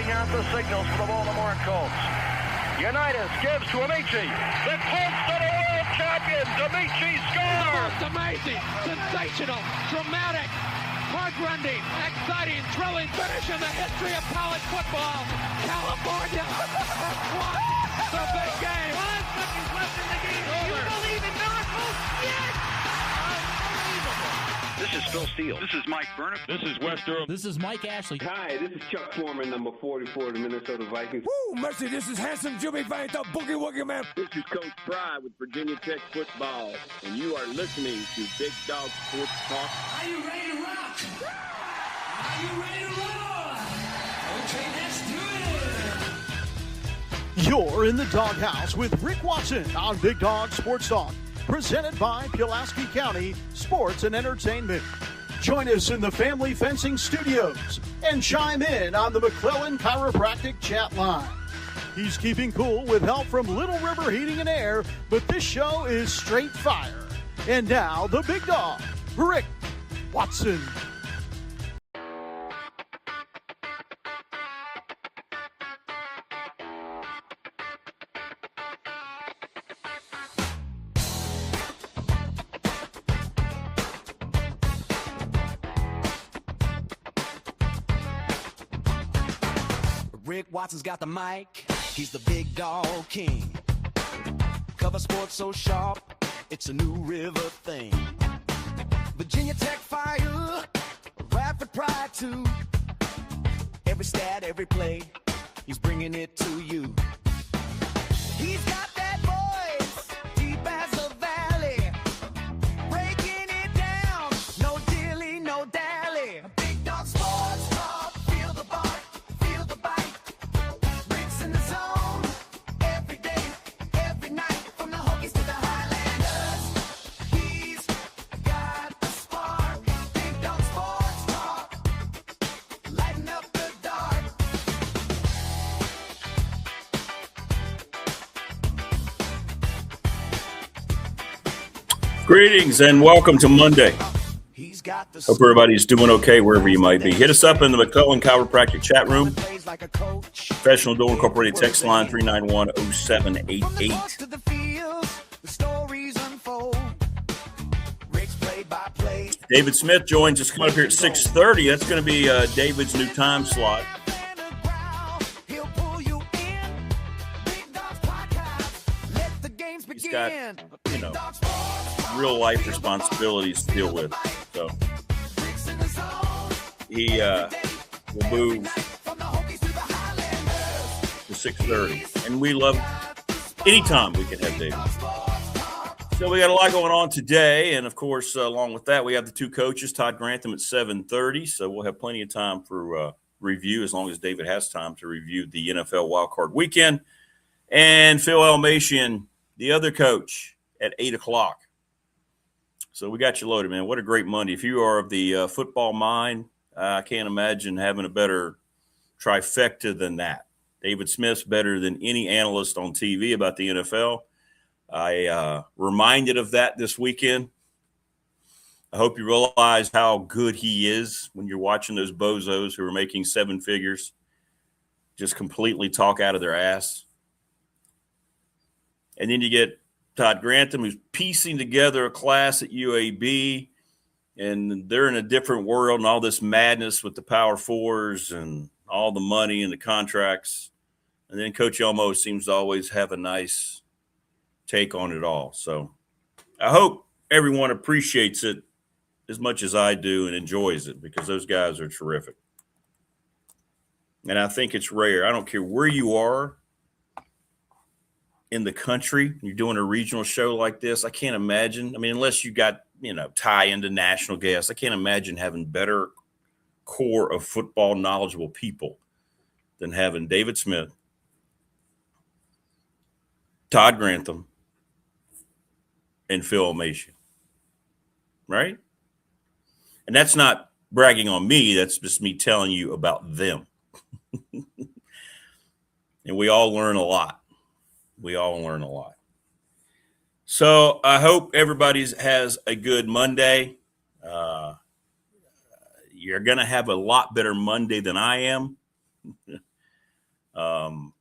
reading out the signals for the Baltimore Colts. Unitas gives to Amici. The Colts are the world champions. Amici scores. It's amazing, sensational, dramatic, heart-rending, exciting, thrilling finish in the history of college football. California won the big game. 5 seconds left in the game. Do you believe in miracles? Yes! This is Phil Steele. This is Mike Burnham. This is Wes Durham. This is Mike Ashley. Hi, this is Chuck Foreman, number 44 of the Minnesota Vikings. Woo, mercy, this is handsome Jimmy Vine, the Boogie Woogie Man. This is Coach Fry with Virginia Tech Football, and you are listening to Big Dog Sports Talk. Are you ready to rock? Are you ready to roll? Okay, let's do it. You're in the doghouse with Rick Watson on Big Dog Sports Talk, presented by Pulaski County Sports and Entertainment. Join us in the Family Fencing Studios and chime in on the McClellan Chiropractic chat line. He's keeping cool with help from Little River Heating and Air, but this show is straight fire. And now, the big dog, Rick Watson. Rick Watson's got the mic, he's the big dog king. Cover sports so sharp, it's a new river thing. Virginia Tech fire, rapid pride too. Every stat, every play, he's bringing it to you. He's got that voice, deep as the valley, breaking it down, no dilly, no dally. Big dog sports talk, feel the bark. Greetings and welcome to Monday. Hope everybody's doing okay wherever you might be. Hit us up in the McClellan Chiropractic chat room. Professional Door Incorporated text line 391-0788. David Smith joins us coming up here at 6:30. That's going to be David's new time slot. He's got, real life responsibilities to deal with. So he will move to 6:30. And we love anytime we can have David. So we got a lot going on today. And, of course, along with that, we have the two coaches, Todd Grantham at 7:30. So we'll have plenty of time for review as long as David has time to review the NFL Wildcard weekend. And Phil Elmassian, the other coach, at 8 o'clock. So we got you loaded, man. What a great Monday. If you are of the football mind, I can't imagine having a better trifecta than that. David Smith's better than any analyst on TV about the NFL. I reminded of that this weekend. I hope you realize how good he is when you're watching those bozos who are making seven figures just completely talk out of their ass. And then you get Todd Grantham, who's piecing together a class at UAB, and they're in a different world and all this madness with the Power Fours and all the money and the contracts. And then Coach Elmo seems to always have a nice take on it all. So I hope everyone appreciates it as much as I do and enjoys it, because those guys are terrific. And I think it's rare. I don't care where you are in the country, you're doing a regional show like this. I can't imagine. I mean, unless you got, tie into national guests, I can't imagine having better core of football knowledgeable people than having David Smith, Todd Grantham, and Phil Elmassian. Right? And that's not bragging on me. That's just me telling you about them. And we all learn a lot. So I hope everybody has a good Monday. You're going to have a lot better Monday than I am. The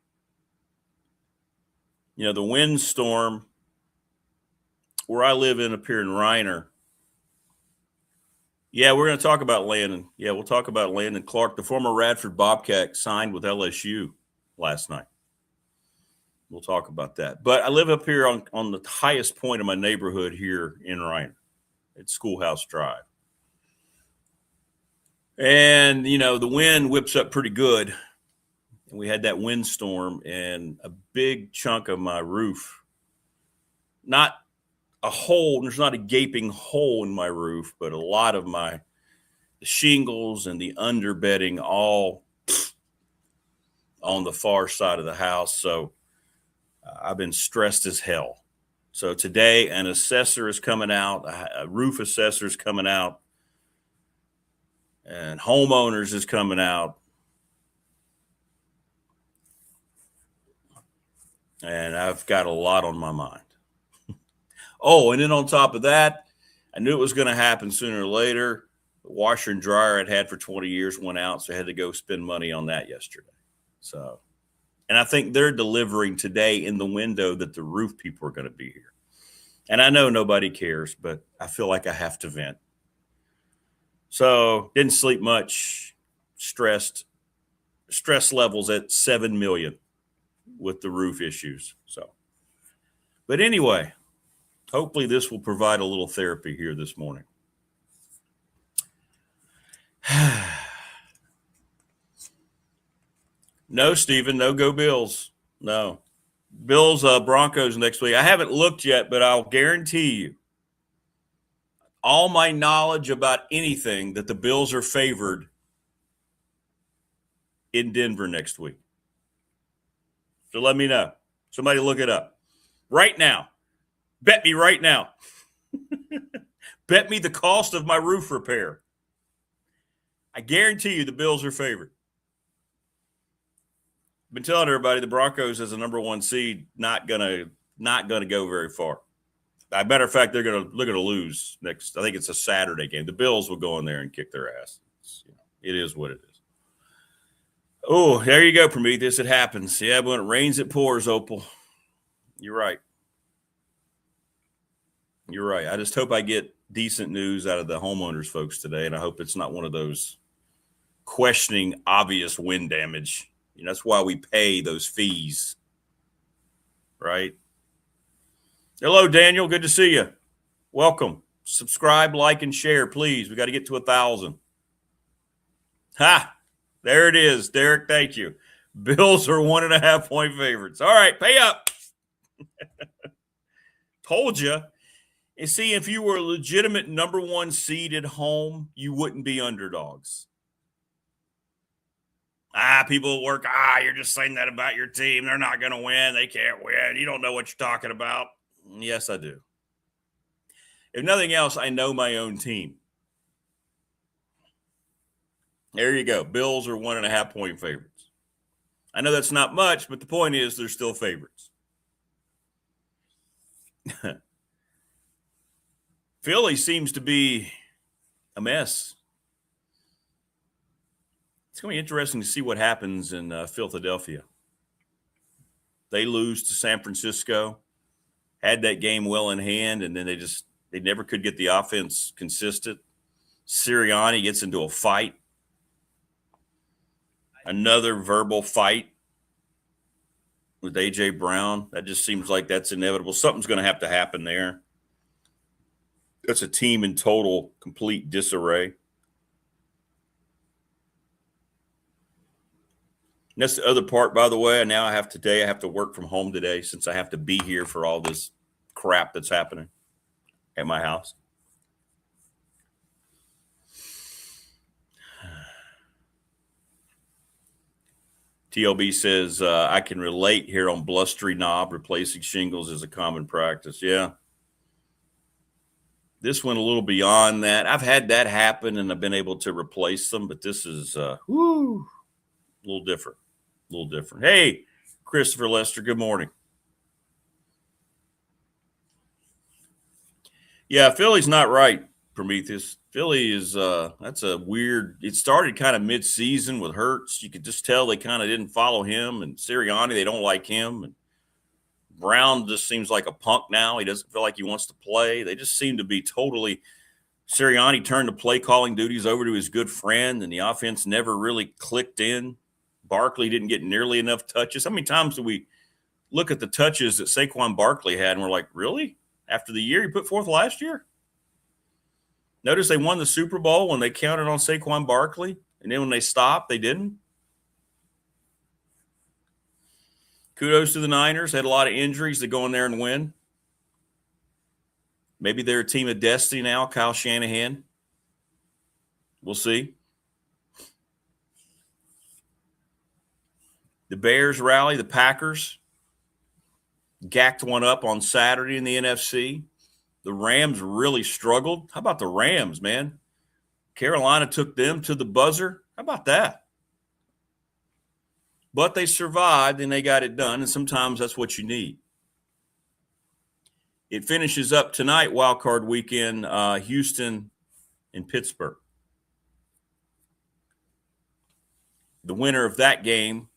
windstorm where I live up here in Reiner. Yeah, we're going to talk about Landon. Yeah, we'll talk about Landon Clark, the former Radford Bobcat, signed with LSU last night. We'll talk about that. But I live up here on the highest point of my neighborhood here in Reiner. It's Schoolhouse Drive. And, the wind whips up pretty good. And we had that windstorm, and a big chunk of my roof, not a hole, there's not a gaping hole in my roof, but a lot of the shingles and the underbedding all on the far side of the house. So I've been stressed as hell. So today an assessor is coming out, a roof assessor is coming out, and homeowners is coming out. And I've got a lot on my mind. Oh, and then on top of that, I knew it was going to happen sooner or later. The washer and dryer I'd had for 20 years went out, so I had to go spend money on that yesterday. So, and I think they're delivering today in the window that the roof people are going to be here. And I know nobody cares, but I feel like I have to vent. So, didn't sleep much, stress levels at 7 million with the roof issues. So, but anyway, hopefully this will provide a little therapy here this morning. No, Stephen, no go Bills. No. Bills, Broncos next week. I haven't looked yet, but I'll guarantee you all my knowledge about anything that the Bills are favored in Denver next week. So let me know. Somebody look it up. Right now. Bet me right now. Bet me the cost of my roof repair. I guarantee you the Bills are favored. I've been telling everybody the Broncos as a number one seed not gonna go very far. As a matter of fact, they're gonna lose next. I think it's a Saturday game. The Bills will go in there and kick their ass. It is what it is. Oh, there you go, Prometheus. It happens. Yeah, when it rains, it pours, Opal. You're right. You're right. I just hope I get decent news out of the homeowners folks today, and I hope it's not one of those questioning obvious wind damage. That's why we pay those fees, right? Hello, Daniel. Good to see you. Welcome. Subscribe, like, and share, please. We got to get to 1,000. Ha! There it is, Derek. Thank you. Bills are 1.5-point favorites. All right, pay up. Told you. And see, if you were a legitimate number one seed at home, you wouldn't be underdogs. People at work, you're just saying that about your team. They're not going to win. They can't win. You don't know what you're talking about. Yes, I do. If nothing else, I know my own team. There you go. Bills are 1.5-point favorites. I know that's not much, but the point is they're still favorites. Philly seems to be a mess. It's going to be interesting to see what happens in Philadelphia. They lose to San Francisco, had that game well in hand, and then they never could get the offense consistent. Sirianni gets into a fight. Another verbal fight with A.J. Brown. That just seems like that's inevitable. Something's going to have to happen there. That's a team in total, complete disarray. And that's the other part, by the way. Now I have to work from home today since I have to be here for all this crap that's happening at my house. TLB says, I can relate here on blustery knob. Replacing shingles is a common practice. Yeah. This went a little beyond that. I've had that happen, and I've been able to replace them, but this is a little different. A little different. Hey, Christopher Lester, good morning. Yeah, Philly's not right. Prometheus. Philly is that's a weird. It started kind of mid-season with Hurts. You could just tell they kind of didn't follow him, and Sirianni, they don't like him, and Brown just seems like a punk now. He doesn't feel like he wants to play. They just seem to be totally. Sirianni turned the play calling duties over to his good friend, and the offense never really clicked in. Barkley didn't get nearly enough touches. How many times do we look at the touches that Saquon Barkley had, and we're like, really? After the year he put forth last year? Notice they won the Super Bowl when they counted on Saquon Barkley, and then when they stopped, they didn't. Kudos to the Niners. Had a lot of injuries to go in there and win. Maybe they're a team of destiny now, Kyle Shanahan. We'll see. The Bears rally, the Packers gacked one up on Saturday in the NFC. The Rams really struggled. How about the Rams, man? Carolina took them to the buzzer. How about that? But they survived and they got it done, and sometimes that's what you need. It finishes up tonight, Wildcard weekend, Houston and Pittsburgh. The winner of that game,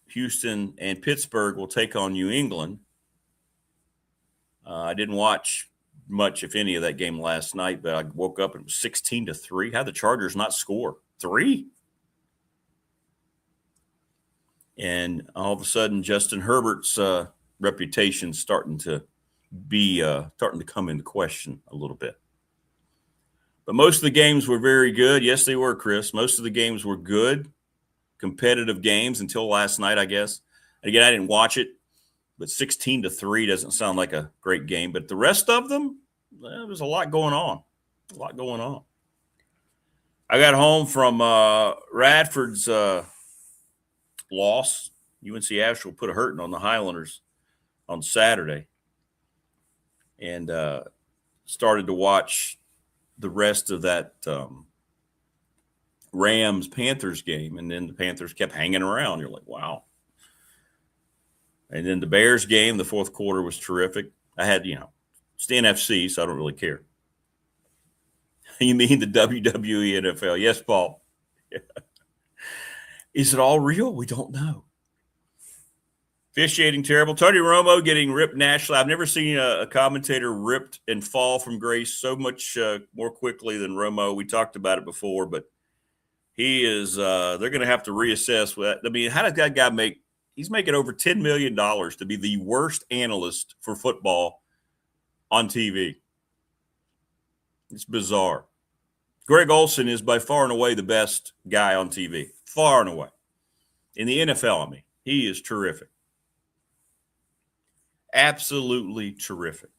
Houston and Pittsburgh, will take on New England. I didn't watch much, if any, of that game last night, but I woke up and it was 16-3. How'd the Chargers not score? 3? And all of a sudden, Justin Herbert's reputation starting to come into question a little bit. But most of the games were very good. Yes, they were, Chris. Most of the games were good, competitive games until last night, I guess. And again, I didn't watch it, but 16-3 doesn't sound like a great game. But the rest of them, there was a lot going on. A lot going on. I got home from Radford's loss. UNC Asheville put a hurting on the Highlanders on Saturday. And started to watch the rest of that Rams-Panthers game. And then the Panthers kept hanging around. You're like, wow. And then the Bears game, the fourth quarter was terrific. I had, it's the NFC, so I don't really care. You mean the WWE NFL? Yes, Paul. Yeah. Is it all real? We don't know. Officiating terrible. Tony Romo getting ripped nationally. I've never seen a commentator ripped and fall from grace so much more quickly than Romo. We talked about it before, but he is they're going to have to reassess that. I mean, how does that guy make – he's making over $10 million to be the worst analyst for football on TV. It's bizarre. Greg Olsen is by far and away the best guy on TV. Far and away. In the NFL, I mean. He is terrific. Absolutely terrific.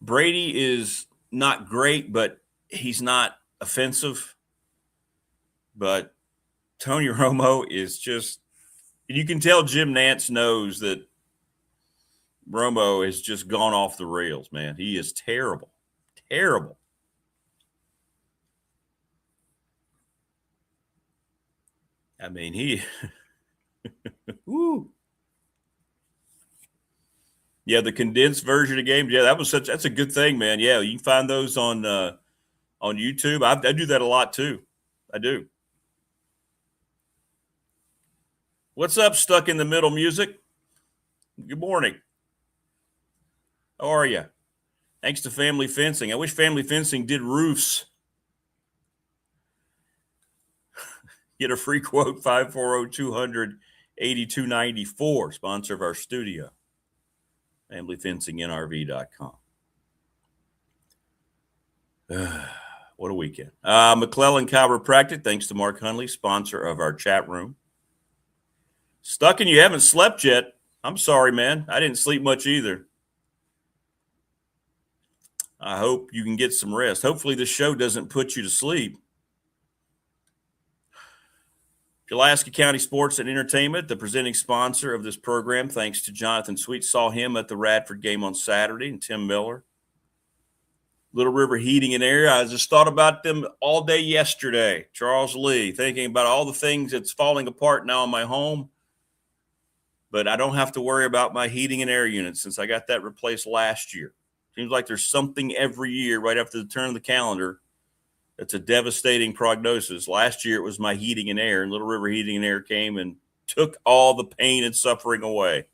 Brady is not great, but he's not offensive. But Tony Romo is just – you can tell Jim Nantz knows that Romo has just gone off the rails, man. He is terrible. Terrible. I mean, he – woo. Yeah, the condensed version of games. Yeah, that's a good thing, man. Yeah, you can find those on YouTube. I do that a lot too. I do. What's up, Stuck in the Middle Music? Good morning. How are you? Thanks to Family Fencing. I wish Family Fencing did roofs. Get a free quote, 540-200-8294, sponsor of our studio. FamilyFencingNRV.com. What a weekend. McClellan Chiropractic, thanks to Mark Hunley, sponsor of our chat room. Stuck and you haven't slept yet. I'm sorry, man. I didn't sleep much either. I hope you can get some rest. Hopefully this show doesn't put you to sleep. Pulaski County Sports and Entertainment, the presenting sponsor of this program, thanks to Jonathan Sweet. Saw him at the Radford game on Saturday, and Tim Miller. Little River Heating and Air. I just thought about them all day yesterday. Charles Lee, thinking about all the things that's falling apart now in my home. But I don't have to worry about my heating and air unit since I got that replaced last year. Seems like there's something every year right after the turn of the calendar It's a devastating prognosis. Last year it was my heating and air, and Little River Heating and Air came and took all the pain and suffering away.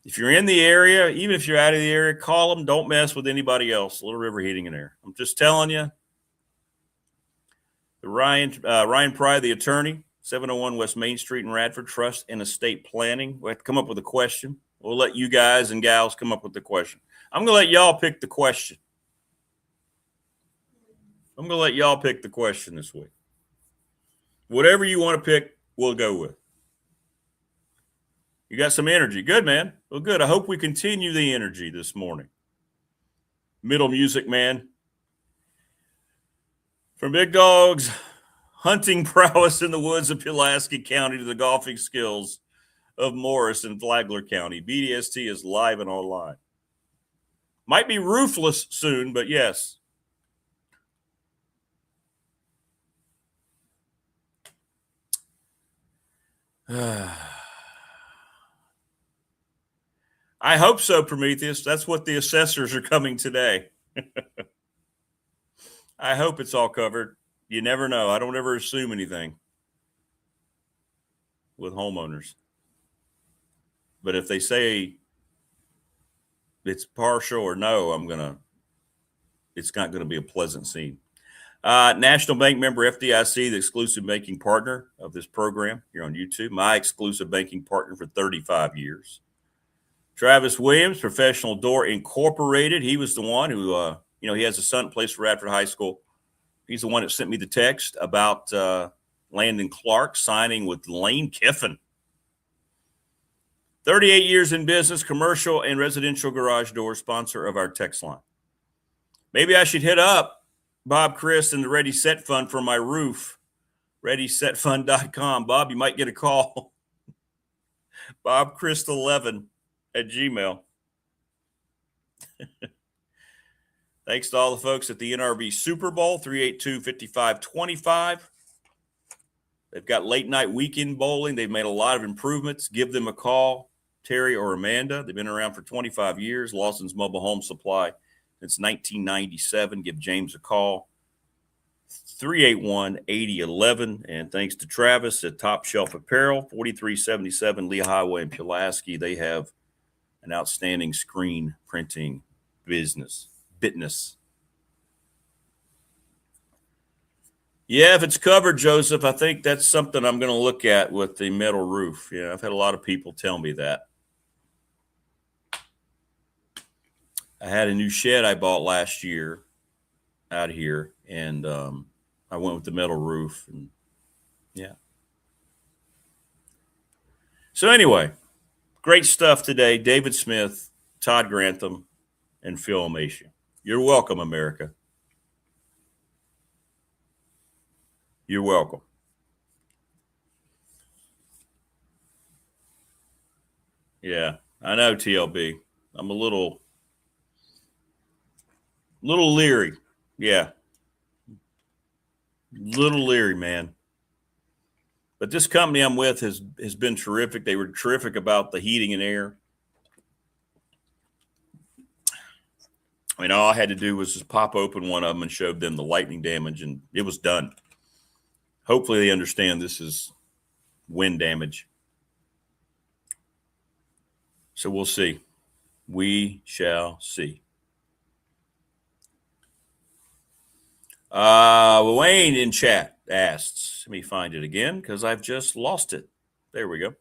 If you're in the area, even if you're out of the area, call them. Don't mess with anybody else. Little River Heating and Air. I'm just telling you. The Ryan Pry, the attorney, 701 West Main Street in Radford, Trust and Estate Planning. We have to come up with a question. We'll let you guys and gals come up with the question. I'm going to let y'all pick the question. I'm going to let y'all pick the question this week. Whatever you want to pick, we'll go with. You got some energy. Good, man. Well, good. I hope we continue the energy this morning. Middle music, man. From Big Dog's hunting prowess in the woods of Pulaski County to the golfing skills of Morris and Flagler County, BDST is live and online. Might be roofless soon, but yes. I hope so, Prometheus. That's what the assessors are coming today. I hope it's all covered. You never know. I don't ever assume anything with homeowners. But if they say it's partial or no, it's not going to be a pleasant scene. National Bank member FDIC, the exclusive banking partner of this program here on YouTube. My exclusive banking partner for 35 years. Travis Williams, Professional Door Incorporated. He was the one who, he has a son that plays for Radford High School. He's the one that sent me the text about Landon Clark signing with Lane Kiffin. 38 years in business, commercial and residential garage door, sponsor of our text line. Maybe I should hit up Bob Chris and the Ready Set Fund for my roof. ReadySetFund.com. Bob, you might get a call. Bob Chris 11 at Gmail. Thanks to all the folks at the NRB Super Bowl, 382-5525. They've got late night weekend bowling. They've made a lot of improvements. Give them a call, Terry or Amanda. They've been around for 25 years. Lawson's Mobile Home Supply since 1997. Give James a call, 381-8011. And thanks to Travis at Top Shelf Apparel, 4377 Lee Highway in Pulaski. They have an outstanding screen printing business. Yeah, if it's covered, Joseph, I think that's something I'm going to look at with the metal roof. Yeah, I've had a lot of people tell me that. I had a new shed I bought last year out here, and I went with the metal roof. And yeah. So anyway, great stuff today. David Smith, Todd Grantham, and Phil Elmassian. You're welcome, America. You're welcome. Yeah, I know, TLB. I'm a little leery. Yeah. Little leery, man. But this company I'm with has been terrific. They were terrific about the heating and air. I mean, all I had to do was just pop open one of them and showed them the lightning damage, and it was done. Hopefully they understand this is wind damage. So we'll see. We shall see. Wayne in chat asks, let me find it again because I've just lost it. There we go.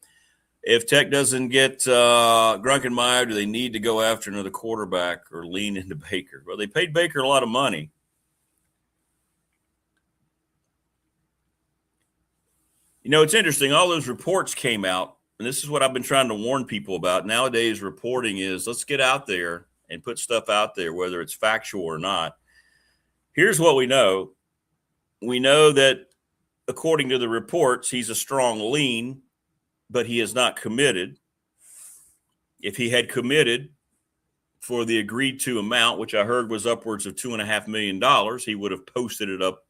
If Tech doesn't get Grunkenmeyer, do they need to go after another quarterback or lean into Baker? Well, they paid Baker a lot of money. You know, it's interesting. All those reports came out, and this is what I've been trying to warn people about. Nowadays, reporting is let's get out there and put stuff out there, whether it's factual or not. Here's what we know. We know that, according to the reports, he's a strong lean, but he is not committed. If he had committed for the agreed to amount, which I heard was upwards of $2.5 million, he would have posted it up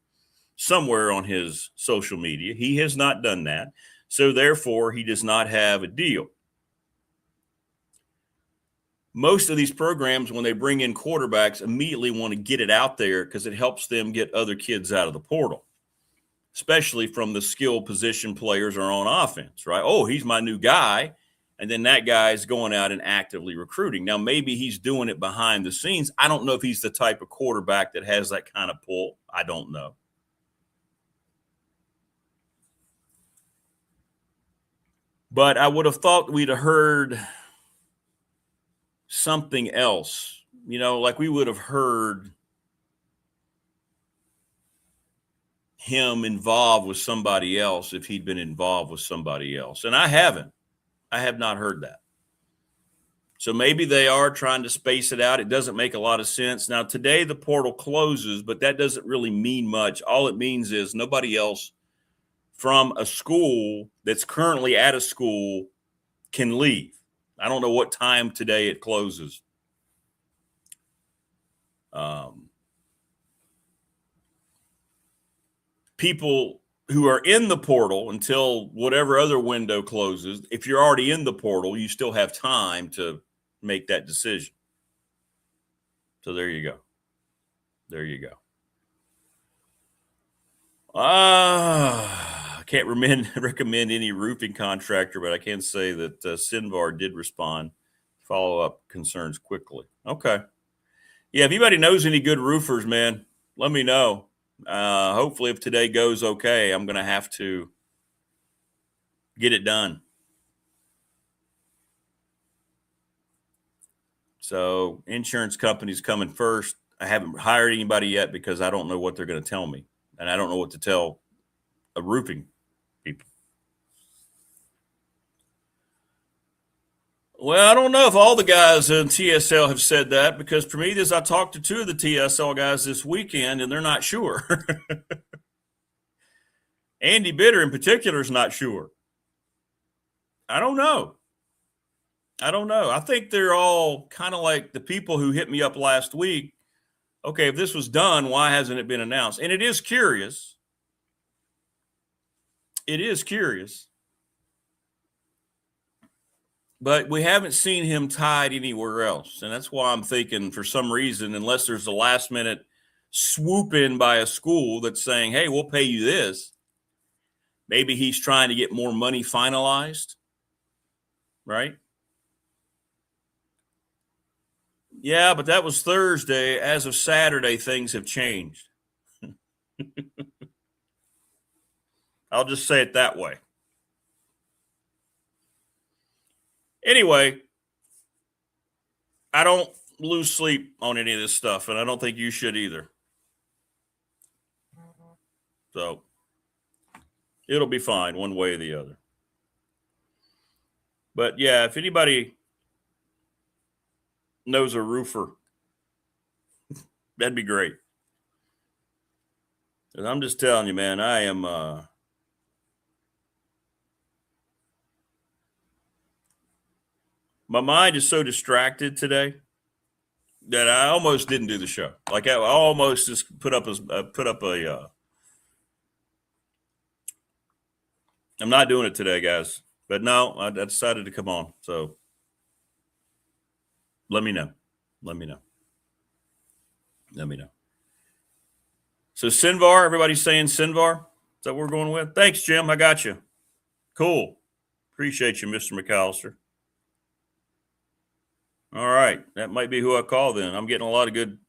somewhere on his social media. He has not done that. So therefore, he does not have a deal. most of these programs, when they bring in quarterbacks, immediately want to get it out there because it helps them get other kids out of the portal, especially from the skill position players are on offense, right? Oh, he's my new guy. And then that guy's going out and actively recruiting. Now, maybe he's doing it behind the scenes. I don't know if he's the type of quarterback that has that kind of pull. I don't know. But I would have thought we'd have heard something else, like we would have heard him involved with somebody else if he'd been involved with somebody else. And I haven't. I have not heard that. So maybe they are trying to space it out. It doesn't make a lot of sense. Now, today the portal closes, but that doesn't really mean much. All it means is nobody else from a school that's currently at a school can leave. I don't know what time today it closes. People who are in the portal until whatever other window closes, if you're already in the portal, you still have time to make that decision. So there you go. There you go. I can't recommend any roofing contractor, but I can say that Sinvar did respond, follow up concerns quickly. Okay. Yeah, if anybody knows any good roofers, man, let me know. Hopefully if today goes okay, I'm going to have to get it done. So insurance company's coming first. I haven't hired anybody yet because I don't know what they're going to tell me. And I don't know what to tell a roofing people. Well, I don't know if all the guys in TSL have said that, because for me, I talked to two of the TSL guys this weekend, and they're not sure. Andy Bitter in particular is not sure. I don't know. I think they're all kind of like the people who hit me up last week. Okay, if this was done, why hasn't it been announced? And it is curious. It is curious. But we haven't seen him tied anywhere else. And that's why I'm thinking, for some reason, unless there's a last minute swoop in by a school that's saying, hey, we'll pay you this. Maybe he's trying to get more money finalized, right? Yeah, but that was Thursday. As of Saturday, things have changed. I'll just say it that way. Anyway, I don't lose sleep on any of this stuff, and I don't think you should either. So it'll be fine one way or the other. But, yeah, if anybody knows a roofer, that'd be great. And I'm just telling you, man, I am my mind is so distracted today that I almost didn't do the show. Like I almost just put up a I'm not doing it today, guys. But no, I decided to come on. So let me know. So Sinvar, everybody's saying Sinvar. Is that what we're going with? Thanks, Jim. I got you. Cool. Appreciate you, Mr. McAllister. All right. That might be who I call then. I'm getting a lot of good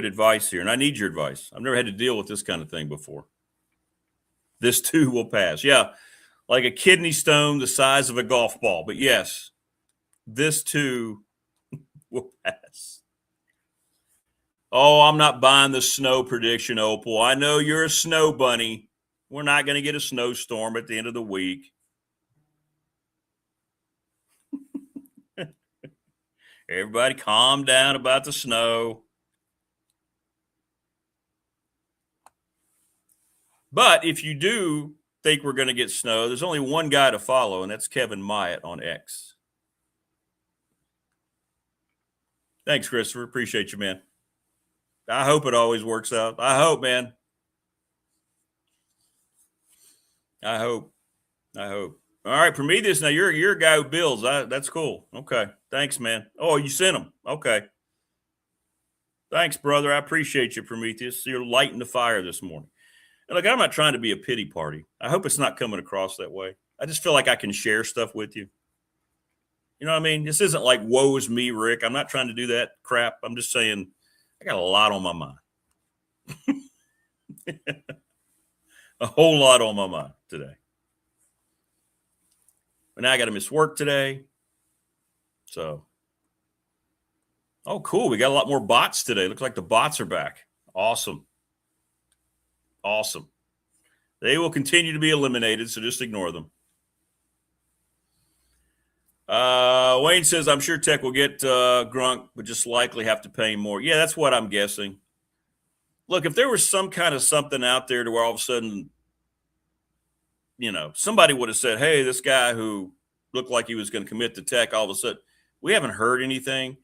advice here, and I need your advice. I've never had to deal with this kind of thing before. This too will pass. Yeah, like a kidney stone the size of a golf ball. But yes, this too will pass. Oh, I'm not buying the snow prediction, Opal. I know you're a snow bunny. We're not going to get a snowstorm at the end of the week. Everybody calm down about the snow. But if you do think we're going to get snow, there's only one guy to follow, and that's Kevin Myatt on X. Thanks, Christopher. Appreciate you, man. I hope it always works out. I hope, man. I hope. All right, Prometheus. Now you're a guy who builds. That's cool. Okay, thanks, man. Oh, you sent them. Okay, thanks, brother. I appreciate you, Prometheus. You're lighting the fire this morning. And look, I'm not trying to be a pity party. I hope it's not coming across that way. I just feel like I can share stuff with you. You know what I mean? This isn't like woe is me, Rick. I'm not trying to do that crap. I'm just saying I got a lot on my mind. A whole lot on my mind today. But now I got to miss work today. So, oh, cool. We got a lot more bots today. Looks like the bots are back. Awesome. Awesome. They will continue to be eliminated, so just ignore them. Wayne says, I'm sure Tech will get Grunk, but just likely have to pay more. Yeah, that's what I'm guessing. Look, if there was some kind of something out there to where all of a sudden, you know, somebody would have said, hey, this guy who looked like he was going to commit to Tech, all of a sudden, we haven't heard anything.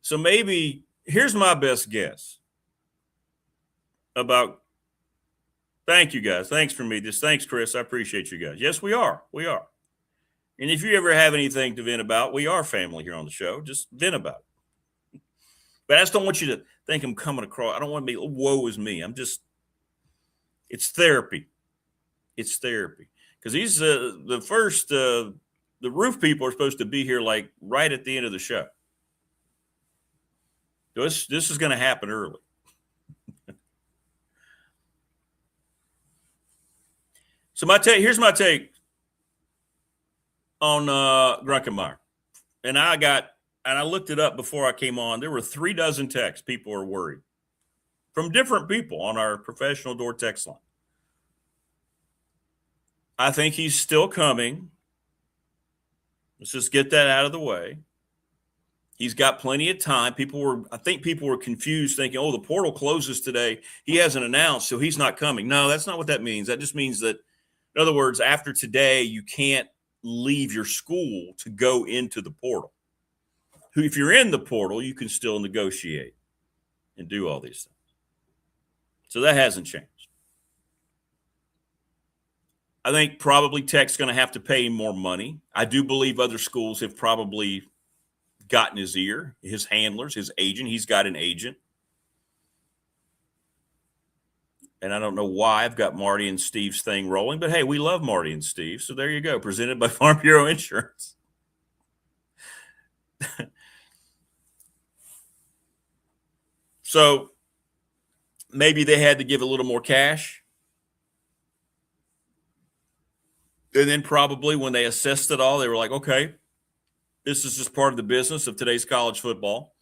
So maybe here's my best guess about. Thank you, guys. Thanks for me. Thanks, Chris. I appreciate you guys. Yes, we are. We are. And if you ever have anything to vent about, we are family here on the show. Just vent about it. But I just don't want you to think I'm coming across. I don't want to be, woe is me. It's therapy. It's therapy. Because these, the roof people are supposed to be here like right at the end of the show. This is going to happen early. So here's my take on Grunkenmeyer. And I looked it up before I came on. There were 36 texts. People are worried from different people on our professional door text line. I think he's still coming. Let's just get that out of the way. He's got plenty of time. I think people were confused thinking, oh, the portal closes today. He hasn't announced, so he's not coming. No, that's not what that means. That just means that, in other words, after today, you can't leave your school to go into the portal. If you're in the portal, you can still negotiate and do all these things. So that hasn't changed. I think probably Tech's going to have to pay him more money. I do believe other schools have probably gotten his ear, his handlers, his agent. He's got an agent. And I don't know why I've got Marty and Steve's thing rolling, but hey, we love Marty and Steve. So there you go. Presented by Farm Bureau Insurance. So maybe they had to give a little more cash. And then probably when they assessed it all, they were like, okay, this is just part of the business of today's college football.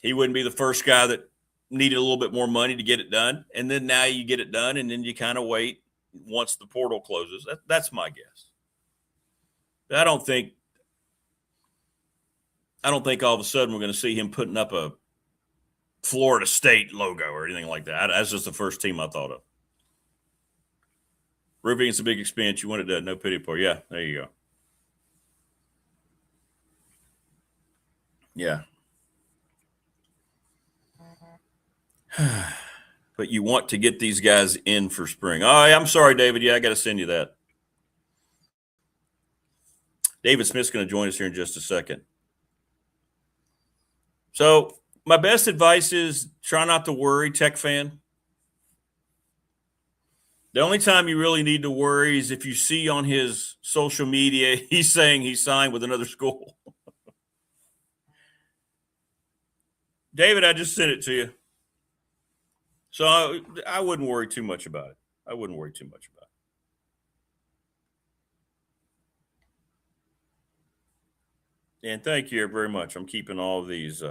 He wouldn't be the first guy that needed a little bit more money to get it done. And then now you get it done, and then you kind of wait once the portal closes. That's my guess. I don't think all of a sudden we're going to see him putting up a Florida State logo or anything like that. That's just the first team I thought of. Roofing is a big expense. You want it done. No pity for. Yeah, there you go. Yeah. But you want to get these guys in for spring. Oh, I'm sorry, David. Yeah, I got to send you that. David Smith's going to join us here in just a second. So my best advice is try not to worry, Tech fan. The only time you really need to worry is if you see on his social media he's saying he signed with another school. David, I just sent it to you. So I wouldn't worry too much about it. And thank you very much. I'm keeping all these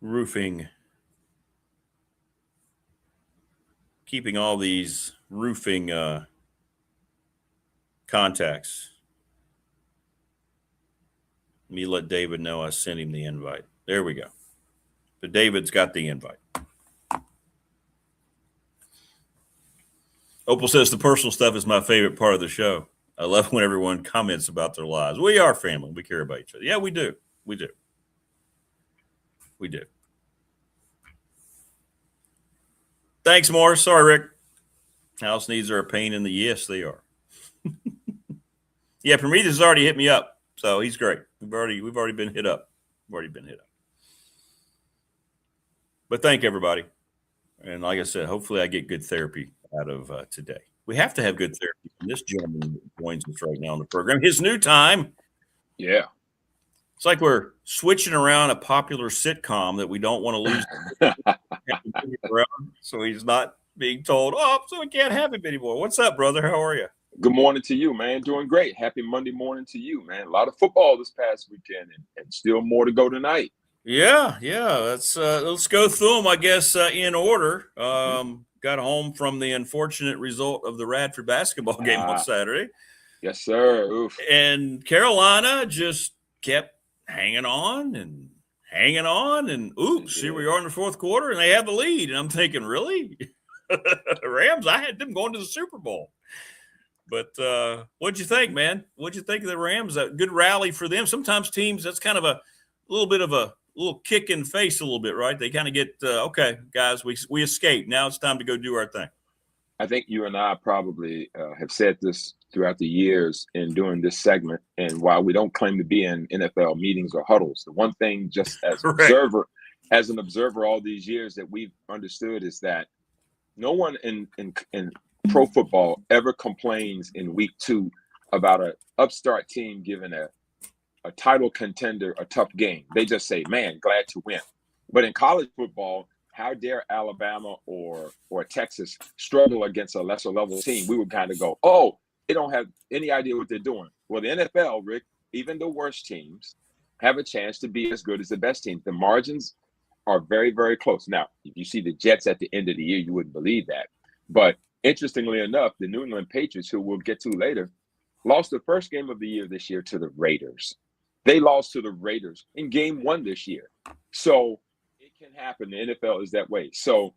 roofing contacts. Let me let David know I sent him the invite. There we go. But David's got the invite. Opal says the personal stuff is my favorite part of the show. I love when everyone comments about their lives. We are family. We care about each other. Yeah, we do. We do. Thanks, Morris. Sorry, Rick. House needs are a pain in the yes, they are. Yeah, Prometheus has already hit me up, so he's great. We've already been hit up. But thank everybody. And like I said, hopefully I get good therapy out of today. We have to have good therapy. And this gentleman joins us right now on the program. His new time. Yeah. It's like we're switching around a popular sitcom that we don't want to lose. So he's not being told, so we can't have him anymore. What's up, brother? How are you? Good morning to you, man. Doing great. Happy Monday morning to you, man. A lot of football this past weekend and still more to go tonight. Yeah. Let's go through them, I guess, in order. Got home from the unfortunate result of the Radford basketball game on Saturday. Yes, sir. Oof. And Carolina just kept hanging on, and oops, here we are in the fourth quarter, and they have the lead. And I'm thinking, really? Rams, I had them going to the Super Bowl. But what'd you think, man? What'd you think of the Rams? A good rally for them. Sometimes teams, that's kind of a little bit of a little kick in the face a little bit, right? They kind of get, okay, guys, we escaped. Now it's time to go do our thing. I think you and I probably have said this throughout the years in doing this segment. And while we don't claim to be in NFL meetings or huddles, the one thing just as an observer all these years that we've understood is that no one in pro football ever complains in week 2 about an upstart team giving a title contender a tough game. They just say, man, glad to win. But in college football, how dare Alabama or Texas struggle against a lesser level team? We would kind of go, they don't have any idea what they're doing. Well, the NFL, Rick, even the worst teams have a chance to be as good as the best teams. The margins are very, very close. Now, if you see the Jets at the end of the year, you wouldn't believe that. But interestingly enough, the New England Patriots, who we'll get to later, lost the first game of the year this year to the Raiders. They lost to the Raiders in game 1 this year. So it can happen. The NFL is that way. So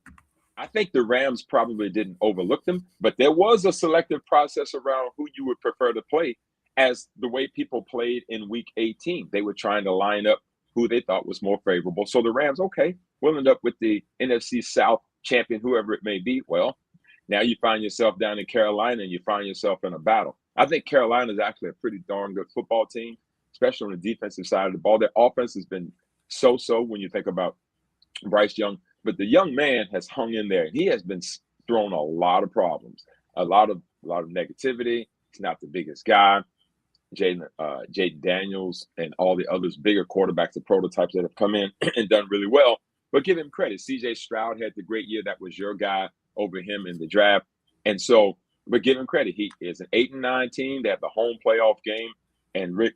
I think the Rams probably didn't overlook them, but there was a selective process around who you would prefer to play as the way people played in week 18. They were trying to line up who they thought was more favorable. So the Rams, okay, we'll end up with the NFC South champion, whoever it may be. Well, now you find yourself down in Carolina and you find yourself in a battle. I think Carolina is actually a pretty darn good football team, especially on the defensive side of the ball. Their offense has been so-so when you think about Bryce Young. But the young man has hung in there. He has been thrown a lot of problems, a lot of negativity. He's not the biggest guy. Jaden Daniels and all the others, bigger quarterbacks, the prototypes that have come in and done really well. But give him credit. C.J. Stroud had the great year. That was your guy over him in the draft. And so, but give him credit. He is an 8-9 team. They have the home playoff game. And Rick,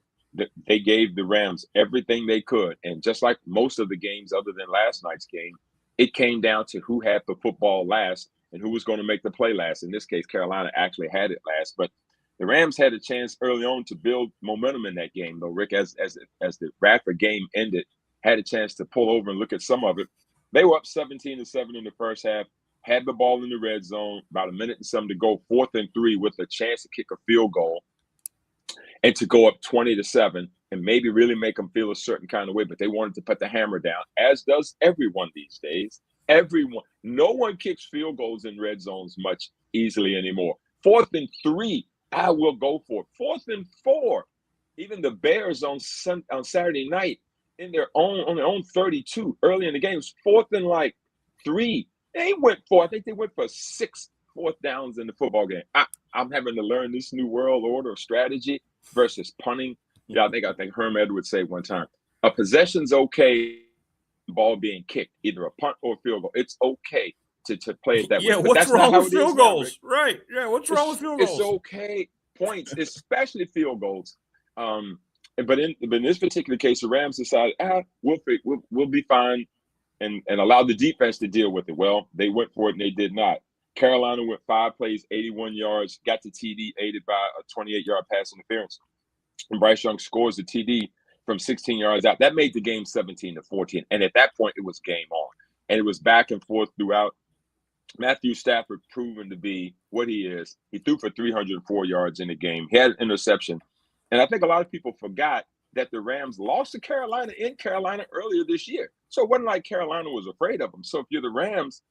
they gave the Rams everything they could. And just like most of the games other than last night's game, it came down to who had the football last and who was going to make the play last. In this case, Carolina actually had it last. But the Rams had a chance early on to build momentum in that game, though, Rick, as the Radford game ended, had a chance to pull over and look at some of it. They were up 17-7 in the first half, had the ball in the red zone, about a minute and something to go, 4th and 3 with a chance to kick a field goal and to go up 20-7 and maybe really make them feel a certain kind of way. But they wanted to put the hammer down, as does everyone these days. Everyone. No one kicks field goals in red zones much easily anymore. 4th and 3, I will go for it. 4th and 4. Even the Bears on Saturday night on their own 32 early in the game, it was 4th and 3. They went for, I think they went for 6 4th downs in the football game. I'm having to learn this new world order of strategy versus punting. Yeah, I think Herm Edwards said one time, a possession's okay, ball being kicked, either a punt or a field goal. It's okay to play it that way. Yeah, what's wrong with field goals? Right. Yeah, what's wrong with field goals? It's okay. Points, especially field goals. But in this particular case, the Rams decided, we'll be fine and allow the defense to deal with it. Well, they went for it and they did not. Carolina went 5 plays, 81 yards, got the TD aided by a 28-yard pass interference. And Bryce Young scores the TD from 16 yards out. That made the game 17-14. And at that point, it was game on. And it was back and forth throughout. Matthew Stafford proven to be what he is. He threw for 304 yards in the game. He had an interception. And I think a lot of people forgot that the Rams lost to Carolina in Carolina earlier this year. So it wasn't like Carolina was afraid of them. So if you're the Rams,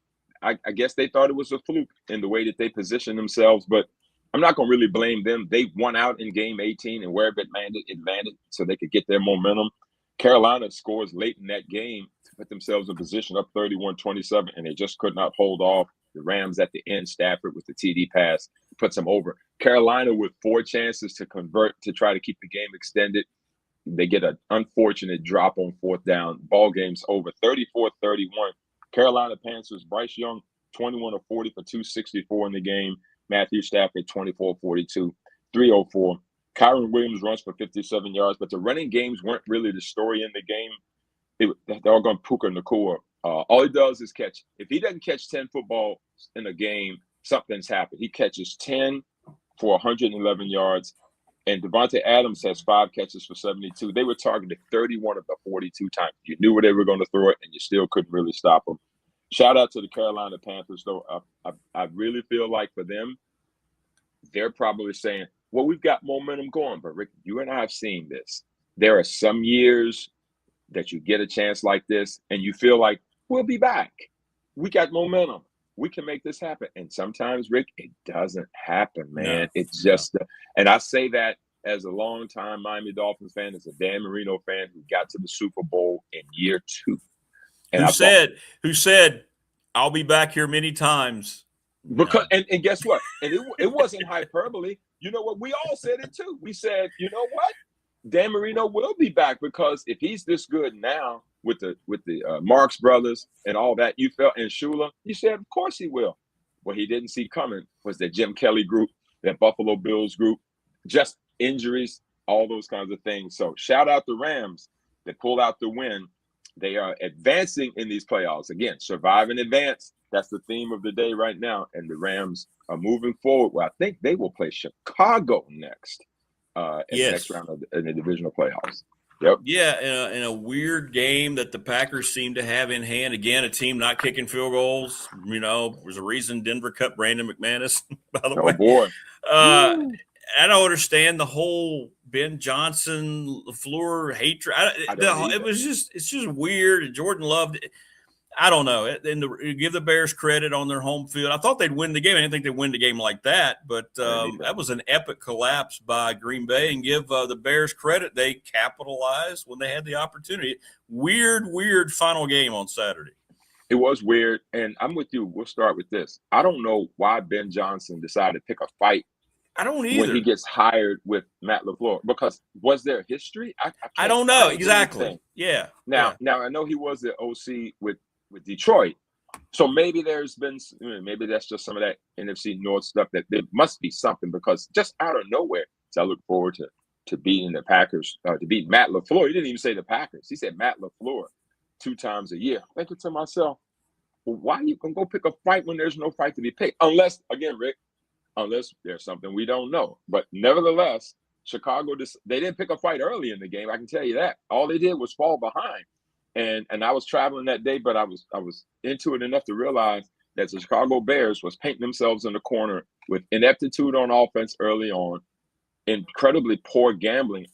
I guess they thought it was a fluke in the way that they positioned themselves, but I'm not going to really blame them. They won out in game 18, and wherever it landed so they could get their momentum. Carolina scores late in that game to put themselves in position up 31-27, and they just could not hold off the Rams at the end. Stafford with the TD pass puts them over. Carolina with 4 chances to convert to try to keep the game extended. They get an unfortunate drop on 4th down. Ball game's over, 34-31. Carolina Panthers, Bryce Young, 21 of 40 for 264 in the game. Matthew Stafford, 24-42, 304. Kyron Williams runs for 57 yards, but the running games weren't really the story in the game. They're all going Puka Nacua. All he does is catch. If he doesn't catch 10 footballs in a game, something's happened. He catches 10 for 111 yards, and Devontae Adams has 5 catches for 72. They were targeted 31 of the 42 times. You knew where they were going to throw it, and you still couldn't really stop them. Shout out to the Carolina Panthers, though. I really feel like for them, they're probably saying, well, we've got momentum going. But, Rick, you and I have seen this. There are some years that you get a chance like this, and you feel like, we'll be back. We got momentum. We can make this happen. And sometimes, Rick, it doesn't happen, man. It's just and I say that as a longtime Miami Dolphins fan, as a Dan Marino fan who got to the Super Bowl in year 2. And who said, I'll be back here many times. Because and guess what? And it wasn't hyperbole. You know what? We all said it too. We said, you know what? Dan Marino will be back, because if he's this good now with the Marx brothers and all that, you felt, and Shula, you said, of course he will. What he didn't see coming was that Jim Kelly group, that Buffalo Bills group, just injuries, all those kinds of things. So shout out the Rams that pulled out the win. They are advancing in these playoffs. Again, survive and advance. That's the theme of the day right now. And the Rams are moving forward. Well, I think they will play Chicago next in the next round in the divisional playoffs. Yep. Yeah, in a weird game that the Packers seem to have in hand. Again, a team not kicking field goals. You know, there's a reason Denver cut Brandon McManus, by the way. Oh, boy. I don't understand the whole Ben Johnson, LaFleur hatred. It's just weird. Jordan loved it. I don't know. And give the Bears credit on their home field. I thought they'd win the game. I didn't think they'd win the game like that, but that was an epic collapse by Green Bay. And give the Bears credit. They capitalized when they had the opportunity. Weird final game on Saturday. It was weird. And I'm with you. We'll start with this. I don't know why Ben Johnson decided to pick a fight. I don't either. When he gets hired with Matt LaFleur, because was there history? I don't know exactly. Yeah. Now I know he was the OC with Detroit, so maybe that's just some of that NFC North stuff. That there must be something, because just out of nowhere. So I look forward to beating the Packers, to beat Matt LaFleur. He didn't even say the Packers. He said Matt LaFleur 2 times a year. Thinking to myself, well, why you can go pick a fight when there's no fight to be picked? Unless there's something we don't know. But nevertheless, Chicago, they didn't pick a fight early in the game. I can tell you that. All they did was fall behind. And I was traveling that day, but I was into it enough to realize that the Chicago Bears was painting themselves in the corner with ineptitude on offense early on, incredibly poor gambling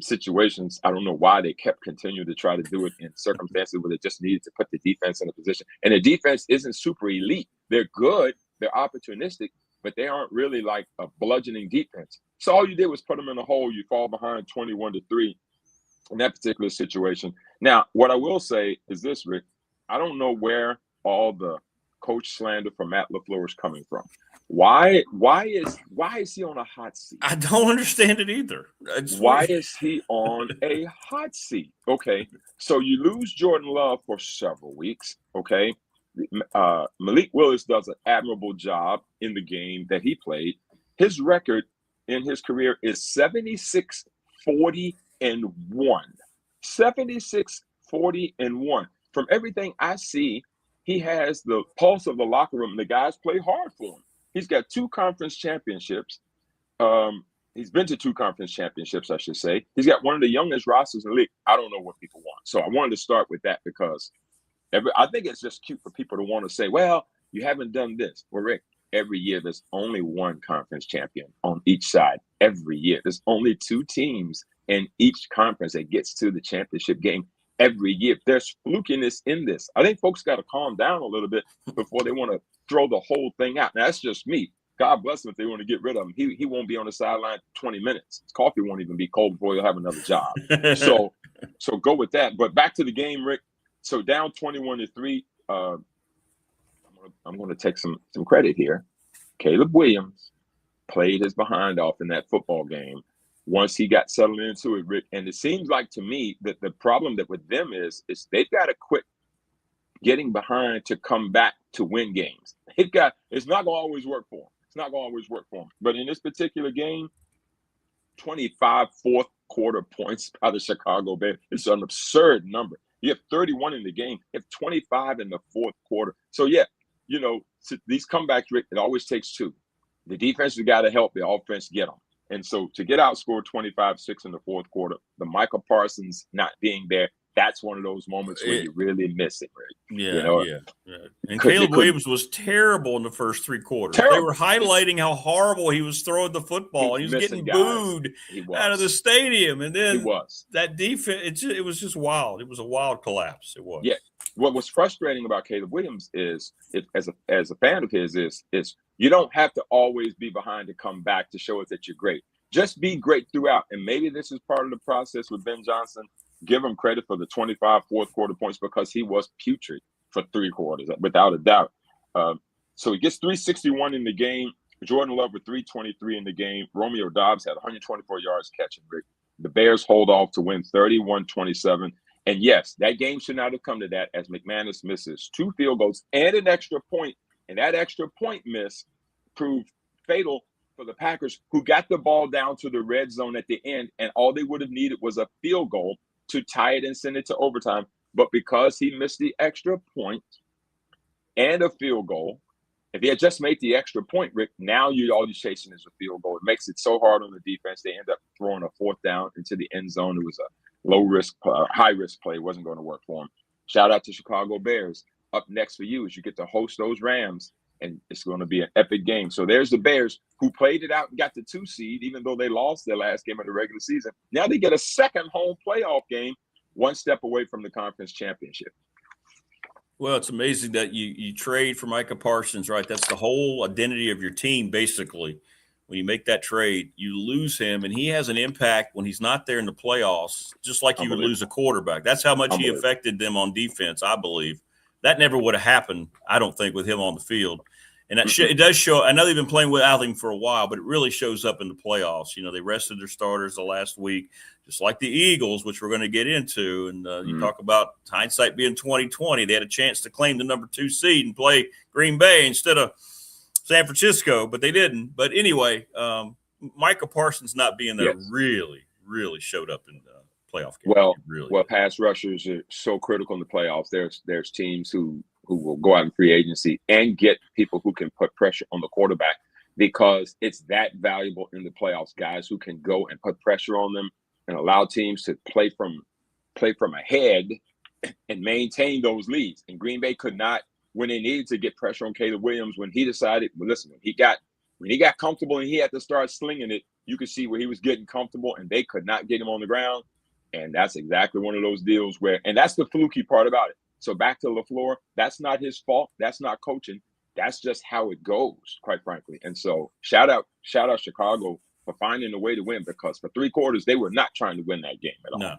situations. I don't know why they kept continuing to try to do it in circumstances where they just needed to put the defense in a position. And the defense isn't super elite. They're good. They're opportunistic, but they aren't really like a bludgeoning defense. So all you did was put them in a hole. You fall behind 21-3 in that particular situation. Now, what I will say is this, Rick. I don't know where all the coach slander from Matt LaFleur is coming from. Why is he on a hot seat? I don't understand it either. Why is he on a hot seat? Okay, so you lose Jordan Love for several weeks. Okay, Malik Willis does an admirable job in the game that he played. His record in his career is 76-40-1. 76-40-1. From everything I see, he has the pulse of the locker room. The guys play hard for him. He's got 2 conference championships. He's been to 2 conference championships, I should say. He's got one of the youngest rosters in the league. I don't know what people want. So I wanted to start with that, because I think it's just cute for people to want to say, well, you haven't done this. Well, Rick, every year there's only 1 conference champion on each side. Every year. There's only 2 teams in each conference that gets to the championship game every year. There's flukiness in this. I think folks got to calm down a little bit before they want to throw the whole thing out. Now, that's just me. God bless him if they want to get rid of him. He won't be on the sideline 20 minutes. His coffee won't even be cold before he'll have another job. So go with that. But back to the game, Rick. So down 21-3. I'm going to take some credit here. Caleb Williams played his behind off in that football game once he got settled into it, Rick. And it seems like to me that the problem that with them is they've got to quit getting behind to come back to win games. It's not going to always work for them. It's not going to always work for them. But in this particular game, 25 fourth quarter points by the Chicago Bears. It's an absurd number. You have 31 in the game. You have 25 in the fourth quarter. So, yeah, these comebacks, Rick, it always takes two. The defense has got to help the offense get them. And so to get outscored 25-6 in the fourth quarter, the Micah Parsons not being there, that's one of those moments where you really miss it, right? Yeah. And Caleb Williams was terrible in the first three quarters. Terrible. They were highlighting how horrible he was throwing the football. He was getting booed out of the stadium. And then that defense, it was just wild. It was a wild collapse. It was. Yeah. What was frustrating about Caleb Williams is, as a fan of his, is you don't have to always be behind to come back to show us that you're great. Just be great throughout. And maybe this is part of the process with Ben Johnson. Give him credit for the 25 fourth quarter points because he was putrid for three quarters, without a doubt. So he gets 361 in the game. Jordan Love with 323 in the game. Romeo Doubs had 124 yards catching, Rick. The Bears hold off to win 31-27. And yes, that game should not have come to that as McManus misses 2 field goals and an extra point. And that extra point miss proved fatal for the Packers, who got the ball down to the red zone at the end. And all they would have needed was a field goal to tie it and send it to overtime. But because he missed the extra point and a field goal, if he had just made the extra point, Rick, now all you're chasing is a field goal. It makes it so hard on the defense. They end up throwing a fourth down into the end zone. It was a high-risk play. It wasn't going to work for him. Shout out to Chicago Bears. Up next for you is you get to host those Rams, and it's going to be an epic game. So there's the Bears, who played it out and got the 2 seed, even though they lost their last game of the regular season. Now they get a second home playoff game, one step away from the conference championship. Well, it's amazing that you trade for Micah Parsons, right? That's the whole identity of your team, basically. When you make that trade, you lose him, and he has an impact when he's not there in the playoffs, just like you would lose a quarterback. That's how much he affected them on defense, I believe. That never would have happened, I don't think, with him on the field. And that it does show – I know they've been playing without him for a while, but it really shows up in the playoffs. They rested their starters the last week, just like the Eagles, which we're going to get into. And you talk about hindsight being 20/20. They had a chance to claim the number 2 seed and play Green Bay instead of San Francisco, but they didn't. But anyway, Micah Parsons not being there really, really showed up in the playoff game. Well, pass rushers are so critical in the playoffs. There's teams who will go out in free agency and get people who can put pressure on the quarterback because it's that valuable in the playoffs. Guys who can go and put pressure on them and allow teams to play from ahead and maintain those leads. And Green Bay could not, when they needed to get pressure on Caleb Williams, when he decided, when he got comfortable and he had to start slinging it, you could see where he was getting comfortable and they could not get him on the ground. And that's exactly one of those deals and that's the fluky part about it. So back to LaFleur, that's not his fault. That's not coaching. That's just how it goes, quite frankly. And so shout out Chicago for finding a way to win, because for 3 quarters, they were not trying to win that game at all. No.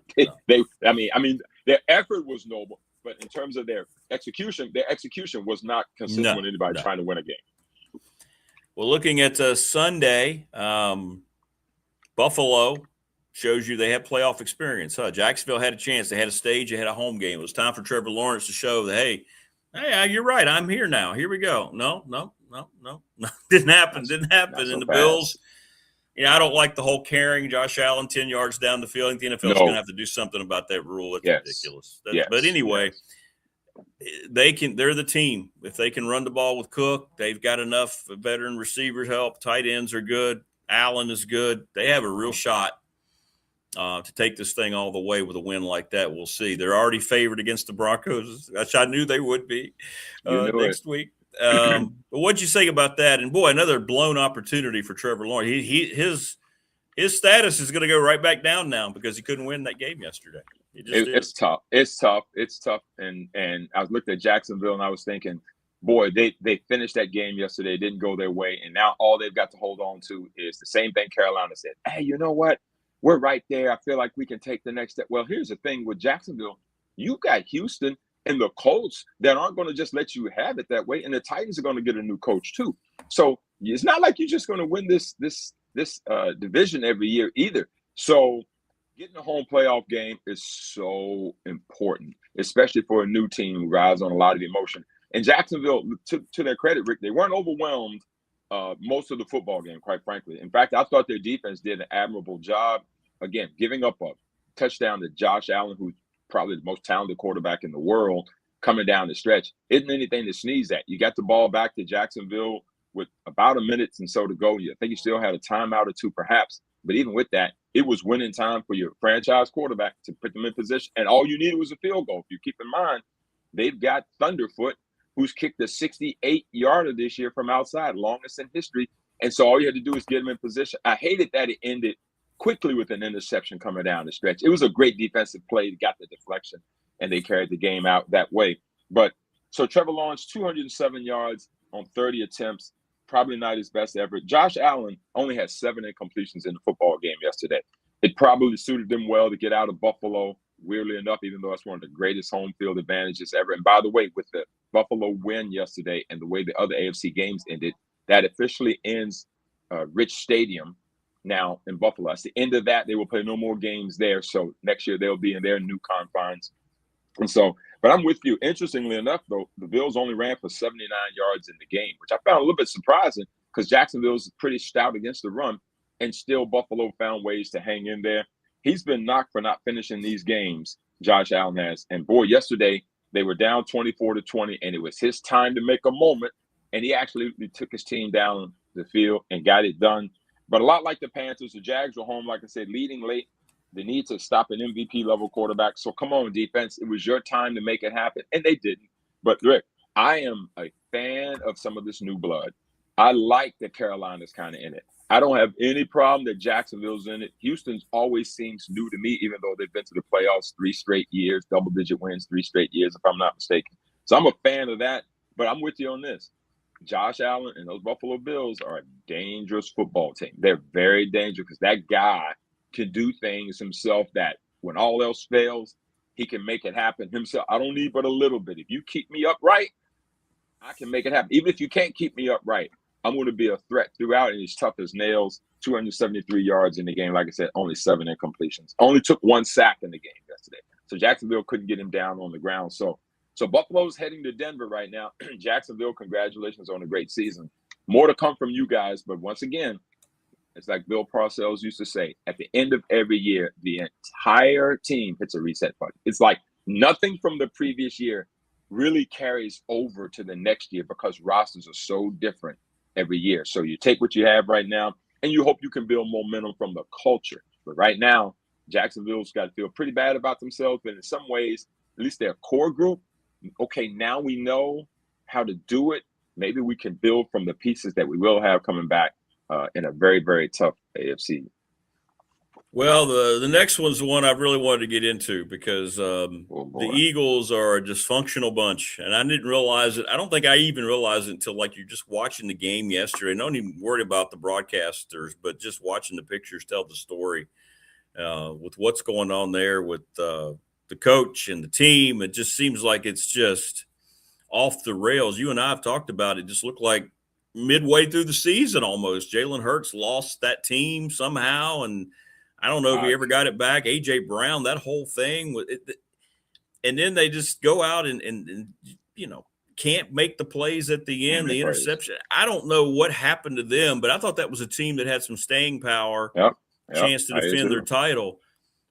Their effort was noble, but in terms of their execution was not consistent with anybody trying to win a game. Well, looking at Sunday, Buffalo shows you they have playoff experience. Jacksonville had a chance. They had a stage. They had a home game. It was time for Trevor Lawrence to show that, hey, you're right. I'm here now. Here we go. No. Didn't happen. And the Bills, I don't like the whole carrying Josh Allen 10 yards down the field. I think the NFL is going to have to do something about that rule. It's ridiculous. But anyway, they're the team. If they can run the ball with Cook, they've got enough veteran receivers help. Tight ends are good. Allen is good. They have a real shot to take this thing all the way with a win like that. We'll see. They're already favored against the Broncos, which I knew they would be next week. But what'd you say about that? And boy, another blown opportunity for Trevor Lawrence. His status is going to go right back down now because he couldn't win that game yesterday. It's tough. It's tough. And I was looking at Jacksonville and I was thinking, boy, they finished that game yesterday. It didn't go their way. And now all they've got to hold on to is the same thing Carolina said. Hey, you know what? We're right there. I feel like we can take the next step. Well, here's the thing with Jacksonville. You got Houston and the Colts that aren't going to just let you have it that way. And the Titans are going to get a new coach too. So it's not like you're just going to win this division every year either. So getting a home playoff game is so important, especially for a new team who rides on a lot of emotion. And Jacksonville, to their credit, Rick, they weren't overwhelmed most of the football game, quite frankly. In fact, I thought their defense did an admirable job. Again, giving up a touchdown to Josh Allen, who's probably the most talented quarterback in the world, coming down the stretch, isn't anything to sneeze at. You got the ball back to Jacksonville with about a minute and so to go. I think you still had a timeout or two, perhaps. But even with that, it was winning time for your franchise quarterback to put them in position. And all you needed was a field goal. If you keep in mind, they've got Thunderfoot, who's kicked a 68-yarder this year from outside, longest in history. And so all you had to do is get him in position. I hated that it ended quickly with an interception coming down the stretch. It was a great defensive play. Got the deflection, and they carried the game out that way. But so Trevor Lawrence, 207 yards on 30 attempts, probably not his best ever. Josh Allen only had 7 incompletions in the football game yesterday. It probably suited them well to get out of Buffalo, weirdly enough, even though it's one of the greatest home field advantages ever. And by the way, with the Buffalo win yesterday and the way the other AFC games ended, that officially ends Rich Stadium now in Buffalo. That's the end of that. They will play no more games there. So next year they'll be in their new confines. And so, but I'm with you. Interestingly enough, though, the Bills only ran for 79 yards in the game, which I found a little bit surprising because Jacksonville's pretty stout against the run, and still Buffalo found ways to hang in there. He's been knocked for not finishing these games, Josh Allen has. And boy, yesterday they were down 24-20, and it was his time to make a moment. And he actually took his team down the field and got it done. But a lot like the Panthers, the Jags were home, like I said, leading late. They need to stop an MVP-level quarterback. So come on, defense. It was your time to make it happen, and they didn't. But, Rick, I am a fan of some of this new blood. I like that Carolina's kind of in it. I don't have any problem that Jacksonville's in it. Houston's always seems new to me, even though they've been to the playoffs 3 straight years, double-digit wins 3 straight years, if I'm not mistaken. So I'm a fan of that, but I'm with you on this. Josh Allen and those Buffalo Bills are a dangerous football team. They're very dangerous because that guy can do things himself that when all else fails, he can make it happen himself. I don't need but a little bit. If you keep me upright, I can make it happen. Even if you can't keep me upright, I'm going to be a threat throughout, and he's tough as nails. 273 yards in the game. Like I said, only 7 incompletions. Only took 1 sack in the game yesterday. So Jacksonville couldn't get him down on the ground. So Buffalo's heading to Denver right now. Jacksonville, congratulations on a great season. More to come from you guys. But once again, it's like Bill Parcells used to say, at the end of every year, the entire team hits a reset button. It's like nothing from the previous year really carries over to the next year because rosters are so different every year. So you take what you have right now, and you hope you can build momentum from the culture. But right now, Jacksonville's got to feel pretty bad about themselves. But in some ways, at least their core group, okay, now we know how to do it. Maybe we can build from the pieces that we will have coming back in a very, very tough AFC. Well, the next one's the one I really wanted to get into because the Eagles are a dysfunctional bunch, and I didn't realize it. I don't think I even realized it until like you're just watching the game yesterday. Don't even worry about the broadcasters, but just watching the pictures tell the story with what's going on there with the coach and the team. It just seems like it's just off the rails. You and I have talked about it. Just looked like midway through the season almost. Jalen Hurts lost that team somehow, and I don't know if he ever got it back. A.J. Brown, that whole thing. And then they just go out and you know, can't make the plays at the end, the interception. I don't know what happened to them, but I thought that was a team that had some staying power, chance to defend their title.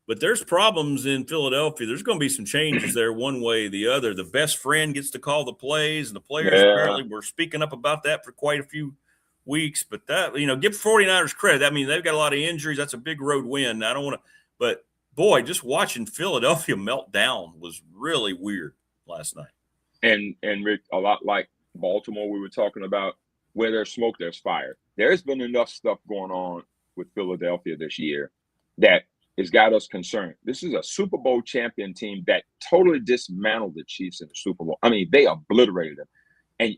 But there's problems in Philadelphia. There's going to be some changes there one way or the other. The best friend gets to call the plays, and the players apparently were speaking up about that for quite a few weeks. But that, you know, give 49ers credit. I mean, they've got a lot of injuries. That's a big road win. I don't want to – but, boy, just watching Philadelphia melt down was really weird last night. And Rick, a lot like Baltimore we were talking about, where there's smoke, there's fire. There's been enough stuff going on with Philadelphia this year that has got us concerned. This is a Super Bowl champion team that totally dismantled the Chiefs in the Super Bowl. I mean, they obliterated them.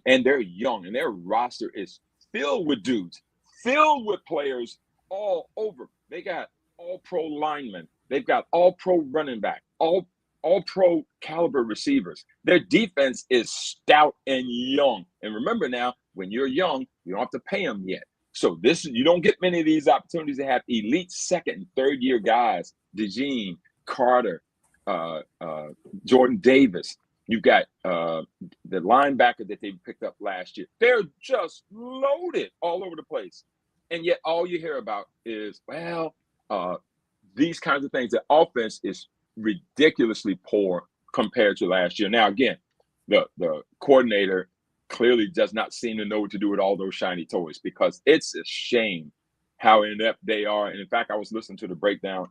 And they're young, and their roster is filled with dudes, filled with players all over. They got all-pro linemen. They've got all-pro running back, all-pro caliber receivers. Their defense is stout and young. And remember now, when you're young, you don't have to pay them yet. So you don't get many of these opportunities to have elite second and third year guys, DeJean, Carter, Jordan Davis. You've got the linebacker that they picked up last year. They're just loaded all over the place. And yet all you hear about is, these kinds of things. The offense is ridiculously poor compared to last year. Now, again, the coordinator clearly does not seem to know what to do with all those shiny toys, because it's a shame how inept they are. And in fact, I was listening to the breakdown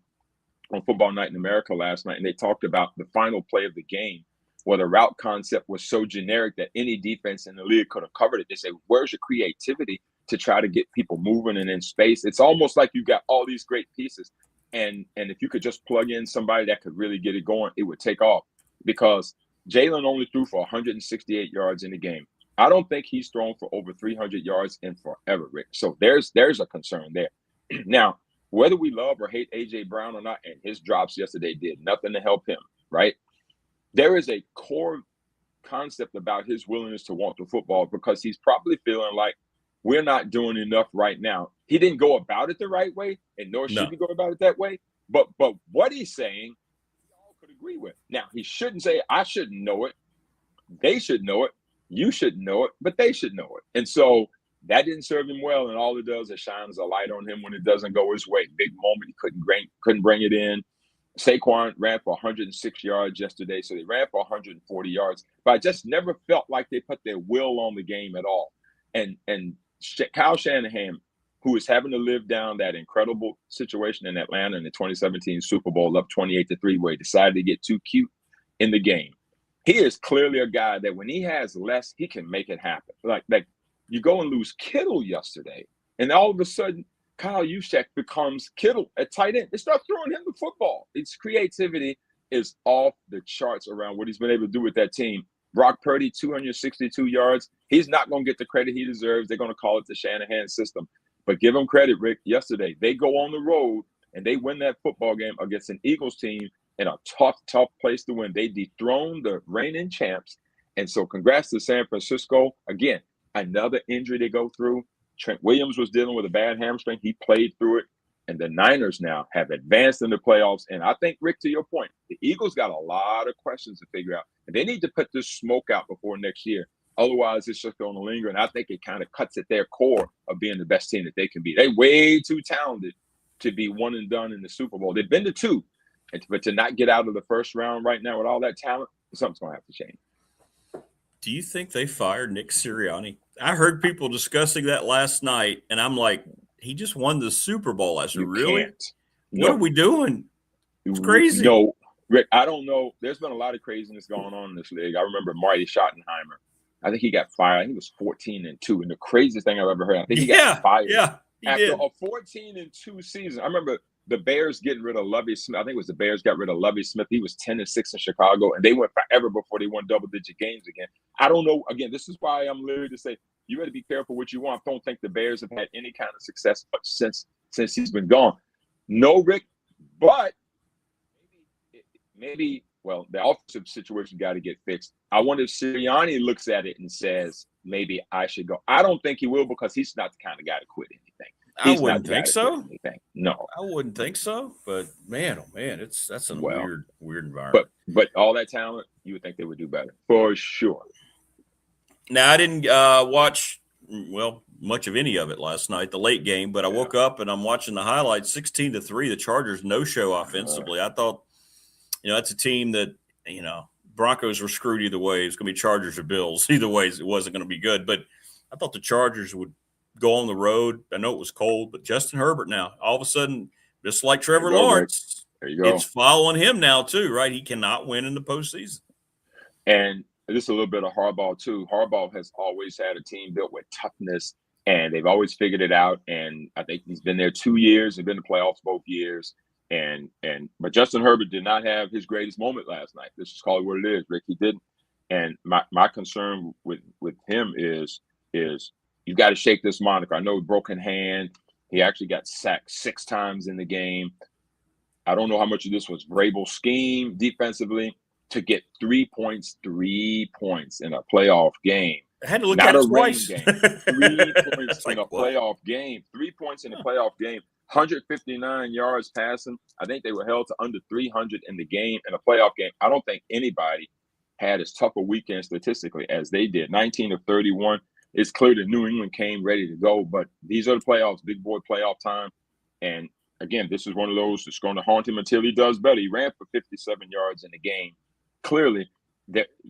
on Football Night in America last night, and they talked about the final play of the game, where the route concept was so generic that any defense in the league could have covered it. They say, where's your creativity to try to get people moving and in space? It's almost like you got all these great pieces. And if you could just plug in somebody that could really get it going, it would take off, because Jalen only threw for 168 yards in the game. I don't think he's thrown for over 300 yards in forever, Rick. So there's a concern there. Now, whether we love or hate A.J. Brown or not, and his drops yesterday did nothing to help him, right? There is a core concept about his willingness to want the football, because he's probably feeling like we're not doing enough right now. He didn't go about it the right way, and nor should he go about it that way. But what he's saying, we all could agree with. Now, he shouldn't say, I shouldn't know it. They should know it. You shouldn't know it, but they should know it. And so that didn't serve him well, and all it does is shines a light on him when it doesn't go his way. Big moment, he couldn't bring it in. Saquon ran for 106 yards yesterday, so they ran for 140 yards. But I just never felt like they put their will on the game at all. And Kyle Shanahan, who is having to live down that incredible situation in Atlanta in the 2017 Super Bowl, up 28-3, where he decided to get too cute in the game. He is clearly a guy that when he has less, he can make it happen. Like you go and lose Kittle yesterday, and all of a sudden, Kyle Juszczyk becomes Kittle at tight end. They start throwing him the football. Its creativity is off the charts around what he's been able to do with that team. Brock Purdy, 262 yards. He's not going to get the credit he deserves. They're going to call it the Shanahan system. But give him credit, Rick. Yesterday, they go on the road, and they win that football game against an Eagles team in a tough place to win. They dethroned the reigning champs. And so congrats to San Francisco. Again, another injury they go through. Trent Williams was dealing with a bad hamstring. He played through it. And the Niners now have advanced in the playoffs. And I think, Rick, to your point, the Eagles got a lot of questions to figure out. And they need to put this smoke out before next year. Otherwise, it's just going to linger. And I think it kind of cuts at their core of being the best team that they can be. They're way too talented to be one and done in the Super Bowl. They've been to two. But to not get out of the first round right now with all that talent, something's going to have to change. Do you think they fired Nick Sirianni? I heard people discussing that last night, and I'm like, he just won the Super Bowl. I said, really? What are we doing? It's crazy. No, Rick, I don't know. There's been a lot of craziness going on in this league. I remember Marty Schottenheimer. I think he got fired. I think it was 14-2. And the craziest thing I've ever heard, I think he got fired after a 14-2 season. I remember the Bears getting rid of Lovie Smith. I think it was the Bears got rid of Lovie Smith. He was 10-6 in Chicago, and they went forever before they won double-digit games again. I don't know. Again, this is why I'm literally to say you better be careful what you want. I don't think the Bears have had any kind of success since he's been gone. No, Rick, but maybe the offensive situation got to get fixed. I wonder if Sirianni looks at it and says, maybe I should go. I don't think he will, because he's not the kind of guy to quit anything. I wouldn't think so. No, I wouldn't think so. But man, oh man, that's a weird environment. But all that talent, you would think they would do better for sure. Now I didn't watch much of any of it last night, the late game. But I woke up and I'm watching the highlights. 16-3, the Chargers no show offensively. I thought, that's a team that Broncos were screwed either way. It's going to be Chargers or Bills. Either way, it wasn't going to be good. But I thought the Chargers would go on the road. I know it was cold, but Justin Herbert now, all of a sudden, just like Trevor Lawrence, there you go. It's following him now too, right? He cannot win in the postseason. And this is a little bit of Harbaugh too. Harbaugh has always had a team built with toughness, and they've always figured it out. And I think he's been there 2 years. They've been in the playoffs both years. But Justin Herbert did not have his greatest moment last night. Let's just call it what it is, Rick. He didn't. And my concern with him is you got to shake this moniker. I know broken hand. He actually got sacked 6 times in the game. I don't know how much of this was Vrabel's scheme defensively to get 3 points in a playoff game. I had to look at it twice. Game. 3 points in a playoff game. 3 points in a playoff game. 159 yards passing. I think they were held to under 300 in the game, in a playoff game. I don't think anybody had as tough a weekend statistically as they did. 19 of 31. It's clear that New England came ready to go, but these are the playoffs, big boy playoff time. And again, this is one of those that's going to haunt him until he does better. He ran for 57 yards in the game. Clearly,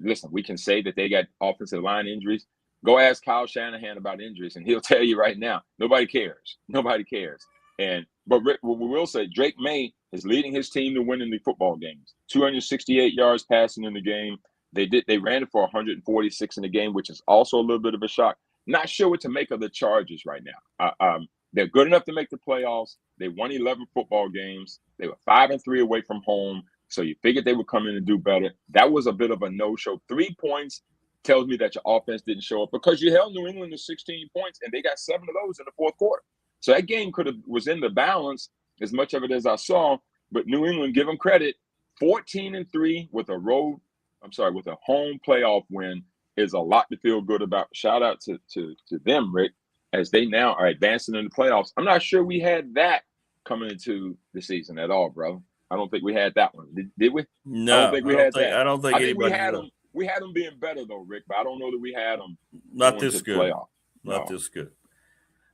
listen, we can say that they got offensive line injuries. Go ask Kyle Shanahan about injuries, and he'll tell you right now, nobody cares. Nobody cares. But Rick, what we will say, Drake May is leading his team to winning the football games. 268 yards passing in the game. They ran it for 146 in the game, which is also a little bit of a shock. Not sure what to make of the Chargers right now. They're good enough to make the playoffs. They won 11 football games. They were 5-3 away from home. So you figured they would come in and do better. That was a bit of a no-show. 3 points tells me that your offense didn't show up because you held New England to 16 points, and they got 7 of those in the fourth quarter. So that game was in the balance, as much of it as I saw. But New England, give them credit, 14-3 with a home playoff win is a lot to feel good about. Shout out to them, Rick, as they now are advancing in the playoffs. I'm not sure we had that coming into the season at all, bro. I don't think we had that one. Did we? No, I don't think we had that. I don't think anybody we had them. We had them being better though, Rick, but I don't know that we had them. Not this good. Playoff. Not this good.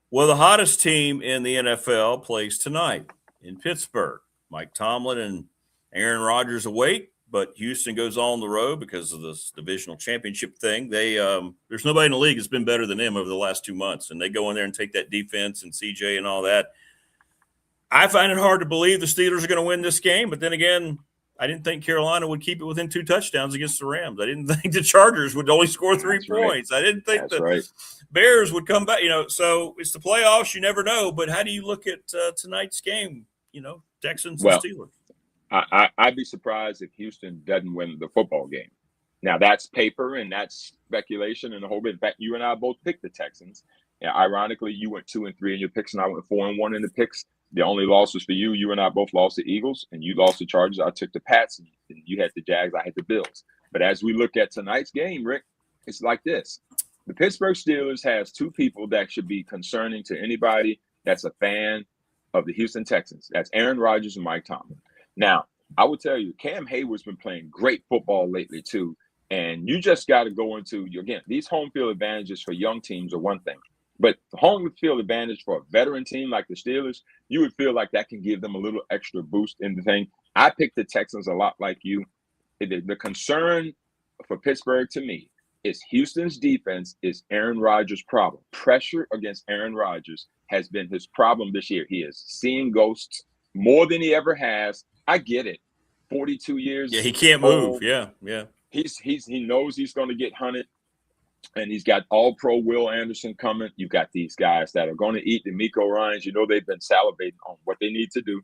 Well, the hottest team in the NFL plays tonight in Pittsburgh. Mike Tomlin and Aaron Rodgers awake, but Houston goes on the road because of this divisional championship thing. There's nobody in the league that's been better than them over the last 2 months, and they go in there and take that defense and CJ and all that. I find it hard to believe the Steelers are going to win this game, but then again, I didn't think Carolina would keep it within 2 touchdowns against the Rams. I didn't think the Chargers would only score 3 points. I didn't think Bears would come back. So it's the playoffs. You never know. But how do you look at tonight's game, Texans and Steelers? I'd be surprised if Houston doesn't win the football game. Now, that's paper and that's speculation and a whole bit. In fact, you and I both picked the Texans. And ironically, you went 2-3 in your picks, and I went 4-1 in the picks. The only losses for you. You and I both lost the Eagles, and you lost the Chargers. I took the Pats, and you had the Jags. I had the Bills. But as we look at tonight's game, Rick, it's like this. The Pittsburgh Steelers has 2 people that should be concerning to anybody that's a fan of the Houston Texans. That's Aaron Rodgers and Mike Tomlin. Now, I will tell you, Cam Hayward's been playing great football lately, too. And you just got to go into, again, these home field advantages for young teams are one thing. But the home field advantage for a veteran team like the Steelers, you would feel like that can give them a little extra boost in the thing. I picked the Texans a lot like you. The concern for Pittsburgh to me is Houston's defense is Aaron Rodgers' problem. Pressure against Aaron Rodgers has been his problem this year. He is seeing ghosts more than he ever has. I get it. 42 years. Yeah, he can't move. Yeah. He knows he's going to get hunted. And he's got all-pro Will Anderson coming. You've got these guys that are going to eat the Miko Ryans. They've been salivating on what they need to do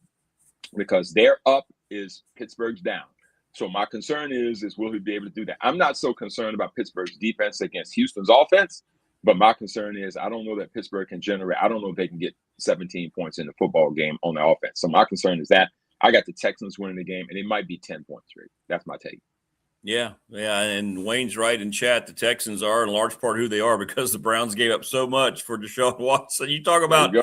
because their up is Pittsburgh's down. So my concern is will he be able to do that? I'm not so concerned about Pittsburgh's defense against Houston's offense, but my concern is I don't know that Pittsburgh can generate. I don't know if they can get 17 points in the football game on the offense. So my concern is that I got the Texans winning the game, and it might be 10 points, Rick. That's my take. Yeah, and Wayne's right in chat. The Texans are in large part who they are because the Browns gave up so much for Deshaun Watson. You talk about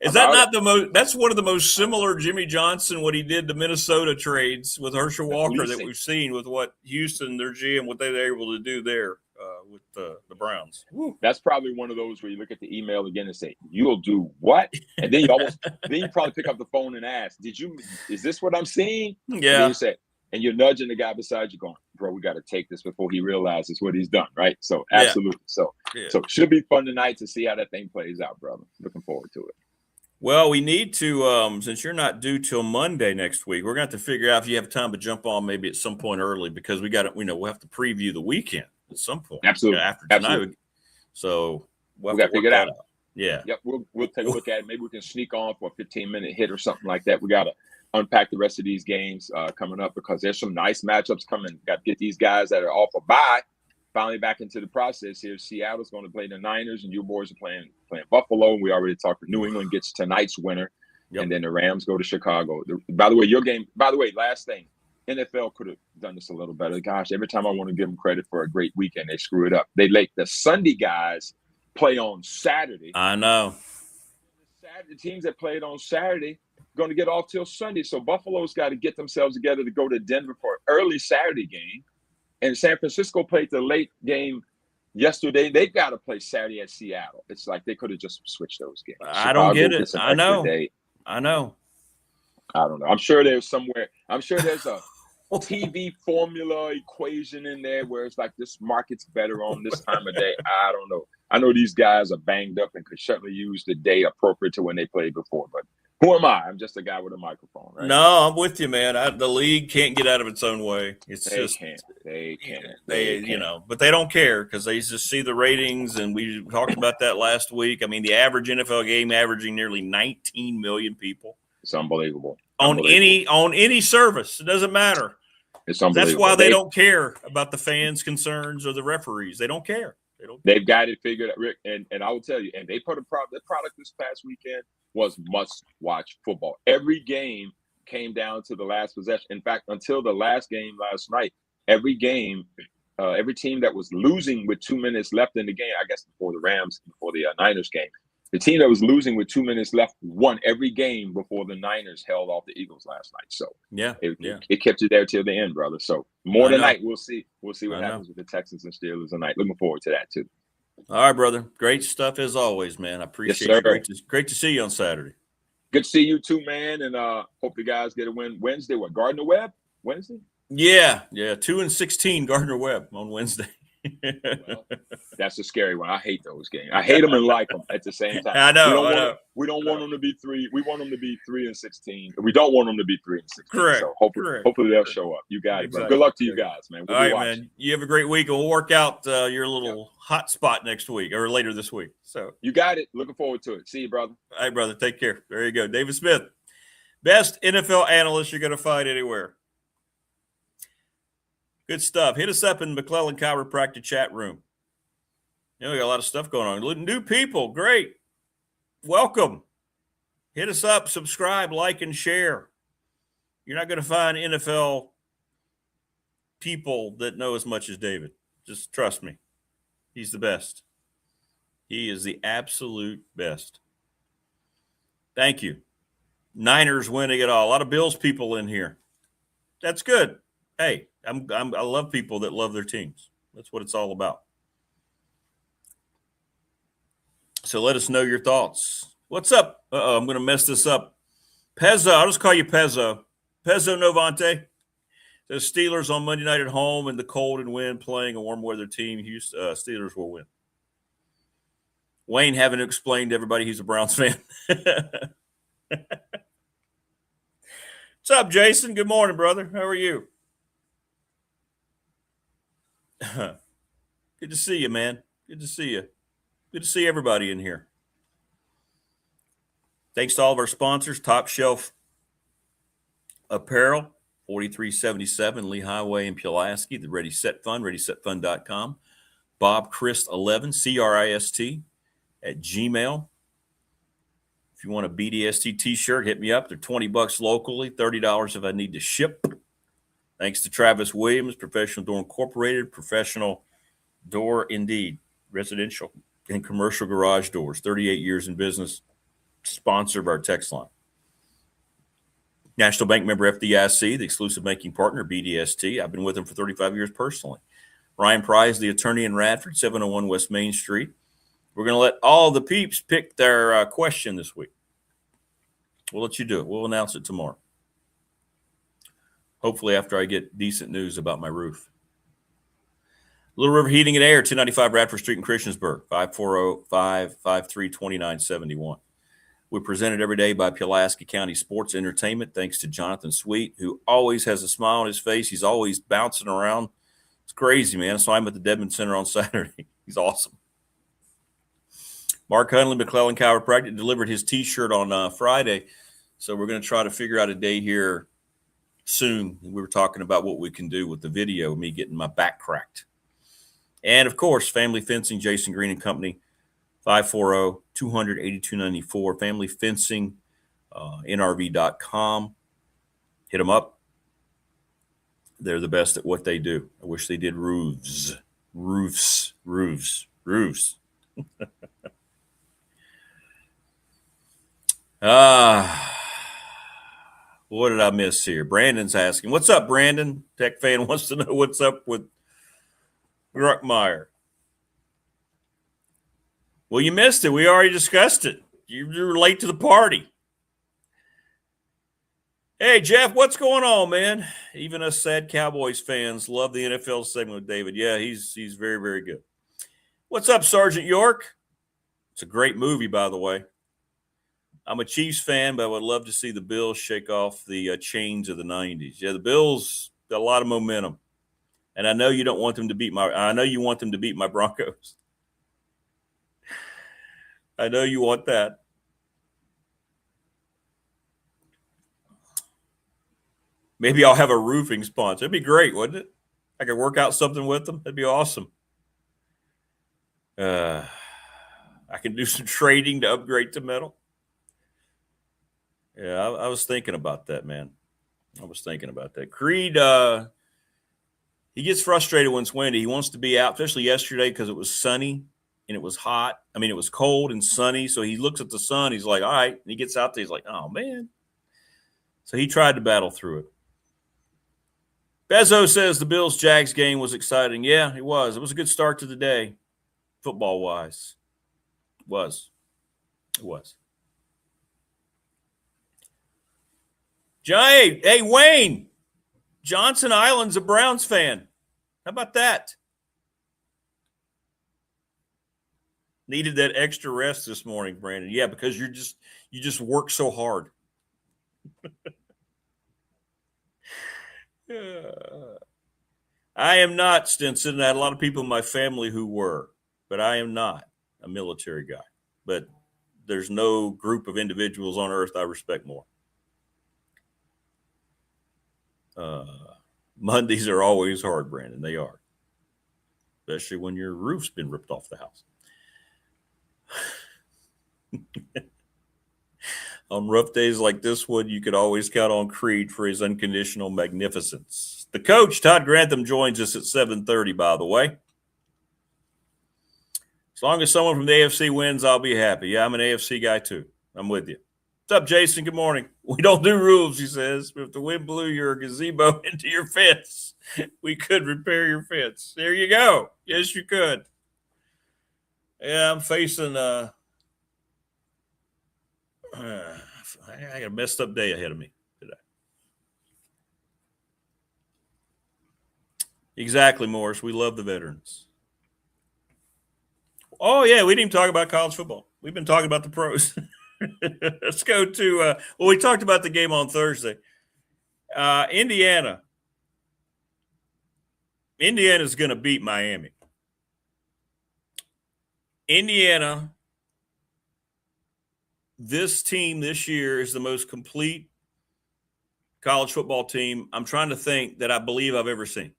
is that not the most? That's one of the most similar Jimmy Johnson what he did to Minnesota trades with Herschel Walker that we've seen with what Houston, their GM, what they were able to do there with the Browns. Woo. That's probably one of those where you look at the email again and say, "You'll do what?" And then you probably pick up the phone and ask, "Is this what I'm seeing?" Yeah. And you say. And you're nudging the guy beside you going, bro, we got to take this before he realizes what he's done, right? So, absolutely. So it should be fun tonight to see how that thing plays out, brother. Looking forward to it. Well, we need to, since you're not due till Monday next week, we're going to have to figure out if you have time to jump on maybe at some point early because we'll have to preview the weekend at some point. Absolutely. After tonight. Absolutely. So we'll got to figure it out. Yeah. Yep. We'll take a look at it. Maybe we can sneak on for a 15-minute hit or something like that. We got to unpack the rest of these games coming up, because there's some nice matchups coming. Got to get these guys that are off a bye finally back into the process here. Seattle's going to play the Niners, and you boys are playing Buffalo. And we already talked. New England gets tonight's winner, and then the Rams go to Chicago. By the way, your game. By the way, last thing, NFL could have done this a little better. Gosh, every time I want to give them credit for a great weekend, they screw it up. They let the Sunday guys play on Saturday. I know. The teams that played on Saturday going to get off till Sunday. So Buffalo's got to get themselves together to go to Denver for an early Saturday game. And San Francisco played the late game yesterday. They've got to play Saturday at Seattle. It's like they could have just switched those games. I don't get it. I know. I know. I don't know. I'm sure there's somewhere. I'm sure there's a TV formula equation in there where it's like this market's better on this time of day. I don't know. I know these guys are banged up and could certainly use the day appropriate to when they played before. But who am I? I'm just a guy with a microphone, right? No, I'm with you, man. The league can't get out of its own way. They can't. You know, but they don't care because they just see the ratings, and we talked about that last week. I mean, the average NFL game averaging nearly 19 million people. It's unbelievable. On any service, it doesn't matter. It's unbelievable. That's why they don't care about the fans' concerns or the referees. They don't care. They've got it figured out, Rick, and I will tell you. And they put the product this past weekend was must-watch football. Every game came down to the last possession. In fact, until the last game last night, every game, every team that was losing with 2 minutes left in the game, I guess before the Niners game, the team that was losing with 2 minutes left won every game before the Niners held off the Eagles last night. So it kept it there till the end, brother. So more tonight, we'll see what happens with the Texans and Steelers tonight. Looking forward to that too. All right, brother. Great stuff as always, man. I appreciate it. Great to see you on Saturday. Good to see you too, man. And hope the guys get a win Wednesday. What, Gardner Webb Wednesday? Yeah. 2-16 Gardner Webb on Wednesday. Well, that's a scary one. I hate those games. I hate them and like them at the same time. I know. We don't want them to be 3. We want them to be 3-16. We don't want them to be 3-16. Correct. So hopefully they'll show up. You got it. Exactly. Good luck to you guys, man. All right, man. You have a great week, and we'll work out your little hot spot next week or later this week. So you got it. Looking forward to it. See you, brother. All right, brother. Take care. There you go. David Smith, best NFL analyst you're going to find anywhere. Good stuff. Hit us up in McClellan Chiropractic chat room. We got a lot of stuff going on. New people, great. Welcome. Hit us up, subscribe, like, and share. You're not going to find NFL people that know as much as David. Just trust me. He's the best. He is the absolute best. Thank you. Niners winning it all. A lot of Bills people in here. That's good. Hey, I love people that love their teams. That's what it's all about. So let us know your thoughts. What's up? I'm going to mess this up. Pezzo, I'll just call you Pezzo. Pezzo Novante. The Steelers on Monday night at home in the cold and wind playing a warm weather team. Houston Steelers will win. Wayne having to explain to everybody he's a Browns fan. What's up, Jason? Good morning, brother. How are you? Good to see you, man. Good to see you. Good to see everybody in here. Thanks to all of our sponsors. Top Shelf Apparel, 4377 Lee Highway in Pulaski. The Ready Set Fund, ReadySetFund.com. Bob Christ 11, Crist at Gmail. If you want a BDST t-shirt, hit me up. They're $20 locally, $30 if I need to ship. Thanks to Travis Williams, Professional Door Incorporated, Professional Door Indeed, residential and commercial garage doors, 38 years in business, sponsor of our text line. National Bank member FDIC, the exclusive banking partner, BDST. I've been with them for 35 years personally. Ryan Price, the attorney in Radford, 701 West Main Street. We're going to let all the peeps pick their question this week. We'll let you do it. We'll announce it tomorrow. Hopefully after I get decent news about my roof. Little River Heating and Air, 295 Radford Street in Christiansburg, 540-553-2971. We're presented every day by Pulaski County Sports Entertainment, thanks to Jonathan Sweet, who always has a smile on his face. He's always bouncing around. It's crazy, man. I saw him at the Dedmon Center on Saturday. He's awesome. Mark Hunley, McClellan Chiropractic, delivered his T-shirt on Friday. So we're going to try to figure out a day here soon. We were talking about what we can do with the video, me getting my back cracked. And, of course, Family Fencing, Jason Green and Company, 540-200-8294, Family Fencing, NRV.com. Hit them up. They're the best at what they do. I wish they did roofs. What did I miss here? Brandon's asking. What's up, Brandon? Tech fan wants to know what's up with Ruckmeyer. Well, you missed it. We already discussed it. You were late to the party. Hey, Jeff, what's going on, man? Even us sad Cowboys fans love the NFL segment with David. Yeah, he's very, very good. What's up, Sergeant York? It's a great movie, by the way. I'm a Chiefs fan, but I would love to see the Bills shake off the chains of the 90s. Yeah, the Bills got a lot of momentum. And I know you don't want them to beat I know you want them to beat my Broncos. I know you want that. Maybe I'll have a roofing sponsor. It'd be great, wouldn't it? I could work out something with them. That'd be awesome. I can do some trading to upgrade to metal. Yeah, I was thinking about that, man. I was thinking about that. Creed, he gets frustrated when it's windy. He wants to be out, especially yesterday because it was sunny and it was hot. I mean, it was cold and sunny. So he looks at the sun. He's like, all right. And he gets out there. He's like, oh, man. So he tried to battle through it. Bezos says the Bills-Jags game was exciting. Yeah, it was. It was a good start to the day, football-wise. It was. Hey, Wayne. Johnson Island's a Browns fan. How about that? Needed that extra rest this morning, Brandon. Yeah, because you just work so hard. I am not, Stinson. I had a lot of people in my family who were, but I am not a military guy. But there's no group of individuals on earth I respect more. Mondays are always hard, Brandon. They are. Especially when your roof's been ripped off the house. On rough days like this one, you could always count on Creed for his unconditional magnificence. The coach, Todd Grantham, joins us at 7:30, by the way. As long as someone from the AFC wins, I'll be happy. Yeah, I'm an AFC guy, too. I'm with you. What's up, Jason? Good morning. We don't do roofs, he says. If the wind blew your gazebo into your fence, we could repair your fence. There you go. Yes, you could. Yeah, I'm facing I got a messed up day ahead of me today. Exactly, Morris. We love the veterans. Oh, yeah, we didn't even talk about college football. We've been talking about the pros. Let's go to we talked about the game on Thursday. Indiana's going to beat Miami. Indiana, this team this year is the most complete college football team I'm trying to think that I believe I've ever seen.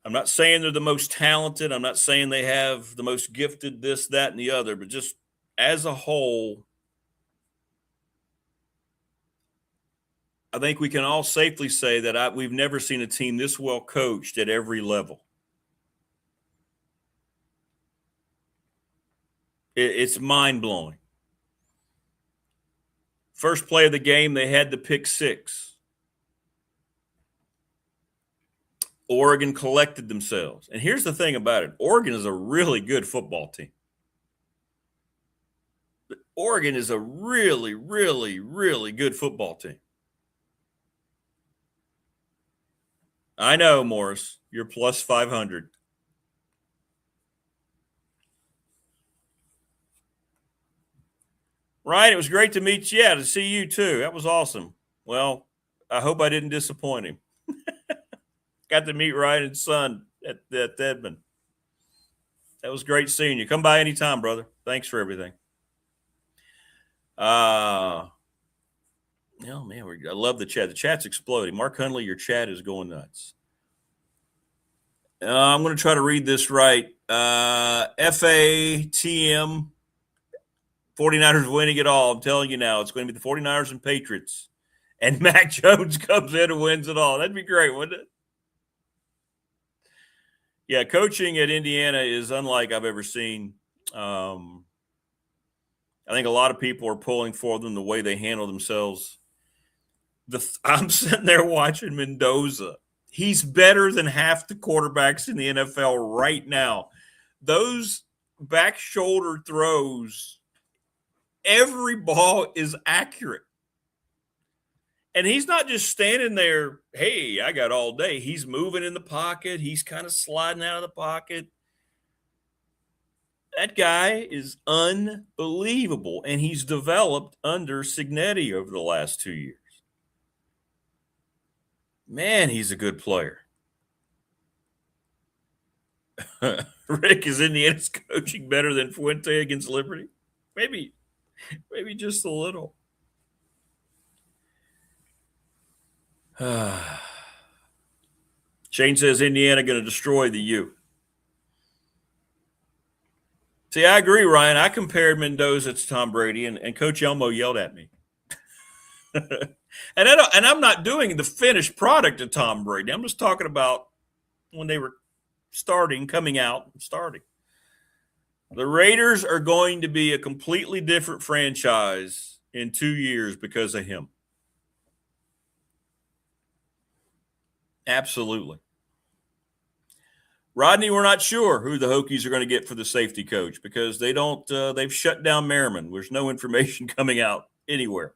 I'm not saying they're the most talented. I'm not saying they have the most gifted this, that, and the other, but just as a whole, I think we can all safely say that we've never seen a team this well coached at every level. It's mind-blowing. First play of the game, they had the pick six. Oregon collected themselves. And here's the thing about it. Oregon is a really good football team. Oregon is a really, really, really good football team. I know, Morris. You're plus 500. Ryan, it was great to meet you. Yeah, to see you too. That was awesome. Well, I hope I didn't disappoint him. Got to meet Ryan's son at Edmond. That was great seeing you. Come by anytime, brother. Thanks for everything. Oh, man, I love the chat. The chat's exploding. Mark Hundley, your chat is going nuts. I'm going to try to read this right. FATM, 49ers winning it all. I'm telling you now, it's going to be the 49ers and Patriots. And Mac Jones comes in and wins it all. That'd be great, wouldn't it? Yeah, coaching at Indiana is unlike I've ever seen. I think a lot of people are pulling for them the way they handle themselves. I'm sitting there watching Mendoza. He's better than half the quarterbacks in the NFL right now. Those back shoulder throws, every ball is accurate. And he's not just standing there, hey, I got all day. He's moving in the pocket. He's kind of sliding out of the pocket. That guy is unbelievable, and he's developed under Cignetti over the last 2 years. Man, he's a good player. Rick, is Indiana's coaching better than Fuente against Liberty? Maybe just a little. Shane says Indiana going to destroy the U. See, I agree, Ryan. I compared Mendoza to Tom Brady, and Coach Elmo yelled at me. And I'm not doing the finished product of Tom Brady. I'm just talking about when they were coming out and starting. The Raiders are going to be a completely different franchise in 2 years because of him. Absolutely. Rodney, we're not sure who the Hokies are going to get for the safety coach because they've shut down Merriman. There's no information coming out anywhere.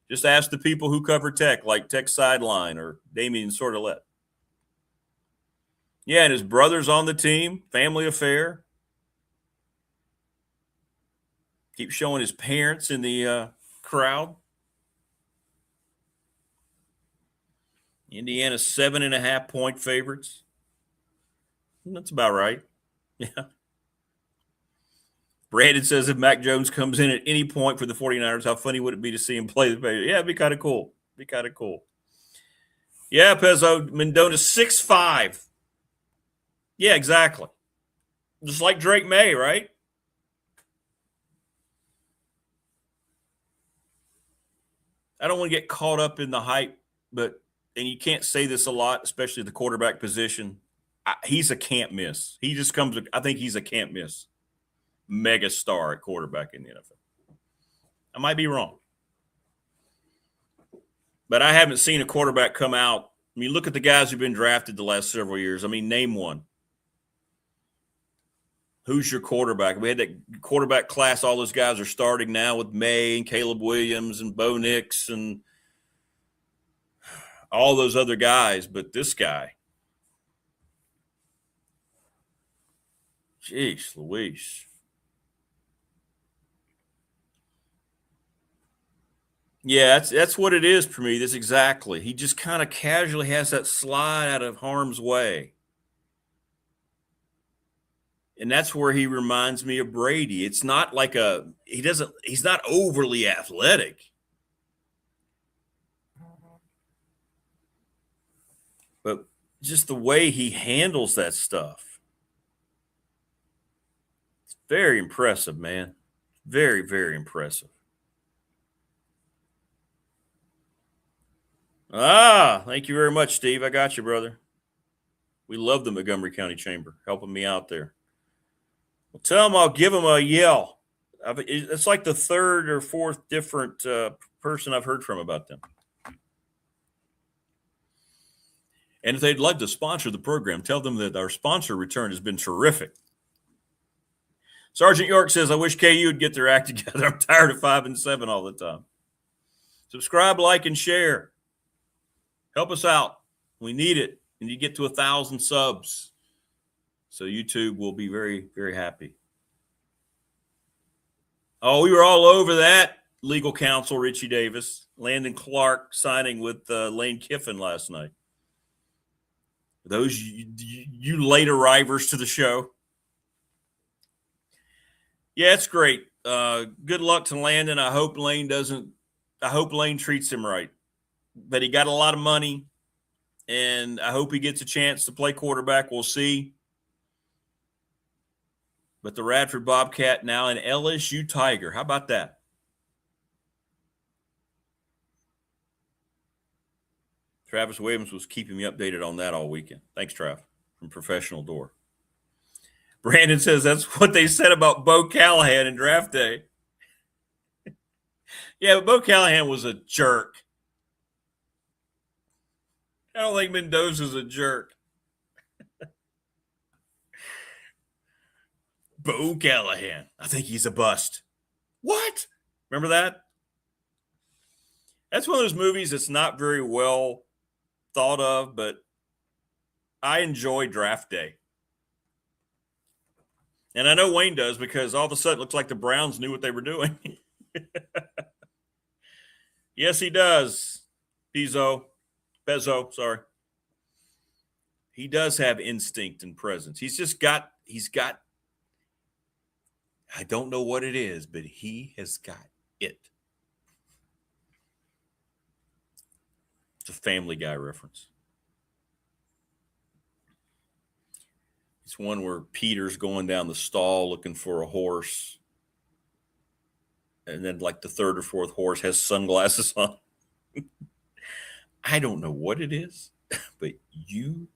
Just ask the people who cover Tech, like Tech Sideline or Damian Sordelet. Yeah, and his brother's on the team, family affair. Keep showing his parents in the crowd. Indiana 7.5-point favorites. That's about right. Yeah. Brandon says if Mac Jones comes in at any point for the 49ers, how funny would it be to see him play the Patriots? Yeah, it'd be kind of cool. Yeah, Pezzo, Mendoza 6'5". Yeah, exactly. Just like Drake May, right? I don't want to get caught up in the hype, and you can't say this a lot, especially the quarterback position. He's a can't miss. I think he's a can't miss mega star at quarterback in the NFL. I might be wrong. But I haven't seen a quarterback come out. I mean, look at the guys who've been drafted the last several years. I mean, name one. Who's your quarterback? We had that quarterback class. All those guys are starting now with May and Caleb Williams and Bo Nix and all those other guys. But this guy, jeez Louise. Yeah, that's what it is for me. That's exactly. He just kind of casually has that slide out of harm's way. And that's where he reminds me of Brady. It's not like he's not overly athletic. But just the way he handles that stuff. It's very impressive, man. Very, very impressive. Thank you very much, Steve. I got you, brother. We love the Montgomery County Chamber helping me out there. Well, tell them I'll give them a yell. It's like the third or fourth different person I've heard from about them. And if they'd like to sponsor the program, tell them that our sponsor return has been terrific. Sergeant York says, I wish KU would get their act together. I'm tired of 5 and 7 all the time. Subscribe, like, and share. Help us out. We need it. We need to get to 1,000 subs. So YouTube will be very, very happy. Oh, we were all over that legal counsel, Richie Davis. Landon Clark signing with Lane Kiffin last night. Those you late arrivers to the show. Yeah, it's great. Good luck to Landon. I hope Lane treats him right. But he got a lot of money, and I hope he gets a chance to play quarterback. We'll see. But the Radford Bobcat now an LSU Tiger. How about that? Travis Williams was keeping me updated on that all weekend. Thanks, Trav, from Professional Door. Brandon says that's what they said about Bo Callahan in draft day. Yeah, but Bo Callahan was a jerk. I don't think Mendoza's a jerk. Bo Callahan. I think he's a bust. What? Remember that? That's one of those movies that's not very well thought of, but I enjoy draft day. And I know Wayne does because all of a sudden it looks like the Browns knew what they were doing. Yes, he does. Bezzo, sorry. He does have instinct and presence. He's got, I don't know what it is, but he has got it. It's a Family Guy reference. It's one where Peter's going down the stall looking for a horse. And then like the third or fourth horse has sunglasses on. I don't know what it is, but you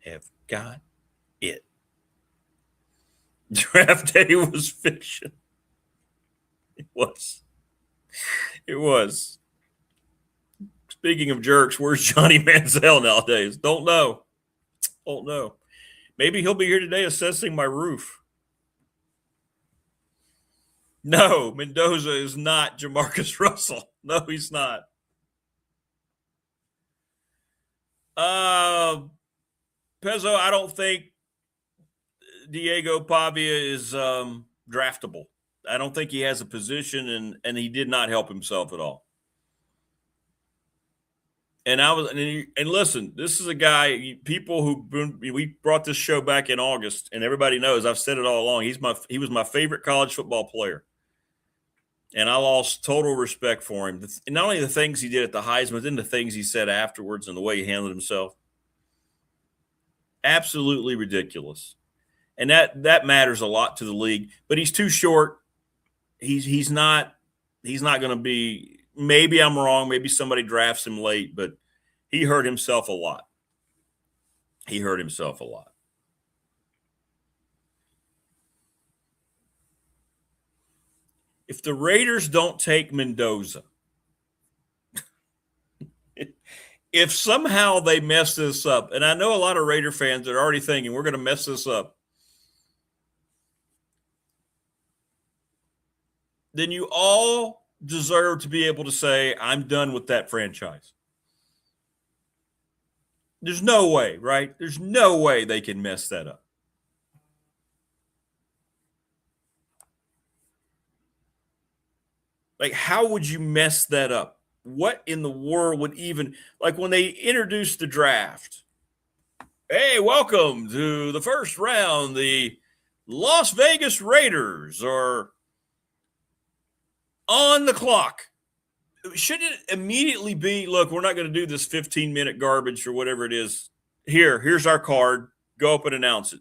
have got it. Draft day was fiction. It was. Speaking of jerks, where's Johnny Manziel nowadays? Don't know. Maybe he'll be here today assessing my roof. No, Mendoza is not Jamarcus Russell. No, he's not. Pezzo, I don't think Diego Pavia is draftable. I don't think he has a position, and he did not help himself at all. And listen, this is a guy, we brought this show back in August, and everybody knows, I've said it all along, he was my favorite college football player. And I lost total respect for him. And not only the things he did at the Heisman, but then the things he said afterwards and the way he handled himself. Absolutely ridiculous. And that matters a lot to the league. But he's too short. He's not going to be. Maybe I'm wrong. Maybe somebody drafts him late, but he hurt himself a lot. If the Raiders don't take Mendoza, if somehow they mess this up, and I know a lot of Raider fans are already thinking we're going to mess this up, then you all deserve to be able to say, I'm done with that franchise. There's no way, right? There's no way they can mess that up. Like, how would you mess that up? What in the world would even, like when they introduced the draft, hey, welcome to the first round, the Las Vegas Raiders are on the clock. Should it immediately be, look, we're not going to do this 15-minute garbage or whatever it is. Here's our card. Go up and announce it.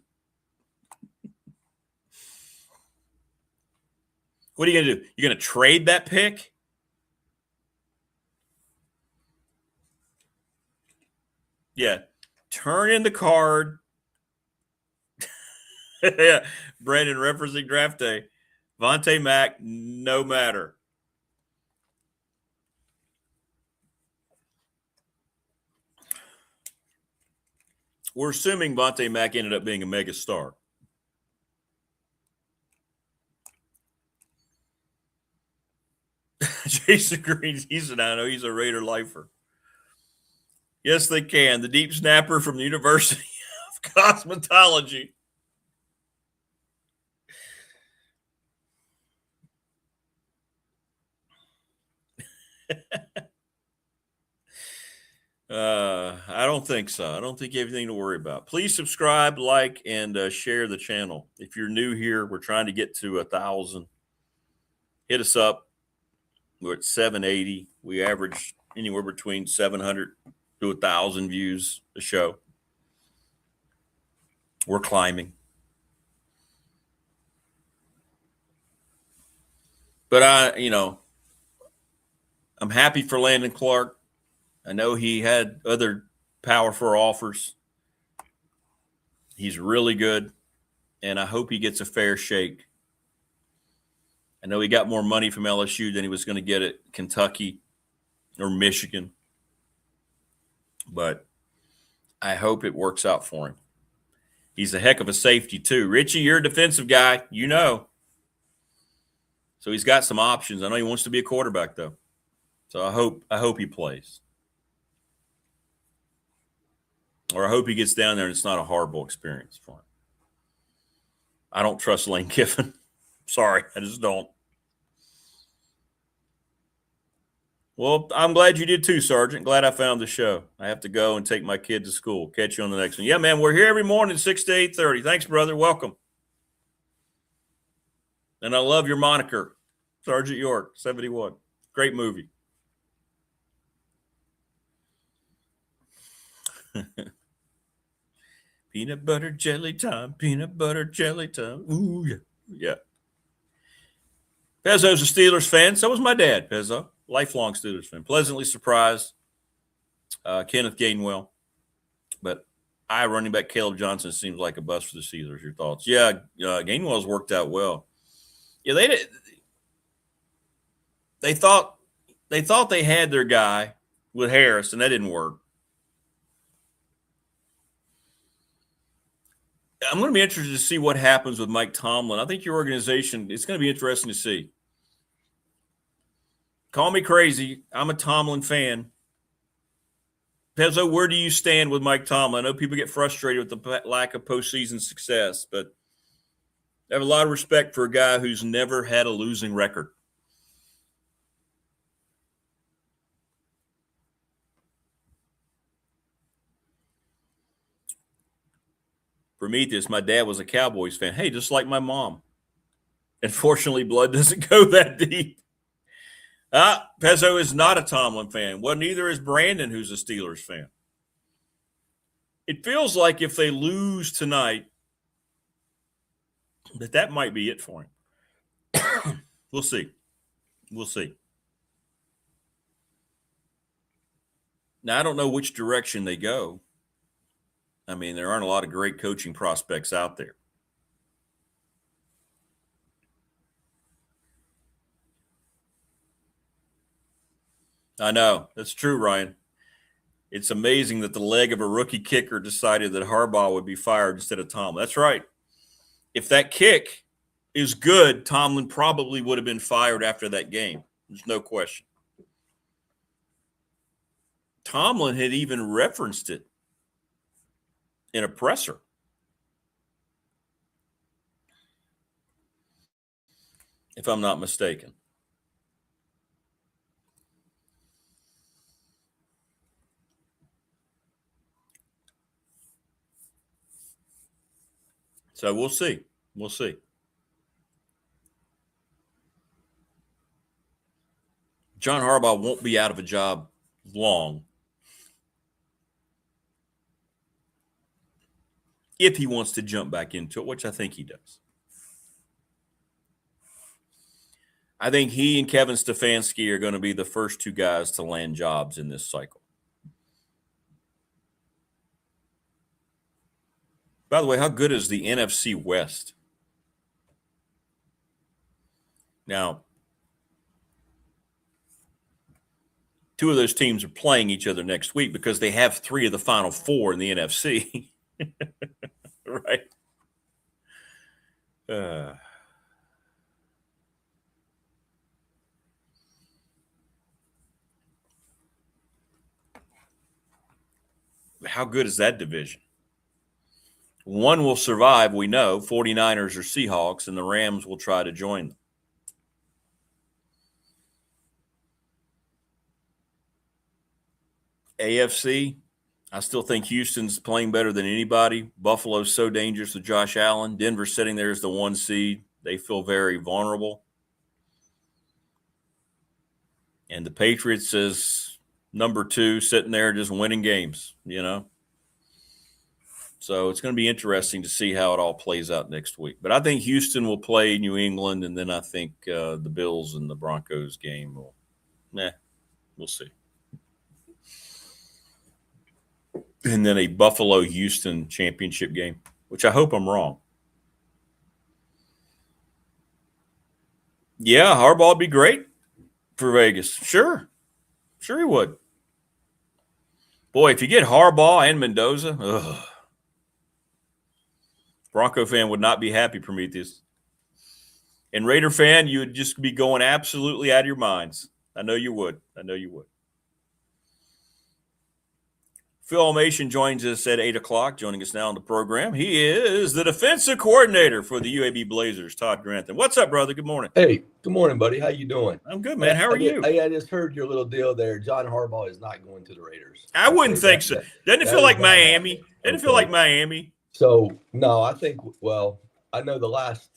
What are you going to do? You're going to trade that pick? Yeah. Turn in the card. Yeah. Brandon referencing draft day. Vontae Mack, no matter. We're assuming Vontae Mack ended up being a mega star. Jason Green, I know he's a Raider lifer. Yes, they can. The deep snapper from the University of Cosmetology. I don't think so. I don't think you have anything to worry about. Please subscribe, like, and share the channel. If you're new here, we're trying to get to 1,000. hit us up. We're at 780. We average anywhere between 700 to 1,000 views a show. We're climbing. But I'm happy for Landon Clark. I know he had other Power 4 offers. He's really good, and I hope he gets a fair shake. I know he got more money from LSU than he was going to get at Kentucky or Michigan, but I hope it works out for him. He's a heck of a safety too. Richie, you're a defensive guy, so he's got some options. I know he wants to be a quarterback though, so I hope he plays, or I hope he gets down there and it's not a horrible experience for him. I don't trust Lane Kiffin. Sorry, I just don't. Well, I'm glad you did too, Sergeant. Glad I found the show. I have to go and take my kid to school. Catch you on the next one. Yeah, man, we're here every morning, 6 to 8:30. Thanks, brother. Welcome. And I love your moniker, Sergeant York, 71. Great movie. Peanut butter jelly time. Peanut butter jelly time. Ooh, yeah. Yeah. Pezzo's a Steelers fan. So was my dad, Pezzo. Lifelong Steelers fan. Pleasantly surprised. Kenneth Gainwell. But running back Caleb Johnson seems like a bust for the Steelers. Your thoughts? Yeah, Gainwell's worked out well. Yeah, they thought they had their guy with Harris, and that didn't work. I'm going to be interested to see what happens with Mike Tomlin. I think your organization, it's going to be interesting to see. Call me crazy. I'm a Tomlin fan. Pezzo, where do you stand with Mike Tomlin? I know people get frustrated with the lack of postseason success, but I have a lot of respect for a guy who's never had a losing record. Prometheus, my dad was a Cowboys fan. Hey, just like my mom. Unfortunately, blood doesn't go that deep. Pezzo is not a Tomlin fan. Well, neither is Brandon, who's a Steelers fan. It feels like if they lose tonight, that might be it for him. We'll see. We'll see. Now, I don't know which direction they go. I mean, there aren't a lot of great coaching prospects out there. I know. That's true, Ryan. It's amazing that the leg of a rookie kicker decided that Harbaugh would be fired instead of Tomlin. That's right. If that kick is good, Tomlin probably would have been fired after that game. There's no question. Tomlin had even referenced it in a presser. If I'm not mistaken. So we'll see. We'll see. John Harbaugh won't be out of a job long if he wants to jump back into it, which I think he does. I think he and Kevin Stefanski are going to be the first two guys to land jobs in this cycle. By the way, how good is the NFC West? Now, two of those teams are playing each other next week because they have three of the final four in the NFC. Right? How good is that division? One will survive, we know, 49ers or Seahawks, and the Rams will try to join them. AFC, I still think Houston's playing better than anybody. Buffalo's so dangerous with Josh Allen. Denver's sitting there as the 1 seed. They feel very vulnerable. And the Patriots is number 2, sitting there just winning games, So it's going to be interesting to see how it all plays out next week. But I think Houston will play New England, and then I think the Bills and the Broncos game we'll see. And then a Buffalo-Houston championship game, which I hope I'm wrong. Yeah, Harbaugh would be great for Vegas. Sure he would. Boy, if you get Harbaugh and Mendoza, Bronco fan would not be happy, Prometheus. And Raider fan, you would just be going absolutely out of your minds. I know you would. Phil Elmassian joins us at 8 o'clock, joining us now on the program. He is the defensive coordinator for the UAB Blazers, Todd Grantham. What's up, brother? Good morning. Hey, good morning, buddy. How you doing? I'm good, man. How are you? I just heard your little deal there. John Harbaugh is not going to the Raiders. I wouldn't think so. Doesn't it feel like Miami? Doesn't it feel like Miami? So, no, I think, I know the last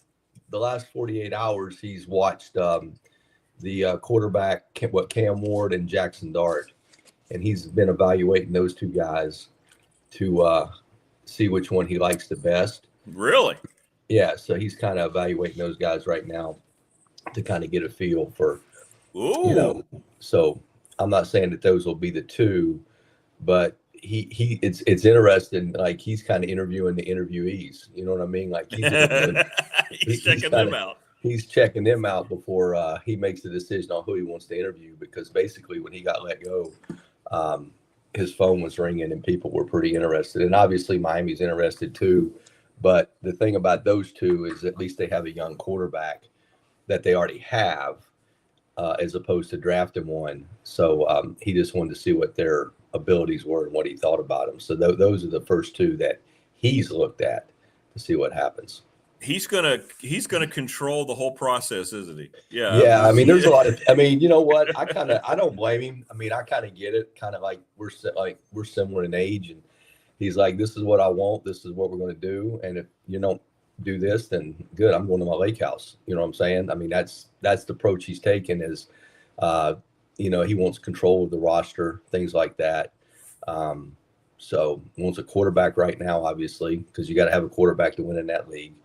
48 hours he's watched the quarterback, Cam Ward and Jackson Dart. And he's been evaluating those two guys to see which one he likes the best. Really? Yeah. So he's kind of evaluating those guys right now to kind of get a feel for, So I'm not saying that those will be the two, but it's interesting. Like he's kind of interviewing the interviewees. You know what I mean? Like he's checking them out. He's checking them out before he makes the decision on who he wants to interview. Because basically, when he got let go, his phone was ringing and people were pretty interested. And obviously Miami's interested too. But the thing about those two is at least they have a young quarterback that they already have as opposed to drafting one. So he just wanted to see what their abilities were and what he thought about them. So those are the first two that he's looked at to see what happens. He's gonna control the whole process, isn't he? Yeah. Yeah. I mean, there's a lot of. I mean, you know what? I don't blame him. I mean, I kind of get it. Kind of like we're similar in age, and he's like, "This is what I want. This is what we're going to do. And if you don't do this, then good. I'm going to my lake house." You know what I'm saying? I mean, that's the approach he's taken. Is, he wants control of the roster, things like that. So he wants a quarterback right now, obviously, because you got to have a quarterback to win in that league.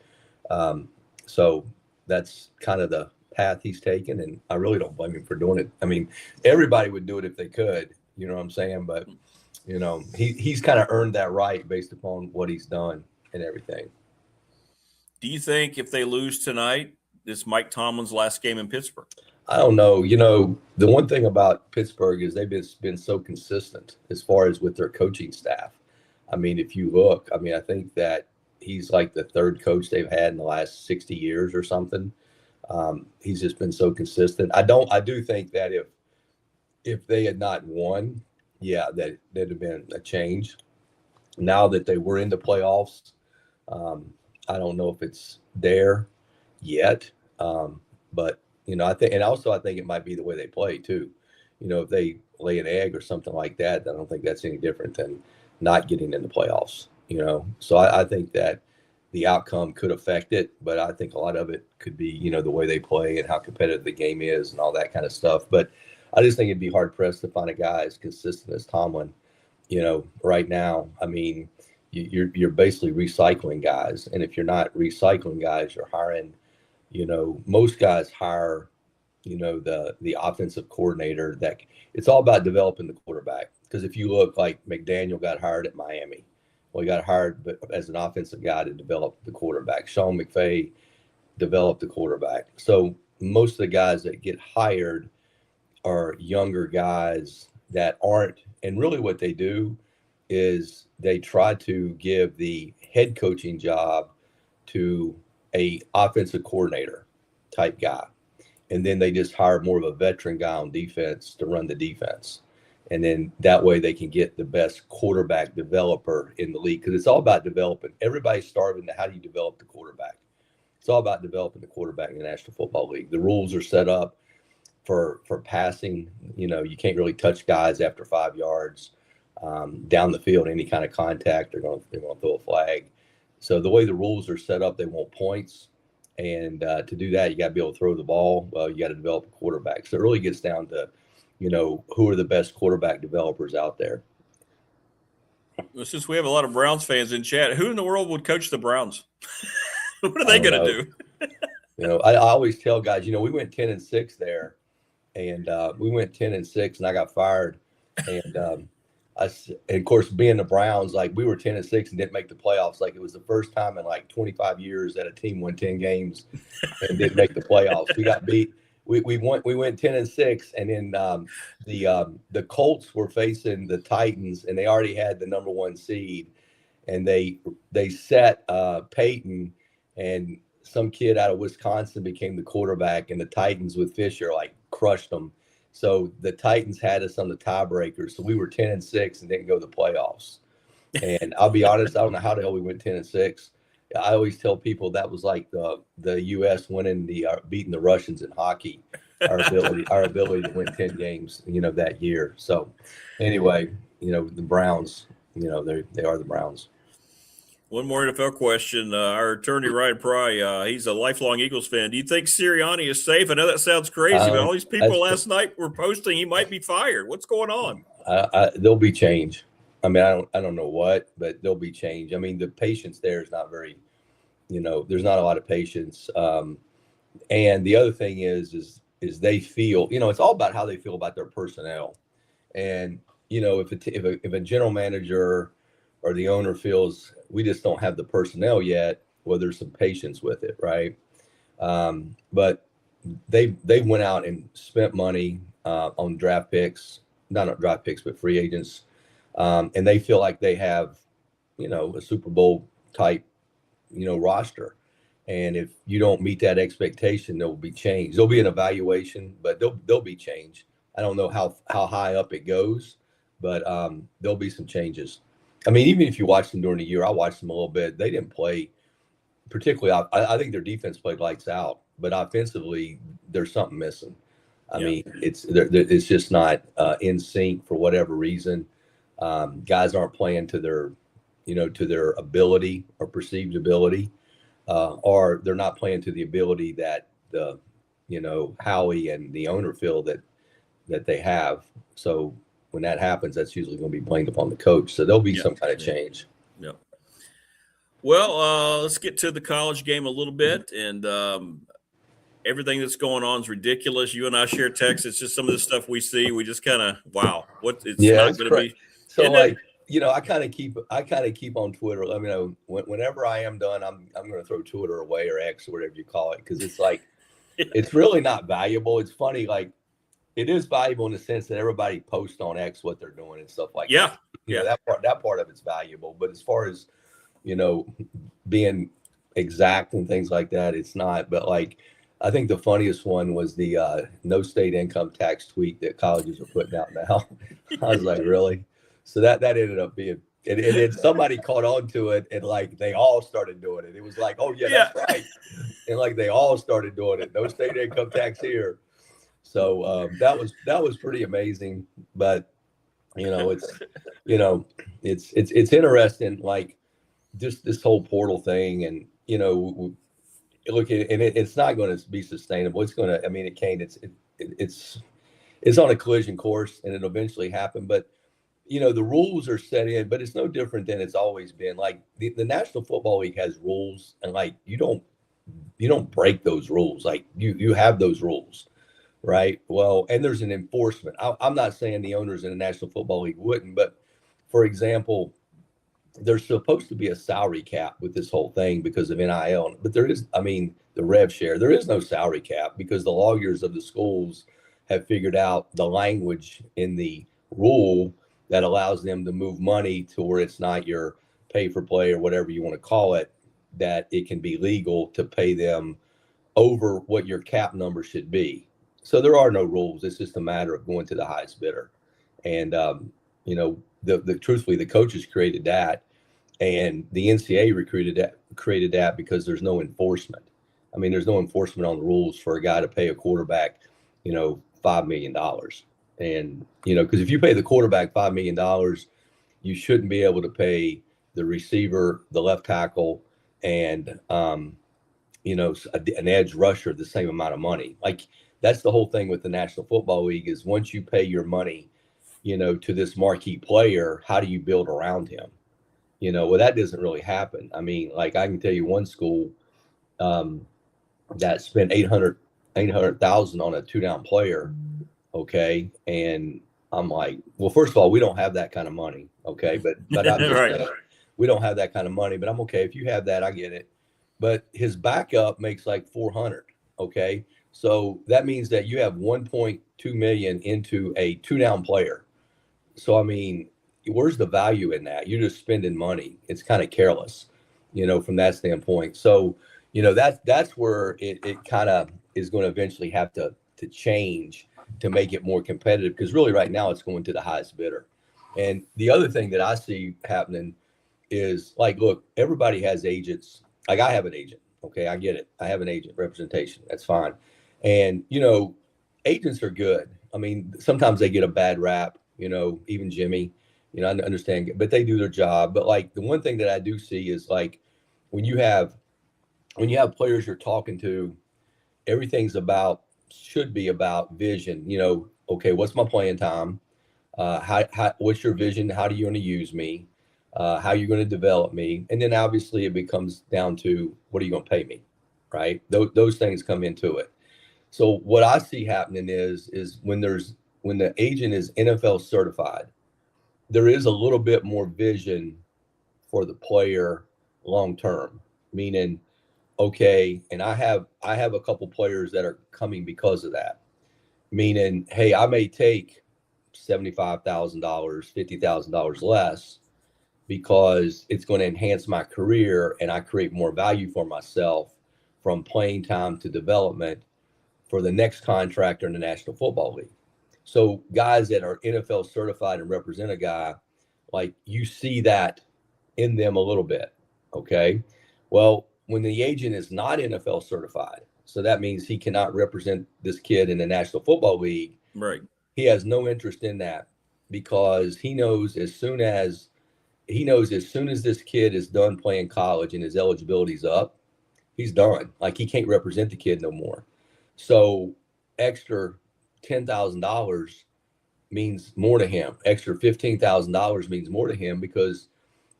So that's kind of the path he's taken, and I really don't blame him for doing it. I mean, everybody would do it if they could, you know what I'm saying? But, he's kind of earned that right based upon what he's done and everything. Do you think if they lose tonight, this Mike Tomlin's last game in Pittsburgh? I don't know. The one thing about Pittsburgh is they've been so consistent as far as with their coaching staff. I mean, if you look, I think that he's like the third coach they've had in the last 60 years or something. He's just been so consistent. I do think that if they had not won, that'd have been a change. Now that they were in the playoffs, I don't know if it's there yet. But I think it might be the way they play too. If they lay an egg or something like that, I don't think that's any different than not getting in the playoffs. So I think that the outcome could affect it, but I think a lot of it could be, the way they play and how competitive the game is and all that kind of stuff. But I just think it'd be hard pressed to find a guy as consistent as Tomlin, right now. I mean, you're basically recycling guys. And if you're not recycling guys, you're hiring, most guys hire, the offensive coordinator that it's all about developing the quarterback. Because if you look like McDaniel got hired at Miami, well, he got hired as an offensive guy to develop the quarterback. Sean McVay developed the quarterback. So most of the guys that get hired are younger guys that aren't. And really what they do is they try to give the head coaching job to a offensive coordinator type guy. And then they just hire more of a veteran guy on defense to run the defense. And then that way they can get the best quarterback developer in the league, because it's all about developing. Everybody's starving to how do you develop the quarterback? It's all about developing the quarterback in the National Football League. The rules are set up for passing. You can't really touch guys after 5 yards down the field. Any kind of contact, they're going to throw a flag. So the way the rules are set up, they want points. And to do that, you got to be able to throw the ball. Well, you got to develop a quarterback. So it really gets down to who are the best quarterback developers out there. Well, since we have a lot of Browns fans in chat, who in the world would coach the Browns? What are they going to do? I always tell guys, we went 10-6 there, and we went 10-6, and I got fired. And of course, being the Browns, like we were 10-6 and didn't make the playoffs. Like it was the first time in like 25 years that a team won 10 games and didn't make the playoffs. We got beat. We went 10-6, and then the Colts were facing the Titans, and they already had the number 1 seed, and they set Peyton, and some kid out of Wisconsin became the quarterback, and the Titans with Fisher like crushed them. So the Titans had us on the tiebreakers. So we were 10-6 and didn't go to the playoffs. And I'll be honest, I don't know how the hell we went 10-6. I always tell people that was like the U.S. winning beating the Russians in hockey. Our ability to win 10 games, that year. So anyway, the Browns, they are the Browns. One more NFL question. Our attorney, Ryan Pry, he's a lifelong Eagles fan. Do you think Sirianni is safe? I know that sounds crazy, but all these people last night were posting he might be fired. What's going on? There'll be change. I mean, I don't know what, but there'll be change. I mean, the patience there is not very, there's not a lot of patience. And the other thing is they feel, it's all about how they feel about their personnel. And, if a general manager or the owner feels we just don't have the personnel yet, well, there's some patience with it, right? But they went out and spent money on draft picks, not draft picks, but free agents. And they feel like they have, a Super Bowl type, roster. And if you don't meet that expectation, there will be change. There'll be an evaluation, but there'll be change. I don't know how high up it goes, but there'll be some changes. I mean, even if you watch them during the year, I watched them a little bit. They didn't play particularly. I think their defense played lights out, but offensively, there's something missing. I mean, it's just not in sync for whatever reason. Guys aren't playing to their ability or perceived ability, or they're not playing to the ability that Howie and the owner feel that they have. So when that happens, that's usually going to be blamed upon the coach. So there'll be some kind of change. Yeah. Well, let's get to the college game a little bit. And everything that's going on is ridiculous. You and I share texts. It's just some of the stuff we see. We just kind of, wow, what it's not going to be. So like, I kind of keep on Twitter. Let me know whenever I am done, I'm going to throw Twitter away or X or whatever you call it. Cause it's like, it's really not valuable. It's funny. Like, it is valuable in the sense that everybody posts on X what they're doing and stuff like that. That part of it's valuable. But as far as, being exact and things like that, it's not. But like, I think the funniest one was the no state income tax tweet that colleges are putting out now. I was like, really? So that ended up being, and somebody caught on to it, and like they all started doing it. It was like, oh yeah, that's right. And like they all started doing it. No state income tax here. So that was pretty amazing. But it's interesting, like just this whole portal thing, and look, and it's not going to be sustainable. It's going to, I mean, it can't. It's on a collision course, and it'll eventually happen. But the rules are set in, but it's no different than it's always been. Like the National Football League has rules, and like you don't break those rules. Like you have those rules. Right. Well, and there's an enforcement. I'm not saying the owners in the National Football League wouldn't, but for example, there's supposed to be a salary cap with this whole thing because of NIL. But there is, the rev share, there is no salary cap because the lawyers of the schools have figured out the language in the rule that allows them to move money to where it's not your pay for play or whatever you want to call it, that it can be legal to pay them over what your cap number should be. So there are no rules. It's just a matter of going to the highest bidder. And, truthfully, the coaches created that, and the NCAA created that because there's no enforcement. I mean, there's no enforcement on the rules for a guy to pay a quarterback, $5 million. And, because if you pay the quarterback $5 million, you shouldn't be able to pay the receiver, the left tackle, and, an edge rusher the same amount of money. Like, that's the whole thing with the National Football League is once you pay your money, to this marquee player, how do you build around him? Well, that doesn't really happen. I mean, like I can tell you one school that spent $800,000 on a 2-down player. Okay. And I'm like, well, first of all, we don't have that kind of money. Okay. But I'm just right. We don't have that kind of money, but I'm okay. If you have that, I get it. But his backup makes like 400. Okay. So that means that you have 1.2 million into a 2-down player. So, I mean, where's the value in that? You're just spending money. It's kind of careless, from that standpoint. So, that's where it kind of is going to eventually have to change to make it more competitive, because really right now it's going to the highest bidder. And the other thing that I see happening is like, look, everybody has agents. Like I have an agent. Okay. I get it. I have an agent representation. That's fine. And, agents are good. I mean, sometimes they get a bad rap, even Jimmy, I understand, but they do their job. But like the one thing that I do see is like when you have players you're talking to, everything's should be about vision. Okay, what's my playing time? What's your vision? How do you want to use me? How you're going to develop me? And then obviously it becomes down to what are you going to pay me, right? Those things come into it. So what I see happening is when the agent is NFL certified, there is a little bit more vision for the player long term, meaning, okay, and I have a couple players that are coming because of that, meaning, hey, I may take $75,000, $50,000 less because it's going to enhance my career and I create more value for myself from playing time to development for the next contract in the National Football League. So guys that are NFL certified and represent a guy, like you see that in them a little bit. Okay. Well, when the agent is not NFL certified, so that means he cannot represent this kid in the National Football League. Right. He has no interest in that because he knows as soon as this kid is done playing college and his eligibility's up, he's done. Like he can't represent the kid no more. So extra $10,000 means more to him. Extra $15,000 means more to him because,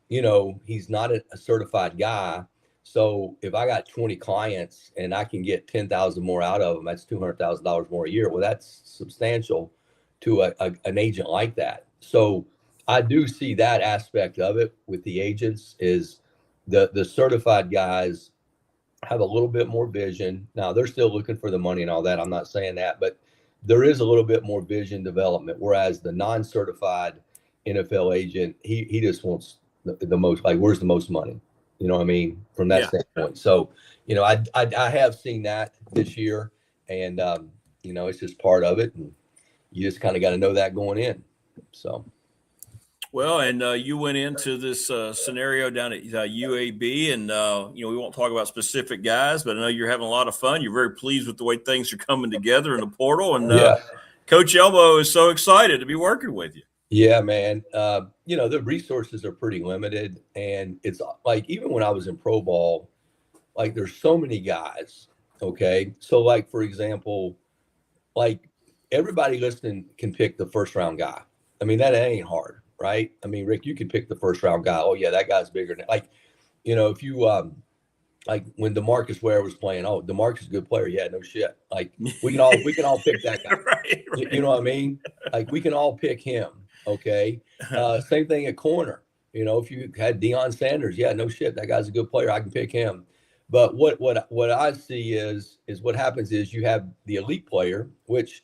he's not a certified guy. So if I got 20 clients and I can get 10,000 more out of them, that's $200,000 more a year. Well, that's substantial to an agent like that. So I do see that aspect of it with the agents is the certified guys have a little bit more vision. Now they're still looking for the money and all that. I'm not saying that, but there is a little bit more vision development. Whereas the non-certified NFL agent, he just wants the most, like, where's the most money? You know what I mean? From that standpoint. So, I have seen that this year and, it's just part of it. And you just kind of got to know that going in. So. Well, and you went into this scenario down at UAB, and we won't talk about specific guys, but I know you're having a lot of fun. You're very pleased with the way things are coming together in the portal, and Coach Elmo is so excited to be working with you. Yeah, man. The resources are pretty limited, and it's like even when I was in pro ball, like there's so many guys. Okay, so like for example, like everybody listening can pick the first round guy. I mean that ain't hard. Right. I mean, Rick, you could pick the first round guy. Oh yeah, that guy's bigger than if you like when DeMarcus Ware was playing, oh, DeMarcus is a good player. Yeah, no shit. Like we can all pick that guy. Right. You know what I mean? Like we can all pick him. Okay. Same thing at corner. If you had Deion Sanders, yeah, no shit. That guy's a good player. I can pick him. But what I see is what happens is you have the elite player, which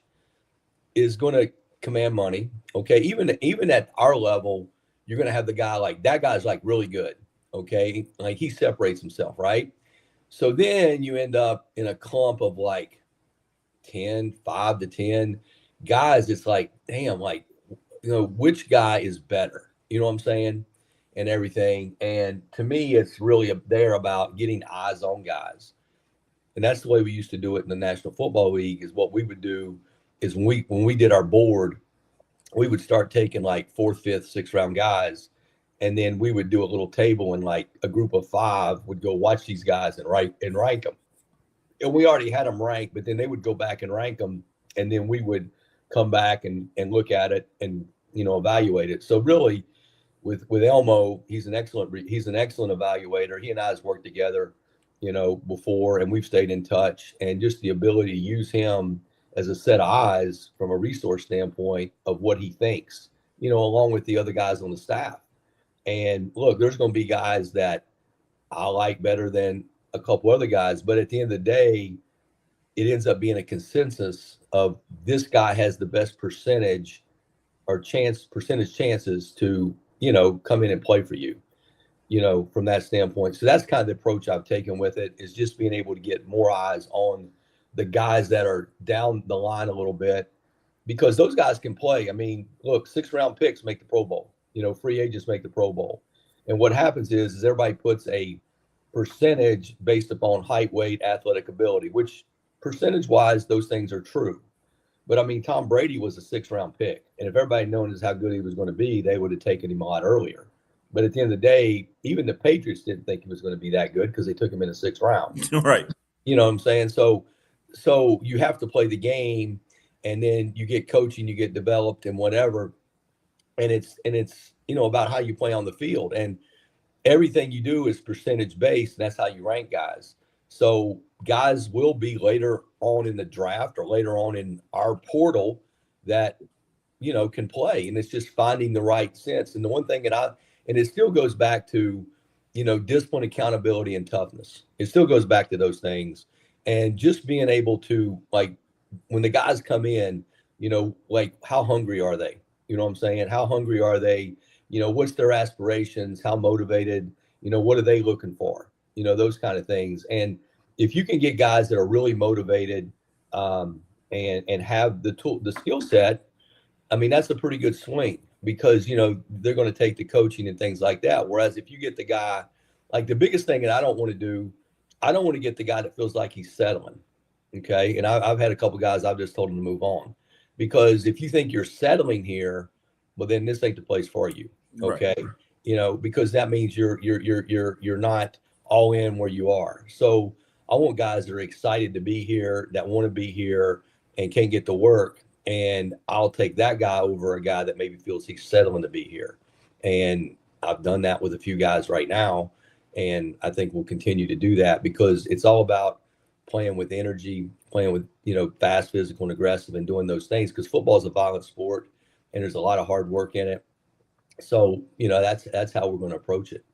is going to command money. Okay. Even at our level, you're going to have the guy like that guy's like really good. Okay. Like he separates himself. Right. So then you end up in a clump of like 5 to 10 guys. It's like, damn, like, which guy is better? You know what I'm saying? And everything. And to me, it's really there about getting eyes on guys. And that's the way we used to do it in the National Football League is what we would do is when we did our board, we would start taking like 4th, 5th, 6th round guys. And then we would do a little table and like a group of 5 would go watch these guys and rank them. and we already had them ranked, but then they would go back and rank them, and then we would come back and look at it and, evaluate it. So really with Elmo, he's an excellent evaluator. He and I has worked together, before, and we've stayed in touch, and just the ability to use him as a set of eyes from a resource standpoint of what he thinks, along with the other guys on the staff. And look, there's going to be guys that I like better than a couple other guys, but at the end of the day, it ends up being a consensus of this guy has the best percentage chances to, come in and play for you, from that standpoint. So that's kind of the approach I've taken with it, is just being able to get more eyes on the guys that are down the line a little bit, because those guys can play. I mean, look, 6th-round picks make the Pro Bowl, free agents make the Pro Bowl. And what happens is everybody puts a percentage based upon height, weight, athletic ability, which percentage-wise, those things are true. But I mean, Tom Brady was a 6th-round pick. And if everybody known as how good he was going to be, they would have taken him a lot earlier. But at the end of the day, even the Patriots didn't think he was going to be that good because they took him in the 6th round. Right. You know what I'm saying? So you have to play the game, and then you get coaching, you get developed and whatever. And it's about how you play on the field. And everything you do is percentage based, and that's how you rank guys. So guys will be later on in the draft or later on in our portal that, can play. And it's just finding the right sense. And the one thing and it still goes back to, discipline, accountability, and toughness. It still goes back to those things. And just being able to, like, when the guys come in, like, how hungry are they? You know what I'm saying? How hungry are they? What's their aspirations? How motivated? What are they looking for? Those kind of things. And if you can get guys that are really motivated and have the skill set, I mean, that's a pretty good swing, because, they're going to take the coaching and things like that. Whereas if you get the guy, like, the biggest thing that I don't want to do, I don't want to get the guy that feels like he's settling. Okay. And I've had a couple guys, I've just told them to move on, because if you think you're settling here, well, then this ain't the place for you. Okay. Right. Because that means you're not all in where you are. So I want guys that are excited to be here, that want to be here and can't get to work. And I'll take that guy over a guy that maybe feels he's settling to be here. And I've done that with a few guys right now. And I think we'll continue to do that, because it's all about playing with energy, playing with, fast, physical, and aggressive, and doing those things, because football is a violent sport and there's a lot of hard work in it. So, that's how we're going to approach it.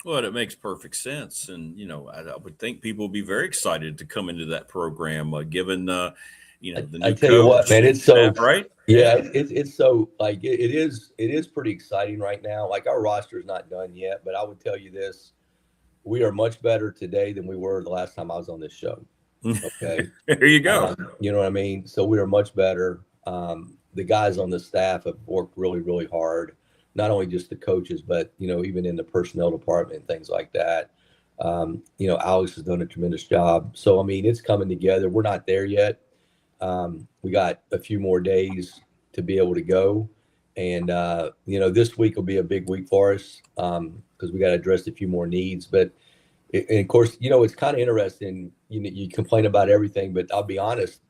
Well, it makes perfect sense. And, I would think people would be very excited to come into that program, given, the new I tell you what, man, it's so right. Yeah, it's so, like, it is pretty exciting right now. Like, our roster is not done yet, but I would tell you this: we are much better today than we were the last time I was on this show. Okay, there you go. You know what I mean? So we are much better. The guys on the staff have worked really, really hard. Not only just the coaches, but even in the personnel department and things like that. Alex has done a tremendous job. So I mean, it's coming together. We're not there yet. We got a few more days to be able to go. And, this week will be a big week for us because we got to address a few more needs. But, and of course, it's kind of interesting. You complain about everything, but I'll be honest,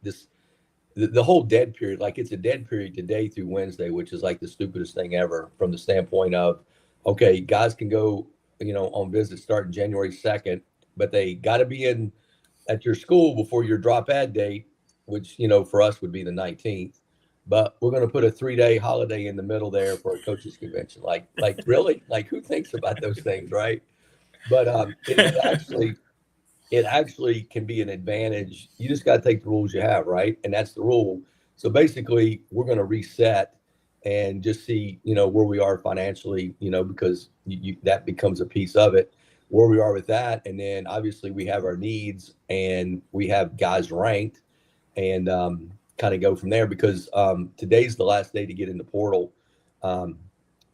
the whole dead period, like, it's a dead period today through Wednesday, which is like the stupidest thing ever, from the standpoint of, okay, guys can go, on visit starting January 2nd, but they got to be at your school before your drop ad date, which, for us would be the 19th. But we're going to put a 3-day holiday in the middle there for a coaches convention. Like really? Like, who thinks about those things, right? But it actually can be an advantage. You just got to take the rules you have, right? And that's the rule. So basically, we're going to reset and just see, where we are financially, because that becomes a piece of it, where we are with that. And then obviously we have our needs, and we have guys ranked, and kind of go from there, because today's the last day to get in the portal.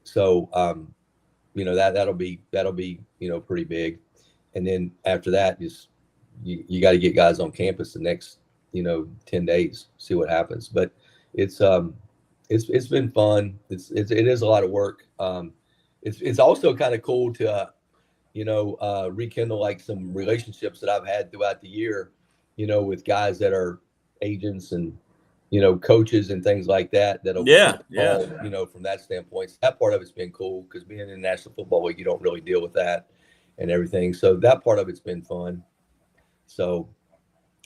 So that'll be pretty big. And then after that, just you got to get guys on campus the next 10 days, see what happens. But it's been fun. It is a lot of work. It's also kind of cool to rekindle like some relationships that I've had throughout the year, with guys that are agents and, coaches and things like that. From that standpoint, so that part of it's been cool because being in the National Football League, you don't really deal with that and everything. So that part of it's been fun. So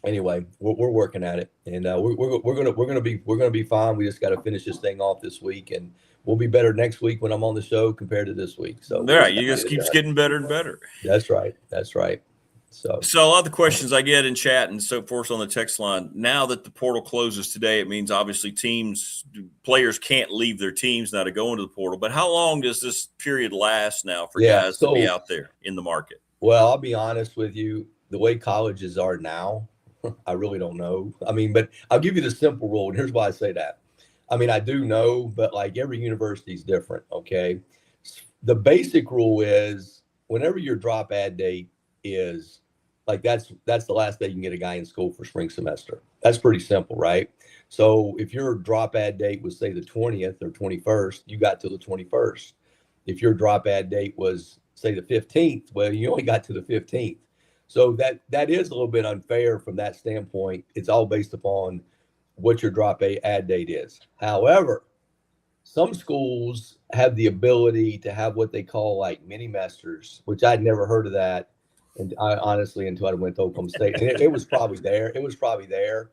anyway, we're working at it, and we're gonna be fine. We just got to finish this thing off this week, and we'll be better next week when I'm on the show compared to this week. So you just keeps getting better and better. That's right. So a lot of the questions I get in chat and so forth on the text line, now that the portal closes today, it means obviously players can't leave their teams now to go into the portal. But how long does this period last now for guys to be out there in the market? Well, I'll be honest with you. The way colleges are now, I really don't know. I mean, but I'll give you the simple rule, and here's why I say that. I mean, I do know, but like every university is different, okay? The basic rule is whenever your drop ad date is, like that's the last day you can get a guy in school for spring semester. That's pretty simple, right? So if your drop ad date was, say, the 20th or 21st, you got to the 21st. If your drop ad date was, say, the 15th, well, you only got to the 15th. So that is a little bit unfair from that standpoint. It's all based upon what your drop ad date is. However, some schools have the ability to have what they call like mini masters, which I'd never heard of that. And I honestly, until I went to Oklahoma State, and it was probably there. It was probably there,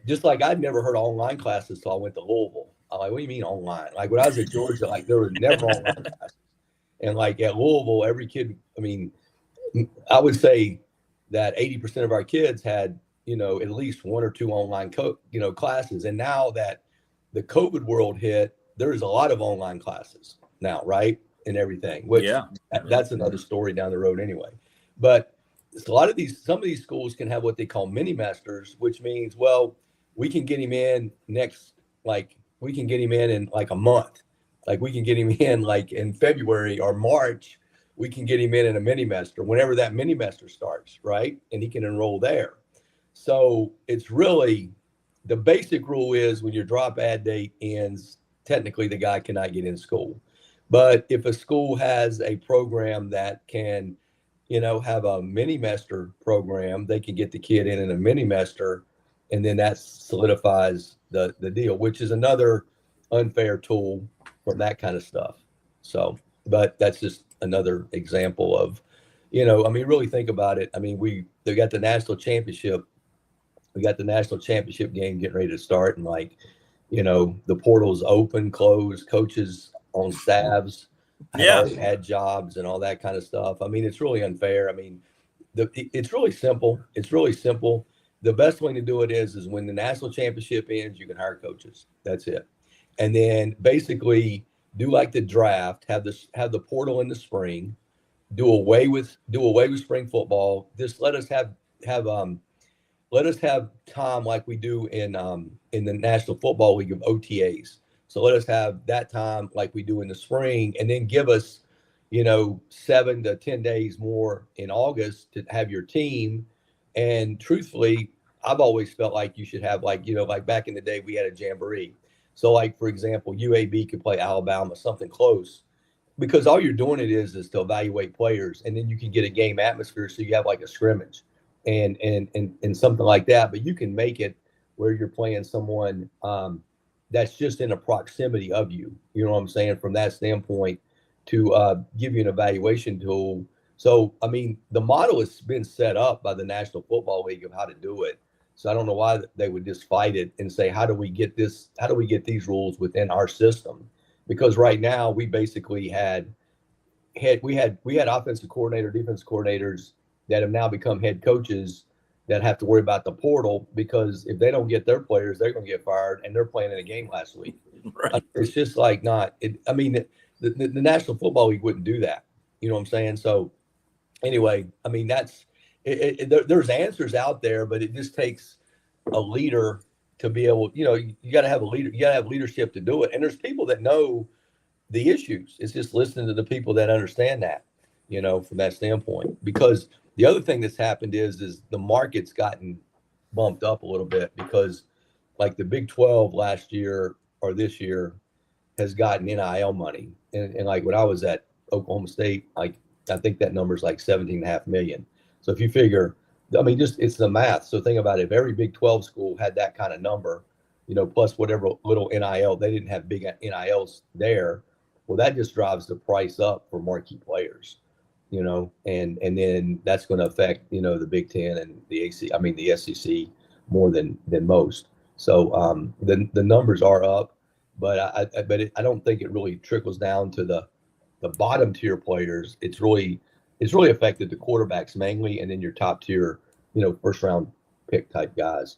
just like I'd never heard of online classes till I went to Louisville. I'm like, what do you mean online? Like when I was at Georgia, like there were never online classes. And like at Louisville, every kid, I mean, I would say that 80% of our kids had, at least one or two online, classes. And now that the COVID world hit, there's a lot of online classes now, right? And everything, which that's another story down the road anyway. But some of these schools can have what they call mini masters, which means, well, we can get him in we can get him in like a month. Like we can get him in like in February or March, we can get him in a mini master whenever that mini master starts, right? And he can enroll there. So it's really, the basic rule is when your drop ad date ends, technically the guy cannot get in school. But if a school has a program that can, have a mini master program, they can get the kid in a mini master, and then that solidifies the deal, which is another unfair tool for that kind of stuff. So, but that's just another example of, really think about it. I mean, they got the national championship. We got the national championship game getting ready to start, and the portal's open, closed, coaches on staffs had jobs and all that kind of stuff. I mean, it's really unfair. I mean, it's really simple. The best way to do it is when the national championship ends, you can hire coaches. That's it. And then basically do like the draft, have the portal in the spring, do away with spring football. Just let us have time like we do in the National Football League of OTAs. So let us have that time like we do in the spring, and then give us, 7 to 10 days more in August to have your team. And truthfully, I've always felt like you should have like back in the day, we had a jamboree. So like, for example, UAB could play Alabama, something close, because all you're doing is to evaluate players, and then you can get a game atmosphere. So you have like a scrimmage and something like that, but you can make it where you're playing someone, that's just in a proximity of you, you know what I'm saying, from that standpoint, to give you an evaluation tool. So, I mean, the model has been set up by the National Football League of how to do it. So I don't know why they would just fight it and say, how do we get these rules within our system? Because right now we basically had offensive coordinator, defensive coordinators that have now become head coaches that have to worry about the portal, because if they don't get their players, they're going to get fired, and they're playing in a game last week. Right. It's just like the National Football League wouldn't do that. You know what I'm saying? So anyway, I mean, there's answers out there, but it just takes a leader to be able, you got to have a leader, you got to have leadership to do it. And there's people that know the issues. It's just listening to the people that understand that, from that standpoint. Because the other thing that's happened is the market's gotten bumped up a little bit, because like the Big 12 last year or this year has gotten NIL money. And like when I was at Oklahoma State, like I think that number is like 17.5 million. So if you figure, I mean, just it's the math. So think about it. If every Big 12 school had that kind of number, plus whatever little NIL, they didn't have big NILs there. Well, that just drives the price up for marquee players, and then that's going to affect, the Big Ten and the SEC more than most. So the numbers are up, but I don't think it really trickles down to the bottom tier players. It's really affected the quarterbacks mainly, and then your top tier, first round pick type guys.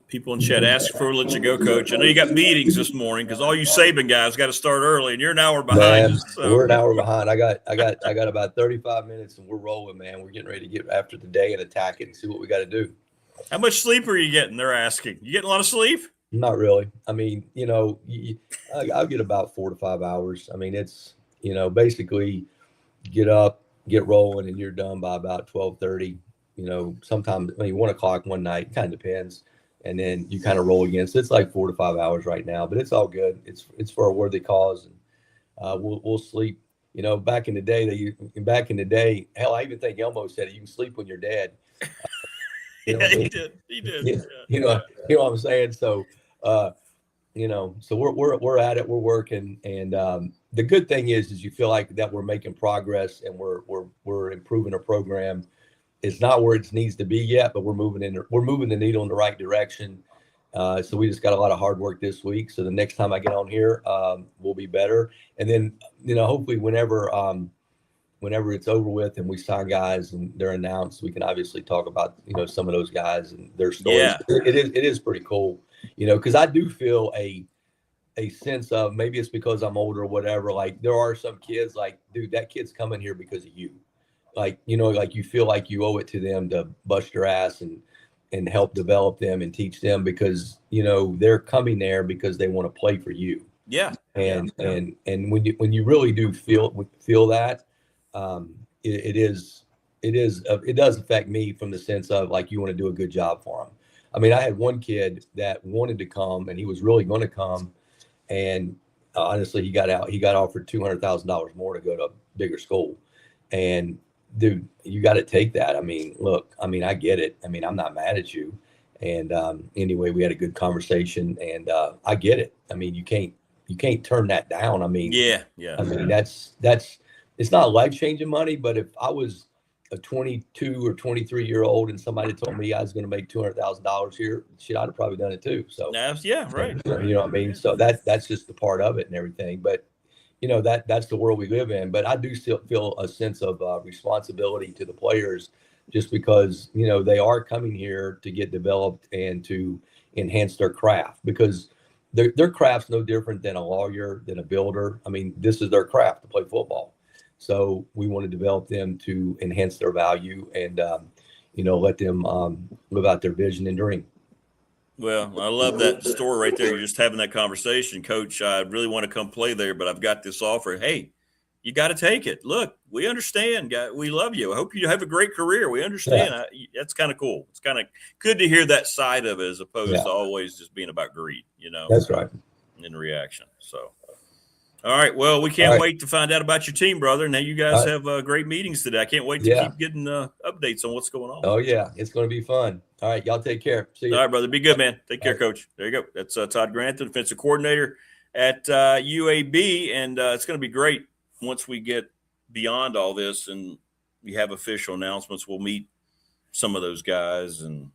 People in chat ask before we let you go, Coach. I know you got meetings this morning because all you Saban guys got to start early, and you're an hour behind. Man, we're an hour behind. I got about 35 minutes, and we're rolling, man. We're getting ready to get after the day and attack it and see what we got to do. How much sleep are you getting? They're asking. You getting a lot of sleep? Not really. I mean, I'll get about 4 to 5 hours. I mean, it's basically get up, get rolling, and you're done by about 12:30. Sometimes 1 o'clock one night, kind of depends. And then you kind of roll again. So it's like 4 to 5 hours right now, but it's all good. It's for a worthy cause, and we'll sleep. Back in the day, hell, I even think Elmo said it. You can sleep when you're dead. Yeah, he did. Yeah. You know what I'm saying? So, so we're at it. We're working, and the good thing is you feel like that we're making progress and we're improving our program. It's not where it needs to be yet, but we're moving the needle in the right direction. So we just got a lot of hard work this week. So the next time I get on here, we'll be better. And then, hopefully whenever it's over with and we sign guys and they're announced, we can obviously talk about, some of those guys and their stories. Yeah. It is pretty cool, because I do feel a sense of, maybe it's because I'm older or whatever. Like there are some kids like, dude, that kid's coming here because of you. Like, like you feel like you owe it to them to bust your ass and help develop them and teach them because, they're coming there because they want to play for you. Yeah. And when you really do feel that, it does affect me from the sense of like, you want to do a good job for them. I mean, I had one kid that wanted to come and he was really going to come. And honestly, he got offered $200,000 more to go to a bigger school. And dude, you got to take that. I mean, look, I get it. I mean, I'm not mad at you. And anyway, we had a good conversation and I get it. I mean, you can't turn that down. I mean, yeah. I mean, that's it's not life-changing money, but if I was a 22 or 23-year-old and somebody told me I was going to make $200,000 here, shit, I'd have probably done it too. So yeah, right. You know what I mean? So that's just the part of it and everything. But that's the world we live in. But I do still feel a sense of responsibility to the players just because, they are coming here to get developed and to enhance their craft because their craft's no different than a lawyer, than a builder. I mean, this is their craft to play football. So we want to develop them to enhance their value and, let them live out their vision and dream. Well, I love that story right there. You're just having that conversation. Coach, I really want to come play there, but I've got this offer. Hey, you got to take it. Look, we understand. We love you. I hope you have a great career. We understand. Yeah. That's kind of cool. It's kind of good to hear that side of it as opposed to always just being about greed, That's right. In reaction. So, all right. Well, we can't wait to find out about your team, brother. Now you guys have great meetings today. I can't wait to keep getting updates on what's going on. Oh, yeah. It's going to be fun. All right. Y'all take care. See you. All right, brother. Be good, man. Take care, Coach. There you go. That's Todd Grantham, defensive coordinator at UAB. And it's going to be great once we get beyond all this and we have official announcements. We'll meet some of those guys, and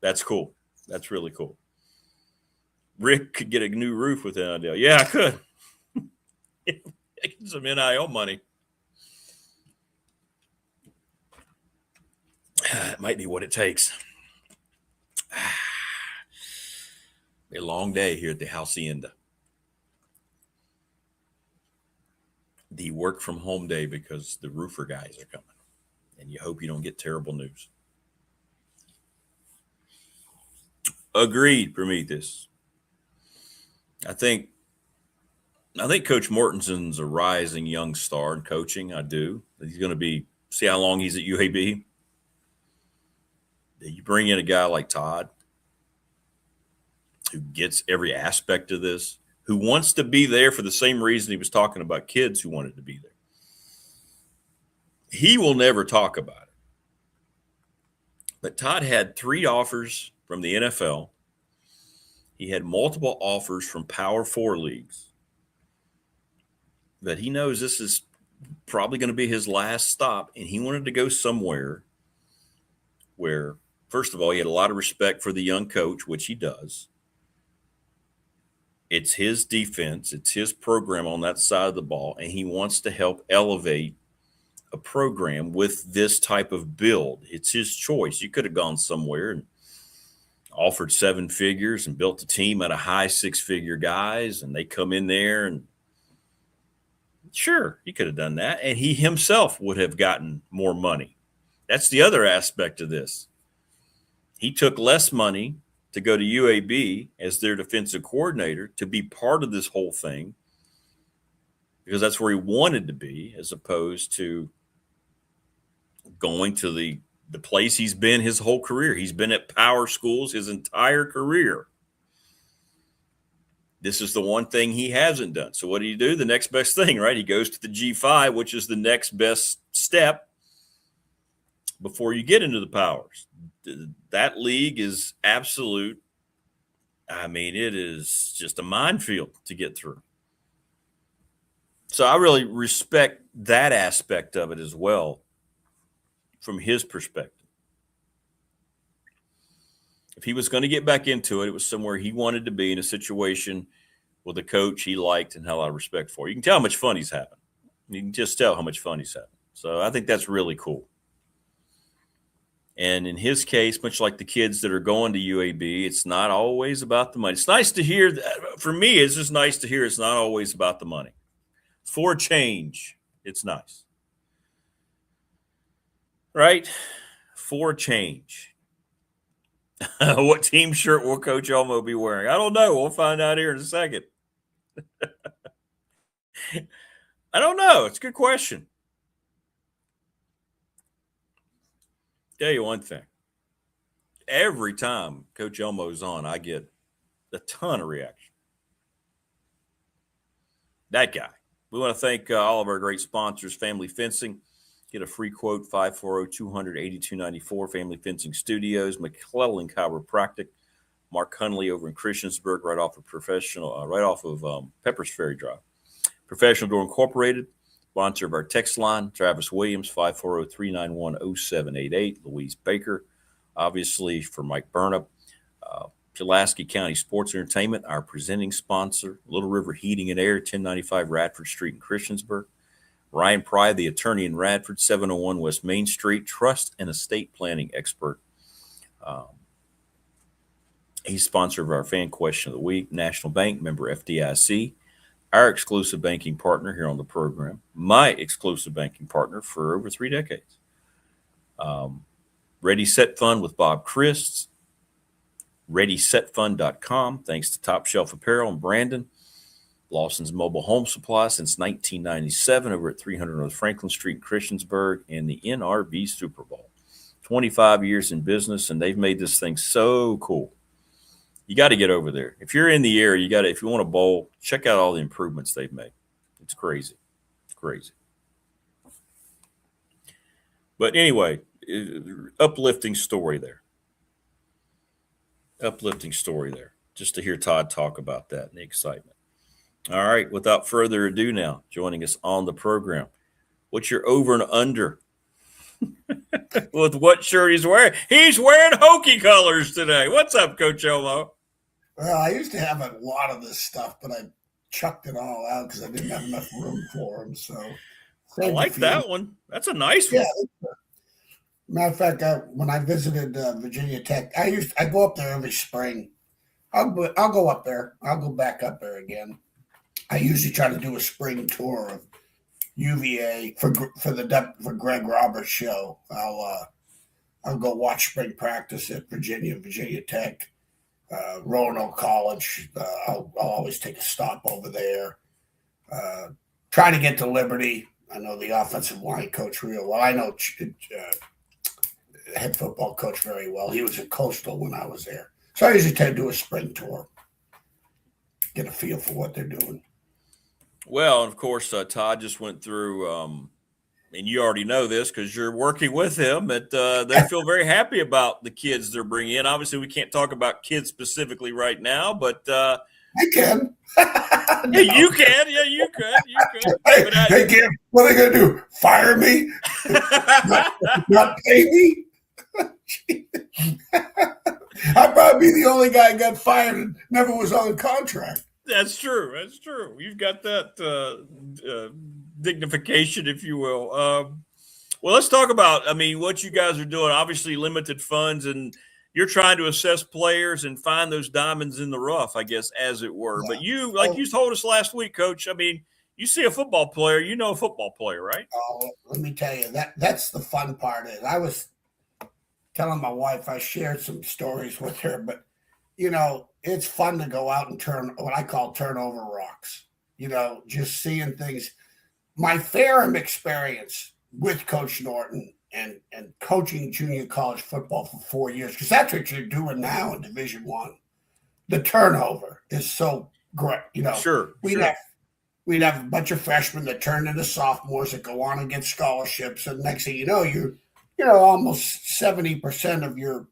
that's cool. That's really cool. Rick could get a new roof with NIL. Yeah, I could. Making some NIL money. It might be what it takes. Be a long day here at the Hacienda. The work from home day because the roofer guys are coming. And you hope you don't get terrible news. Agreed, Prometheus. I think Coach Mortenson's a rising young star in coaching. I do. He's going to see how long he's at UAB. You bring in a guy like Todd who gets every aspect of this, who wants to be there for the same reason he was talking about kids who wanted to be there. He will never talk about it. But Todd had 3 offers from the NFL. He had multiple offers from Power 4 leagues. But he knows this is probably going to be his last stop, and he wanted to go somewhere where, first of all, he had a lot of respect for the young coach, which he does. It's his defense. It's his program on that side of the ball, and he wants to help elevate a program with this type of build. It's his choice. You could have gone somewhere and offered 7 figures and built a team out of high 6-figure guys, and they come in there, and sure, he could have done that, and he himself would have gotten more money. That's the other aspect of this. He took less money to go to UAB as their defensive coordinator to be part of this whole thing because that's where he wanted to be, as opposed to going to the place he's been his whole career. He's been at power schools his entire career. This is the one thing he hasn't done. So what do you do? The next best thing, right? He goes to the G5, which is the next best step before you get into the powers. That league is absolute. I mean, it is just a minefield to get through. So I really respect that aspect of it as well from his perspective. If he was going to get back into it, it was somewhere he wanted to be in a situation with a coach he liked and had a lot of respect for. You can tell how much fun he's having. You can just tell how much fun he's having. So I think that's really cool. And in his case, much like the kids that are going to UAB, it's not always about the money. It's nice to hear that. For me, it's just nice to hear it's not always about the money. For a change, it's nice. Right? For a change. What team shirt will Coach Elmo be wearing? I don't know. We'll find out here in a second. I don't know. It's a good question. Tell you one thing. Every time Coach Elmo's on, I get a ton of reaction. That guy. We want to thank all of our great sponsors, Family Fencing. Get a free quote, 540-200-8294, Family Fencing Studios, McClellan Chiropractic, Mark Hunley over in Christiansburg, right off of Peppers Ferry Drive. Professional Door Incorporated, sponsor of our text line, Travis Williams, 540-391-0788, Louise Baker, obviously for Mike Burnup, Pulaski County Sports Entertainment, our presenting sponsor, Little River Heating and Air, 1095 Radford Street in Christiansburg. Ryan Pry, the attorney in Radford, 701 West Main Street, trust and estate planning expert. He's sponsor of our Fan Question of the Week. National Bank, member FDIC, our exclusive banking partner here on the program, my exclusive banking partner for over 3 decades. Ready Set Fund with Bob Christ, ReadySetFund.com. Thanks to Top Shelf Apparel and Brandon. Lawson's Mobile Home Supply since 1997 over at 300 North Franklin Street in Christiansburg, and the NRV Super Bowl. 25 years in business, and they've made this thing so cool. You got to get over there. If you're in the area, if you want to bowl, check out all the improvements they've made. It's crazy. It's crazy. But anyway, uplifting story there. Uplifting story there. Just to hear Todd talk about that and the excitement. All right, without further ado now, joining us on the program, what's your over and under with what shirt he's wearing? He's wearing Hokie colors today. What's up, Coach Elmo? Well, I used to have a lot of this stuff, but I chucked it all out because I didn't have enough room for them. So I like that one. That's a nice one. Yeah. Matter of fact, when I visited Virginia Tech, I go up there every spring. I'll go up there. I'll go back up there again. I usually try to do a spring tour of UVA for Greg Roberts' show. I'll go watch spring practice at Virginia Tech, Roanoke College. I'll always take a stop over there. Trying to get to Liberty. I know the offensive line coach real well. I know head football coach very well. He was at Coastal when I was there. So I usually tend to do a spring tour, get a feel for what they're doing. Well, and of course, Todd just went through and you already know this because you're working with him, that they feel very happy about the kids they're bringing in. Obviously, we can't talk about kids specifically right now, but I can. Yeah, you can. Yeah, you could. You could. Hey, Kim, what are they going to do? Fire me? not pay me? I'd probably be the only guy who got fired and never was on contract. That's true. That's true. You've got that dignification, if you will. Well, let's talk about, what you guys are doing. Obviously, limited funds, and you're trying to assess players and find those diamonds in the rough, I guess, as it were. Yeah. But you, like you told us last week, Coach, you see a football player, you know a football player, right? Oh, let me tell you, that's the fun part. I was telling my wife, I shared some stories with her, but, it's fun to go out and turn what I call turnover rocks, just seeing things. My Ferrum experience with Coach Norton and coaching junior college football for 4 years, because that's what you're doing now in Division I. The turnover is so great. Sure. We'd have a bunch of freshmen that turn into sophomores that go on and get scholarships, and next thing you know, you're almost 70% of your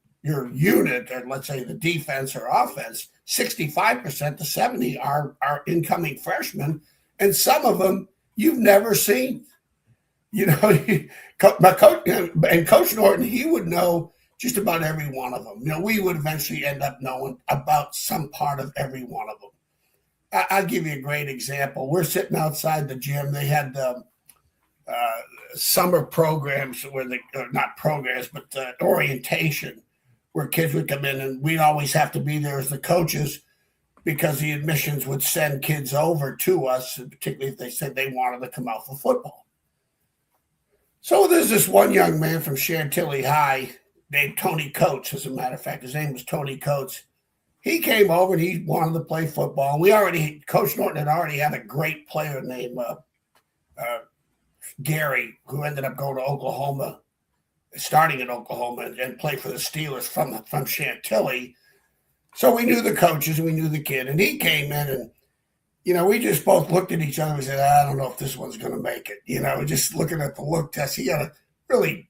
unit, or let's say the defense or offense, 65% to 70 are incoming freshmen, and some of them you've never seen. My coach and Coach Norton, he would know just about every one of them. We would eventually end up knowing about some part of every one of them. I'll give you a great example. We're sitting outside the gym. They had summer programs where not programs, but orientation, where kids would come in, and we'd always have to be there as the coaches because the admissions would send kids over to us, particularly if they said they wanted to come out for football. So there's this one young man from Chantilly High named Tony Coates, as a matter of fact. His name was Tony Coates. He came over and he wanted to play football. Coach Norton had already had a great player named Gary, who ended up going to Oklahoma, starting in Oklahoma, and play for the Steelers from Chantilly. So we knew the coaches and we knew the kid. And he came in and, we just both looked at each other and said, I don't know if this one's going to make it. Just looking at the look test, he had a really,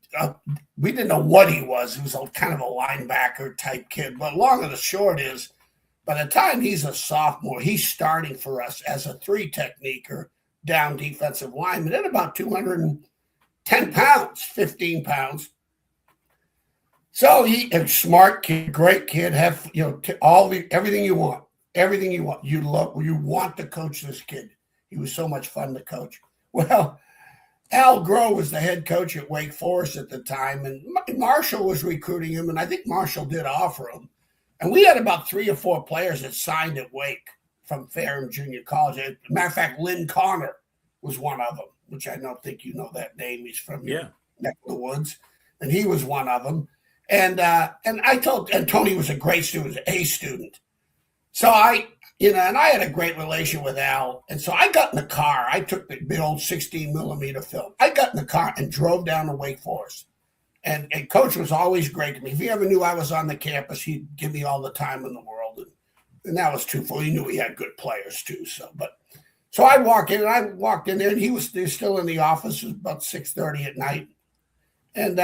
we didn't know what he was. He was kind of a linebacker type kid. But long and the short is, by the time he's a sophomore, he's starting for us as a 3-techniquer, down defensive lineman at about 210 pounds, 15 pounds. So he a smart kid, great kid, have everything you want. Everything you want. You want to coach this kid. He was so much fun to coach. Well, Al Groh was the head coach at Wake Forest at the time, and Marshall was recruiting him, and I think Marshall did offer him. And we had about 3 or 4 players that signed at Wake from Ferrum Junior College. As a matter of fact, Lynn Connor was one of them, which I don't think you know that name. He's from your neck of the woods, and he was one of them. And Tony was a great student, A student. So I had a great relation with Al. And so I got in the car. I took the old 16 millimeter film. I got in the car and drove down to Wake Forest. And Coach was always great to me. If he ever knew I was on the campus, he'd give me all the time in the world. And that was twofold. He knew he had good players too. So I walked in there, and he was still in the office. It was about 6:30 at night. And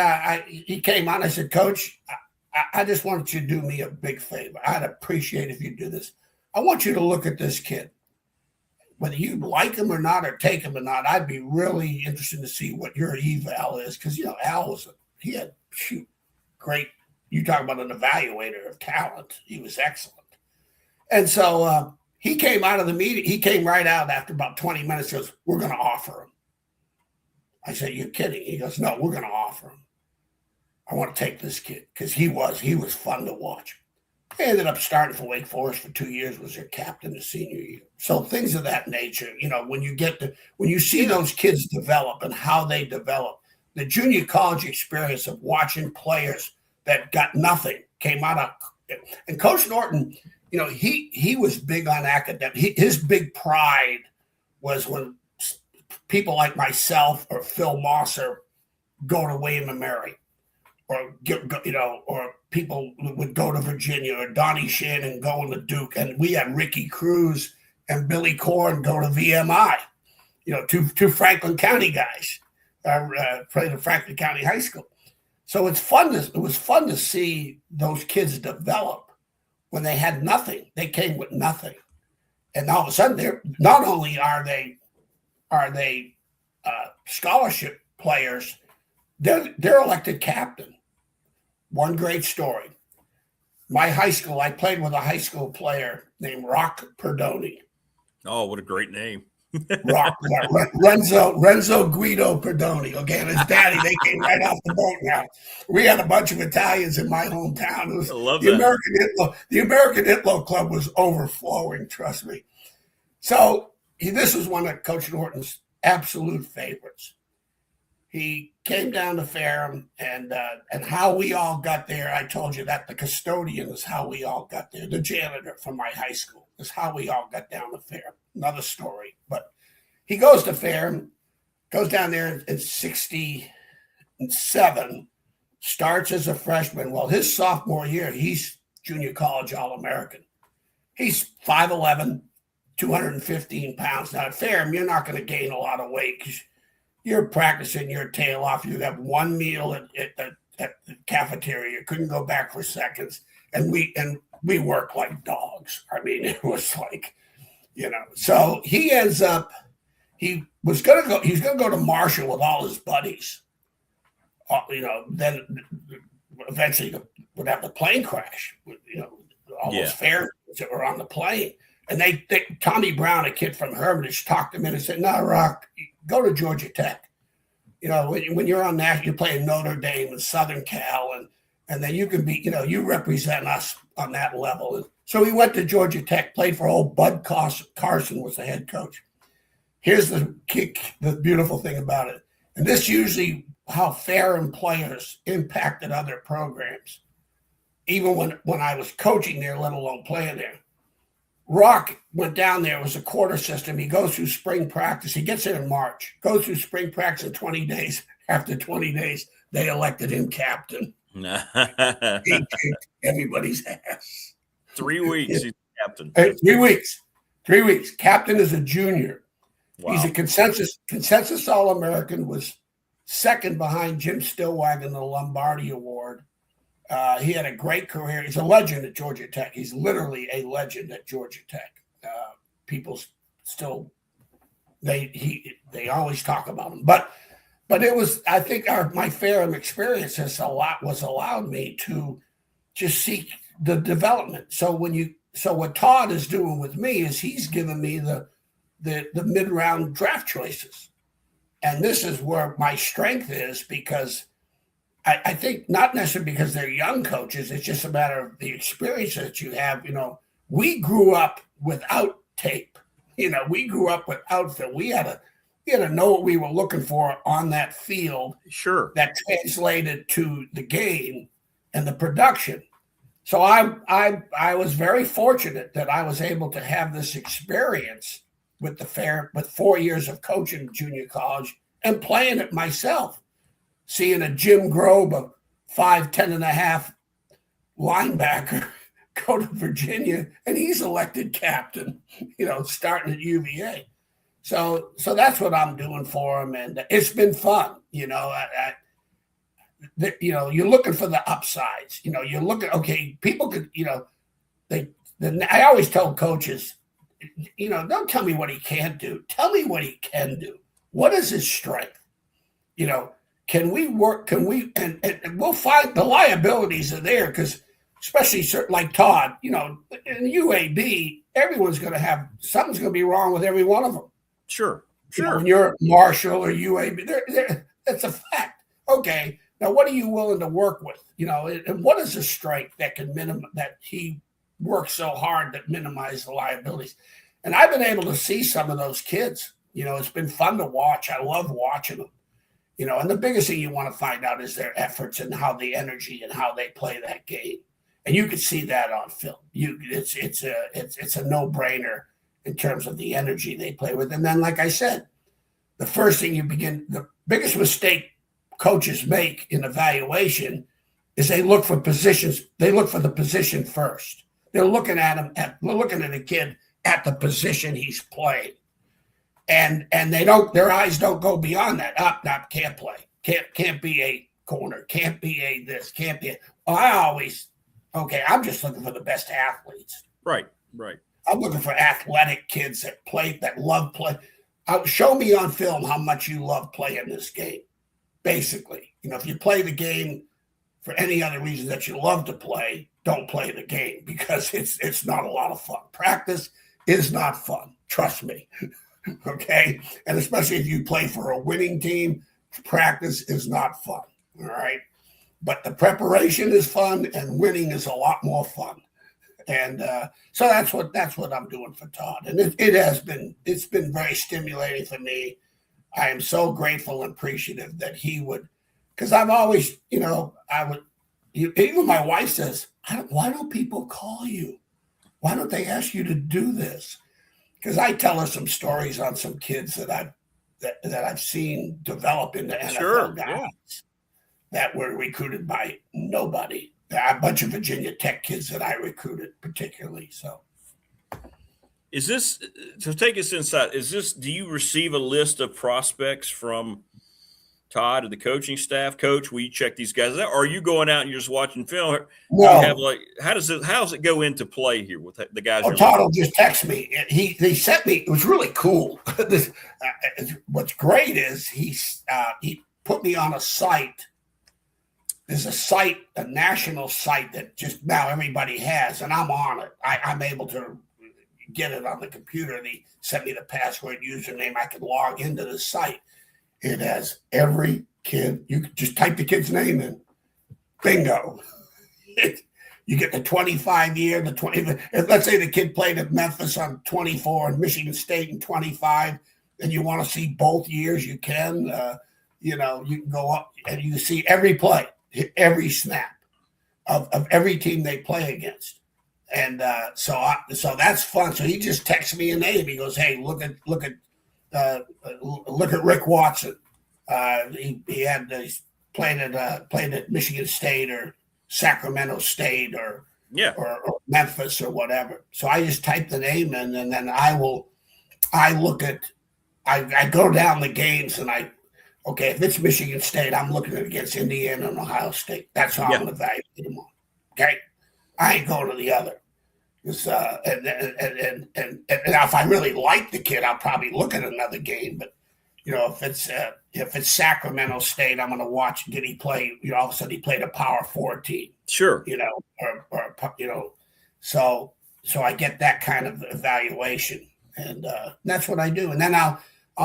he came on. I said, Coach, I just want you to do me a big favor. I'd appreciate if you do this. I want you to look at this kid. Whether you like him or not, or take him or not, I'd be really interested to see what your eval is. Because, Al he had great. You talk about an evaluator of talent. He was excellent. And so he came out of the meeting. He came right out after about 20 minutes. He goes, we're going to offer him. I said, you're kidding. He goes, no, we're going to offer him. I want to take this kid because he was fun to watch. I ended up starting for Wake Forest for 2 years, was their captain the senior year. So things of that nature, when you see those kids develop and how they develop, the junior college experience of watching players that got nothing came out of, and Coach Norton, he was big on academic. His big pride was when people like myself or Phil Mosser go to William & Mary, or or people would go to Virginia, or Donnie Shannon going to Duke, and we had Ricky Cruz and Billy Corn go to VMI, two Franklin County guys. played at Franklin County High School. So it was fun to see those kids develop when they had nothing. They came with nothing, and all of a sudden, they're not only are they scholarship players, they're elected captain. One great story. My high school, I played with a high school player named Rock Perdoni. Oh, what a great name. Renzo Guido Perdoni. Okay, and his daddy, they came right off the boat now. We had a bunch of Italians in my hometown. I love that. The American Italo Club was overflowing, trust me. So this was one of Coach Norton's absolute favorites. He came down to Ferrum, and how we all got there, I told you that the custodian is how we all got there. The janitor from my high school is how we all got down to Ferrum. Another story. But he goes to Ferrum, goes down there in 67, starts as a freshman. Well, his sophomore year, he's junior college All-American. He's 5'11", 215 pounds. Now, at Ferrum, you're not going to gain a lot of weight because you're practicing your tail off. You have one meal at the cafeteria. You couldn't go back for seconds. And we work like dogs. I mean, it was like, so he ends up, he was going to go to Marshall with all his buddies. Then eventually would have the plane crash. All those fairs that were on the plane. And Tommy Brown, a kid from Hermitage, talked him in and said, "No, Rock, go to Georgia Tech. When you're on that, you're playing Notre Dame and Southern Cal, and then you can be, you represent us on that level." And so he went to Georgia Tech, played for old Bud Carson was the head coach. Here's the beautiful thing about it. And this usually how Ferrum players impacted other programs, even when I was coaching there, let alone playing there. Rock went down there. It was a quarter system. He goes through spring practice. He gets in March, goes through spring practice in 20 days. After 20 days, they elected him captain. He kicked everybody's ass. 3 weeks, he's captain. 3 weeks. 3 weeks. Captain is a junior. Wow. He's a consensus All-American, was second behind Jim Stillwagon, the Lombardi Award. He had a great career. He's a legend at Georgia Tech. He's literally a legend at Georgia Tech. People still, they always talk about him. But it was, I think my Ferrum experience was allowed me to just seek the development. So what Todd is doing with me is he's giving me the mid-round draft choices. And this is where my strength is, because I think not necessarily because they're young coaches. It's just a matter of the experience that you have. We grew up without tape. We grew up without film. We had to know what we were looking for on that field. Sure. That translated to the game and the production. So I was very fortunate that I was able to have this experience with 4 years of coaching junior college and playing it myself. Seeing a Jim Grobe, a 5'10 and a half linebacker, go to Virginia, and he's elected captain, starting at UVA. So that's what I'm doing for him, and it's been fun. You're looking for the upsides. You're looking, okay, people could, I always tell coaches, don't tell me what he can't do. Tell me what he can do. What is his strength? Can we work? And we'll find the liabilities are there, because especially like Todd, in UAB, everyone's going to have something's going to be wrong with every one of them. Sure. When you're at Marshall or UAB, that's a fact. Okay, now what are you willing to work with? And what is the strength that can that he works so hard that minimize the liabilities? And I've been able to see some of those kids. It's been fun to watch. I love watching them. And the biggest thing you want to find out is their efforts and how the energy and how they play that game. And you can see that on film. It's a no-brainer in terms of the energy they play with. And then, like I said, the biggest mistake coaches make in evaluation is they look for positions. They look for the position first. They're looking at a kid at the position he's playing. and their eyes don't go beyond that. Can't play. Can't be a corner. Can't be a this. Can't be. I'm just looking for the best athletes. Right. I'm looking for athletic kids that love play. Show me on film how much you love playing this game. Basically, if you play the game for any other reason that you love to play, don't play the game, because it's not a lot of fun. Practice is not fun. Trust me. Okay. And especially if you play for a winning team, practice is not fun. All right. But the preparation is fun, and winning is a lot more fun. And so that's what I'm doing for Todd. And it's been very stimulating for me. I am so grateful and appreciative that he would, because I've always, even my wife says, why don't people call you? Why don't they ask you to do this? Because I tell her some stories on some kids that I've seen develop into NFL guys that were recruited by nobody. A bunch of Virginia Tech kids that I recruited particularly. So is this, to take us inside, do you receive a list of prospects from Todd or the coaching staff? Coach, will you check these guys out? Or are you going out and you're just watching film? No. You have how does it go into play here with the guys? Todd will just text me. He sent me. It was really cool. What's great is he put me on a site. There's a national site that just now everybody has, and I'm on it. I'm able to get it on the computer, and he sent me the password, username. I can log into the site. It has every kid. You can just type the kid's name in. Bingo. You get the 25-year, the 20. Let's say the kid played at Memphis on 24 and Michigan State in 25, and you want to see both years, you can. You can go up and you can see every play, every snap of every team they play against. And so that's fun. So he just texts me a name. He goes, "Hey, look at Rick Watson. He's playing at Michigan State or Sacramento State or Memphis or whatever." So I just type the name in, and then I go down the games, and if it's Michigan State, I'm looking at against Indiana and Ohio State. That's how I'm going to evaluate them all. Okay, I ain't going to the other. And if I really like the kid, I'll probably look at another game. But if it's Sacramento State, I'm going to watch. Did he play? All of a sudden he played a Power 4 team. Sure. So I get that kind of evaluation, and that's what I do. And then I'll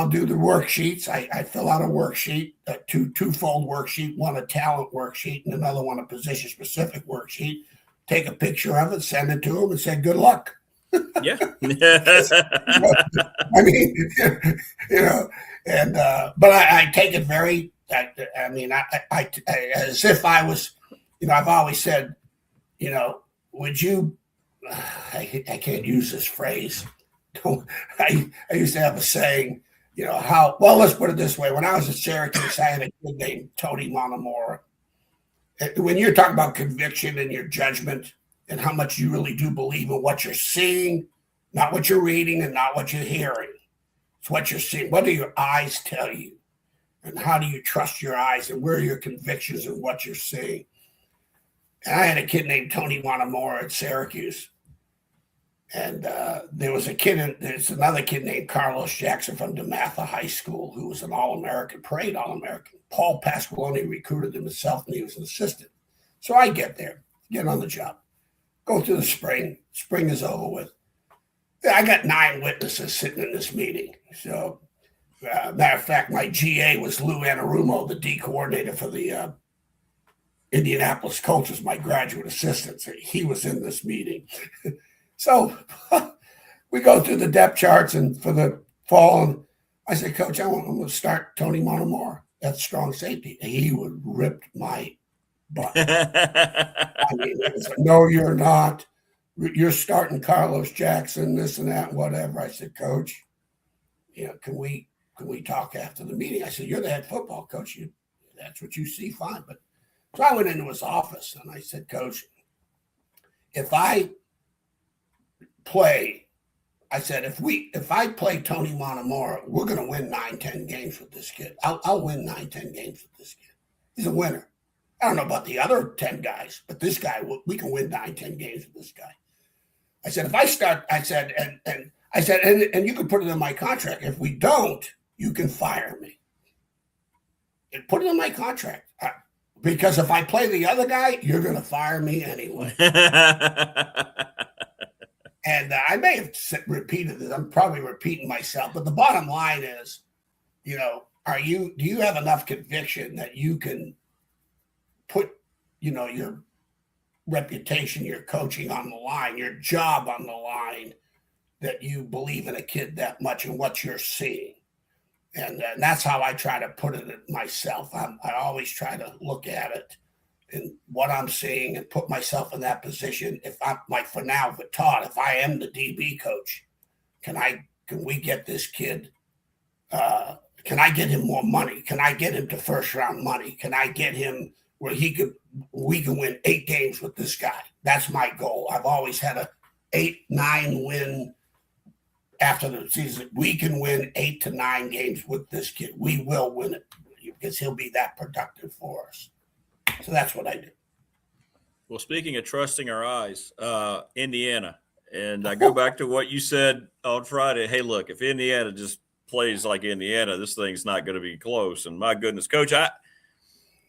do the worksheets. I fill out a worksheet, a twofold worksheet, one a talent worksheet and another one a position specific worksheet. Take a picture of it, send it to him, and say, "Good luck." Yeah. I mean, but I take it very. I as if I was. I've always said, would you? I can't use this phrase. I used to have a saying. Let's put it this way. When I was at Syracuse, I had a kid named Tony Montemora. When you're talking about conviction and your judgment and how much you really do believe in what you're seeing, not what you're reading and not what you're hearing. It's what you're seeing. What do your eyes tell you? And how do you trust your eyes, and where are your convictions and what you're seeing? And I had a kid named Tony Montemora at Syracuse. And there's another kid named Carlos Jackson from DeMatha High School who was an All-American, parade All-American. Paul Pasqualoni recruited him himself, and he was an assistant. So I get there, get on the job, go through the spring. Spring is over with. I got 9 witnesses sitting in this meeting. So, matter of fact, my GA was Lou Anarumo, the D coordinator for the Indianapolis Colts, was my graduate assistant. So he was in this meeting. So we go through the depth charts and for the fall, and I said, "Coach, I'm going to start Tony Montemora at strong safety." And he would rip my butt. "No, you're not. You're starting Carlos Jackson, this and that, and whatever." I said, "Coach, can we talk after the meeting?" I said, "You're the head football coach. That's what you see, fine." But so I went into his office and I said, "Coach, if I play, I said, if I play Tony Monomora, we're going to win 9-10 games with this kid. I'll win 9-10 games with this kid. He's a winner. I don't know about the other 10 guys, but this guy, we can win 9-10 games with this guy. I said, if I start, I said, and you can put it in my contract. If we don't, you can fire me. And put it in my contract. Because if I play the other guy, you're going to fire me anyway. And I may have repeated this. I'm probably repeating myself. But the bottom line is, you know, do you have enough conviction that you can put, you know, your reputation, your coaching on the line, your job on the line, that you believe in a kid that much and what you're seeing? And that's how I try to put it myself. I always try to look at it and what I'm seeing and put myself in that position. If I'm like, for now, with Todd, if I am the DB coach, can we get this kid? Can I get him more money? Can I get him to first round money? Can I get him where we can win 8 games with this guy? That's my goal. I've always had a 8-9 win. After the season, we can win 8 to 9 games with this kid. We will win it because he'll be that productive for us. So that's what I do. Well, speaking of trusting our eyes, Indiana, and I go back to what you said on Friday. Hey, look, if Indiana just plays like Indiana, this thing's not going to be close. And my goodness, Coach, I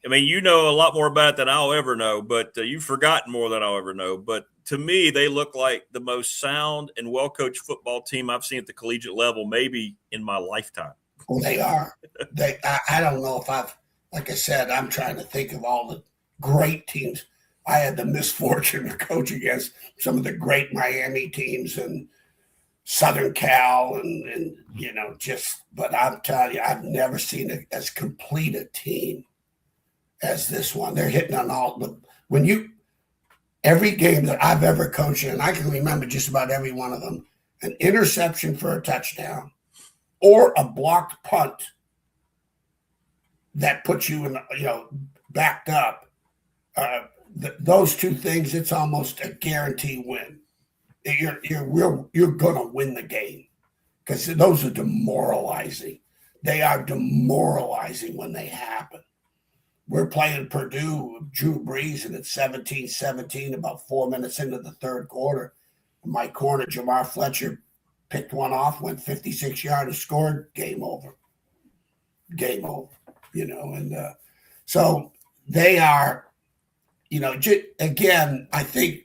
mean, you know a lot more about it than I'll ever know, but you've forgotten more than I'll ever know. But to me, they look like the most sound and well-coached football team I've seen at the collegiate level, maybe in my lifetime. Well, they are. I don't know if like I said, I'm trying to think of all the great teams. I had the misfortune to coach against some of the great Miami teams and Southern Cal and you know, but I'm telling you, I've never seen as complete a team as this one. They're hitting on all every game that I've ever coached in, I can remember just about every one of them, an interception for a touchdown or a blocked punt that puts you in, you know, backed up. Those two things, it's almost a guaranteed win. You're going to win the game because those are demoralizing. They are demoralizing when they happen. We're playing Purdue, Drew Brees, and it's 17-17, about 4 minutes into the third quarter. My corner, Jamar Fletcher, picked one off, went 56 yards, and scored. Game over. Game over, you know. And so they are, you know, again, I think,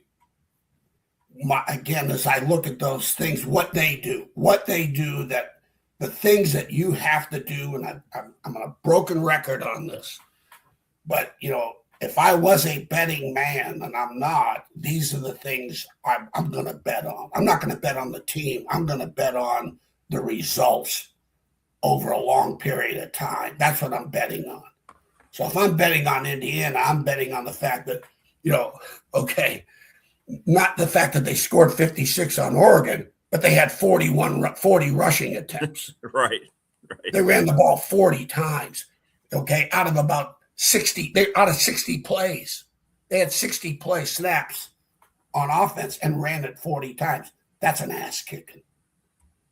as I look at those things, what they do, that the things that you have to do, and I'm on a broken record on this, but, you know, if I was a betting man, and I'm not, these are the things I'm going to bet on. I'm not going to bet on the team. I'm going to bet on the results over a long period of time. That's what I'm betting on. So if I'm betting on Indiana, I'm betting on the fact that, you know, okay, not the fact that they scored 56 on Oregon, but they had 40 rushing attempts. Right. They ran the ball 40 times, okay, out of about 60 plays. They had 60 play snaps on offense and ran it 40 times. That's an ass kicking.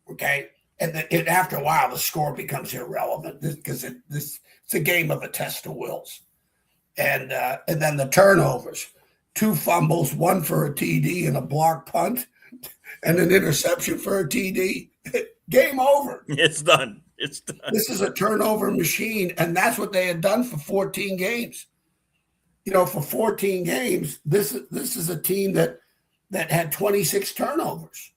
Okay? And after a while, the score becomes irrelevant because it's a game of a test of wills. And then the turnovers, 2 fumbles, 1 for a TD and a block punt and an interception for a TD. Game over. It's done. This is a turnover machine, and that's what they had done for 14 games. You know, for 14 games, this is a team that had 26 turnovers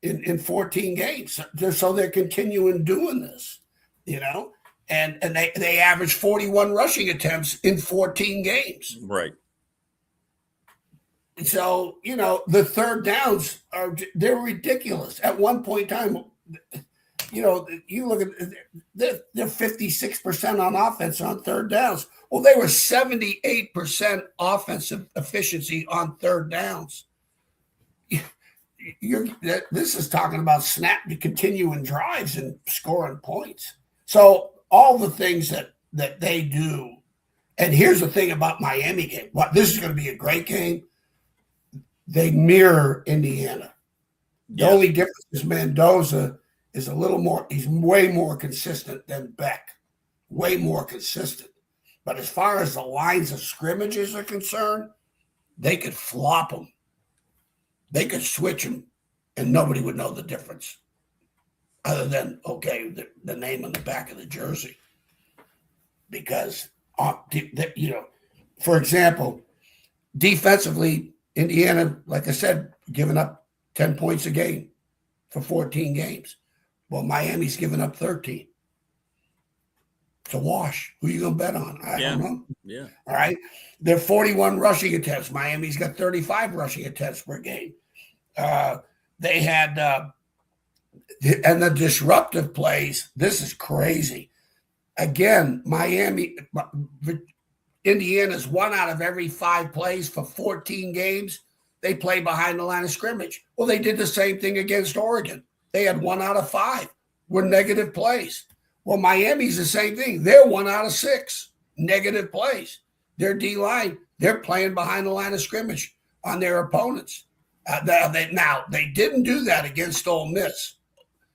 in 14 games. So they're continuing doing this, you know, and they averaged 41 rushing attempts in 14 games. Right. So, you know, the third downs they're ridiculous. At one point in time, you know, you look at they're 56% on offense on third downs. Well, they were 78% offensive efficiency on third downs. This is talking about continuing drives and scoring points. So all the things that they do, and here's the thing about Miami game. This is going to be a great game. They mirror Indiana. The only difference is Mendoza is a little more, he's way more consistent than Beck. Way more consistent. But as far as the lines of scrimmages are concerned, they could flop them. They could switch them, and nobody would know the difference. Other than, okay, the name on the back of the jersey. Because, for example, defensively, Indiana, like I said, giving up 10 points a game for 14 games. Well, Miami's giving up 13. It's a wash. Who are you going to bet on? I don't know. Yeah. All right. They're 41 rushing attempts. Miami's got 35 rushing attempts per game. They had, and the disruptive plays, this is crazy. Again, Indiana's 1 out of every 5 plays for 14 games. They play behind the line of scrimmage. Well, they did the same thing against Oregon. They had 1 out of 5 were negative plays. Well, Miami's the same thing. They're 1 out of 6 negative plays. Their D-line, they're playing behind the line of scrimmage on their opponents. They didn't do that against Ole Miss.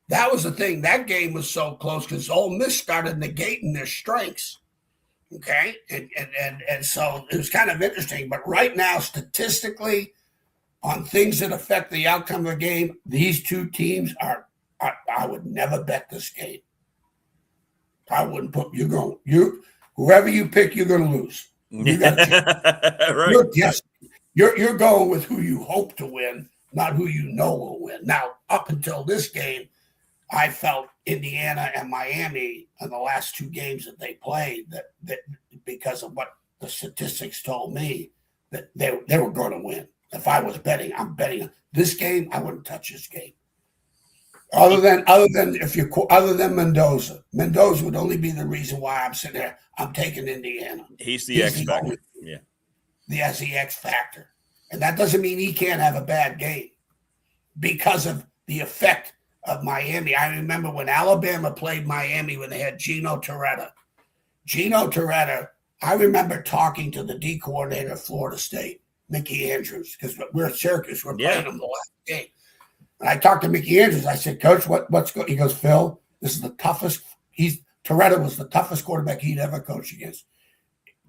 That was the thing. That game was so close because Ole Miss started negating their strengths. Okay? And so it was kind of interesting. But right now, statistically, on things that affect the outcome of a game, these two teams are I would never bet this game. I wouldn't put whoever you pick, you're going to lose. You got right. You're going with who you hope to win, not who you know will win. Now, up until this game, I felt Indiana and Miami in the last 2 games that they played that because of what the statistics told me that they were going to win. If I was betting, I'm betting this game. I wouldn't touch this game. Other than Mendoza. Mendoza would only be the reason why I'm sitting there. I'm taking Indiana. He's the X factor. Yeah. That's the X factor. And that doesn't mean he can't have a bad game because of the effect of Miami. I remember when Alabama played Miami when they had Gino Torretta. I remember talking to the D coordinator of Florida State, Mickey Andrews, because we're at Syracuse. We're playing them the last game. And I talked to Mickey Andrews. I said, Coach, what's going? He goes, Phil, this is the toughest. Torretta was the toughest quarterback he'd ever coached against.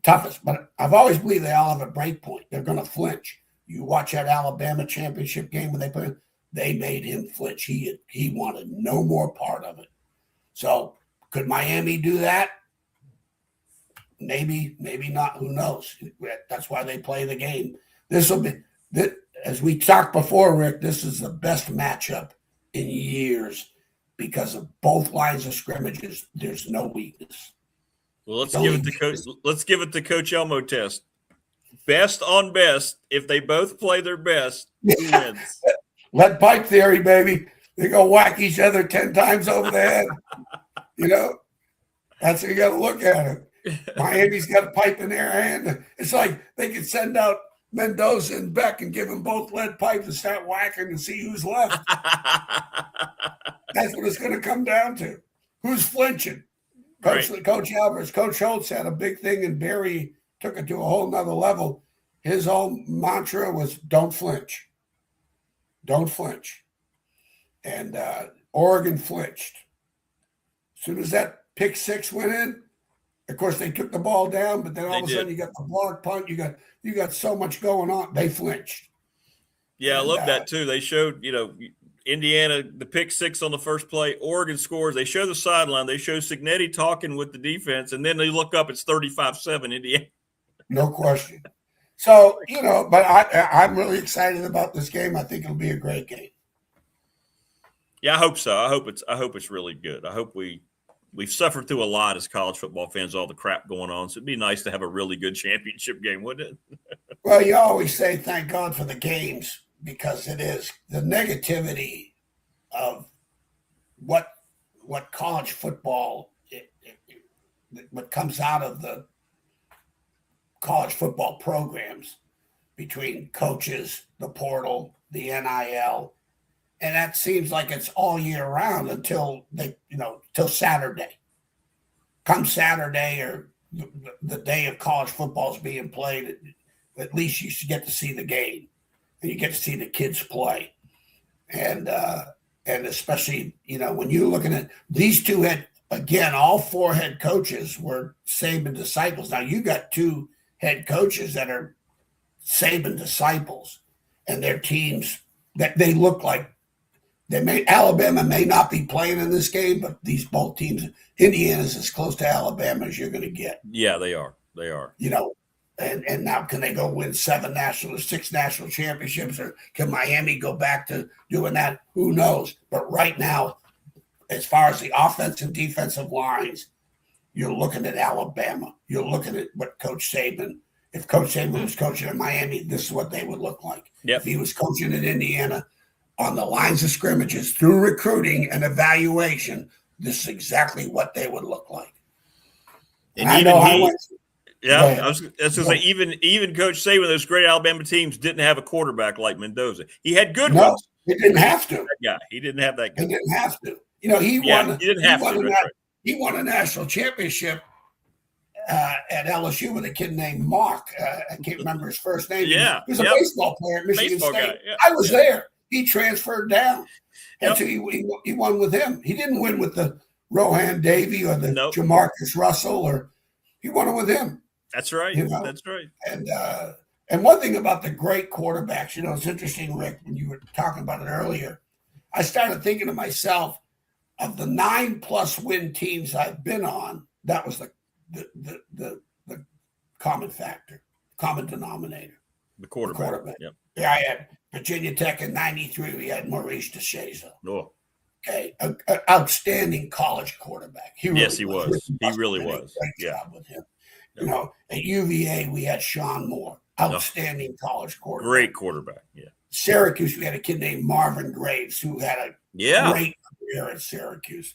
Toughest. But I've always believed they all have a break point. They're going to flinch. You watch that Alabama championship game when they played, they made him flinch. He wanted no more part of it. So could Miami do that? Maybe not. Who knows? That's why they play the game. This will be, as we talked before, Rick, this is the best matchup in years because of both lines of scrimmages. There's no weakness. Well, let's give it the Coach Elmo test. Best on best. If they both play their best, who wins? Lead pipe theory, baby. They go whack each other 10 times over the head. That's how you got to look at it. Miami's got a pipe in their hand. It's like they could send out Mendoza and Beck and give them both lead pipes and start whacking and see who's left. That's what it's going to come down to. Who's flinching? Coach Alvarez, Coach Holtz had a big thing, and Barry took it to a whole nother level. His whole mantra was don't flinch. Don't flinch. And Oregon flinched. As soon as that pick 6 went in, of course, they took the ball down, but then all of a sudden you got the block punt. You got so much going on. They flinched. Yeah, I love that too. They showed, Indiana, the pick 6 on the first play. Oregon scores. They show the sideline. They show Cignetti talking with the defense, and then they look up. It's 35-7 Indiana. No question. So, but I'm really excited about this game. I think it'll be a great game. Yeah, I hope so. I hope it's really good. I hope we've suffered through a lot as college football fans, all the crap going on. So it'd be nice to have a really good championship game, wouldn't it? Well, you always say thank God for the games because it is the negativity of what college football, what comes out of the college football programs between coaches, the portal, the NIL. And that seems like it's all year round until till Saturday. Come Saturday or the day of college football is being played, at least you should get to see the game and you get to see the kids play. And especially, when you're looking at these two all 4 head coaches were Saban disciples. Now you got 2 head coaches that are Saban disciples, and their teams that they look like Alabama may not be playing in this game, but both teams, Indiana's as close to Alabama as you're going to get. Yeah, they are. They are. And now can they go win 6 national championships, or can Miami go back to doing that? Who knows? But right now, as far as the offense and defensive lines, you're looking at Alabama. You're looking at what Coach Saban. If Coach Saban was coaching in Miami, this is what they would look like. Yep. If he was coaching in Indiana, on the lines of scrimmages through recruiting and evaluation, this is exactly what they would look like. And I was going to say, even Coach Saban, those great Alabama teams didn't have a quarterback like Mendoza. He had good ones. He didn't have to. That guy. He didn't have that guy. He didn't have to. He won a national championship at LSU with a kid named Mark. I can't remember his first name. Yeah. He was a baseball player at Michigan State. Yeah. I was there. He transferred down. And so he won with him. He didn't win with the Rohan Davey or the Jamarcus Russell, or he won it with him. That's right. That's right. And one thing about the great quarterbacks, it's interesting, Rick, when you were talking about it earlier, I started thinking to myself, of the 9+ win teams I've been on, that was the common factor, common denominator. The quarterback. Yep. Yeah, I had Virginia Tech in '93. We had Maurice DeShazer. Oh. Okay, an outstanding college quarterback. He was. He really was. Great job with him. At UVA we had Sean Moore, outstanding college quarterback. Great quarterback. Yeah. Syracuse, we had a kid named Marvin Graves who had a great career at Syracuse.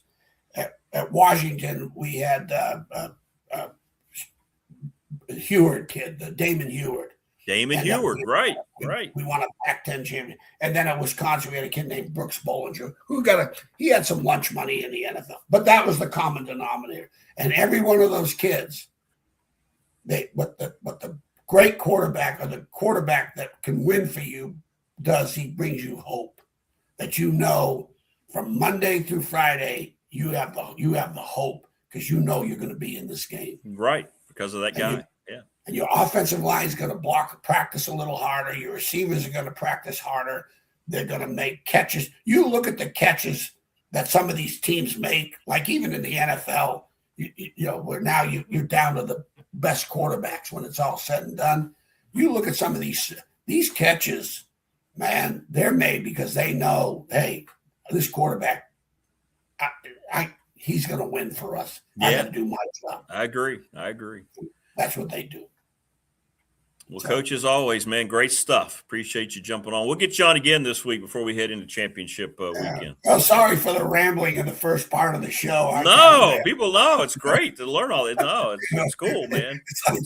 At Washington, we had Heward kid, Damon Heward. Heward, right. We won a Pac-10 champion. And then at Wisconsin, we had a kid named Brooks Bollinger who he had some lunch money in the NFL. But that was the common denominator. And every one of those kids, what the great quarterback, or the quarterback that can win for you does, he brings you hope. That from Monday through Friday, you have the hope, because you're going to be in this game. Right, because of that guy. And your offensive line is going to practice a little harder. Your receivers are going to practice harder. They're going to make catches. You look at the catches that some of these teams make, like even in the NFL, where now you're down to the best quarterbacks when it's all said and done. You look at some of these catches, man, they're made because they know, hey, this quarterback, he's going to win for us. I got to do my job. I agree. That's what they do. Well, Coach, as always, man, great stuff. Appreciate you jumping on. We'll get you on again this week before we head into championship weekend. Oh, sorry for the rambling in the first part of the show. People know it's great to learn all this. No, it's cool, man.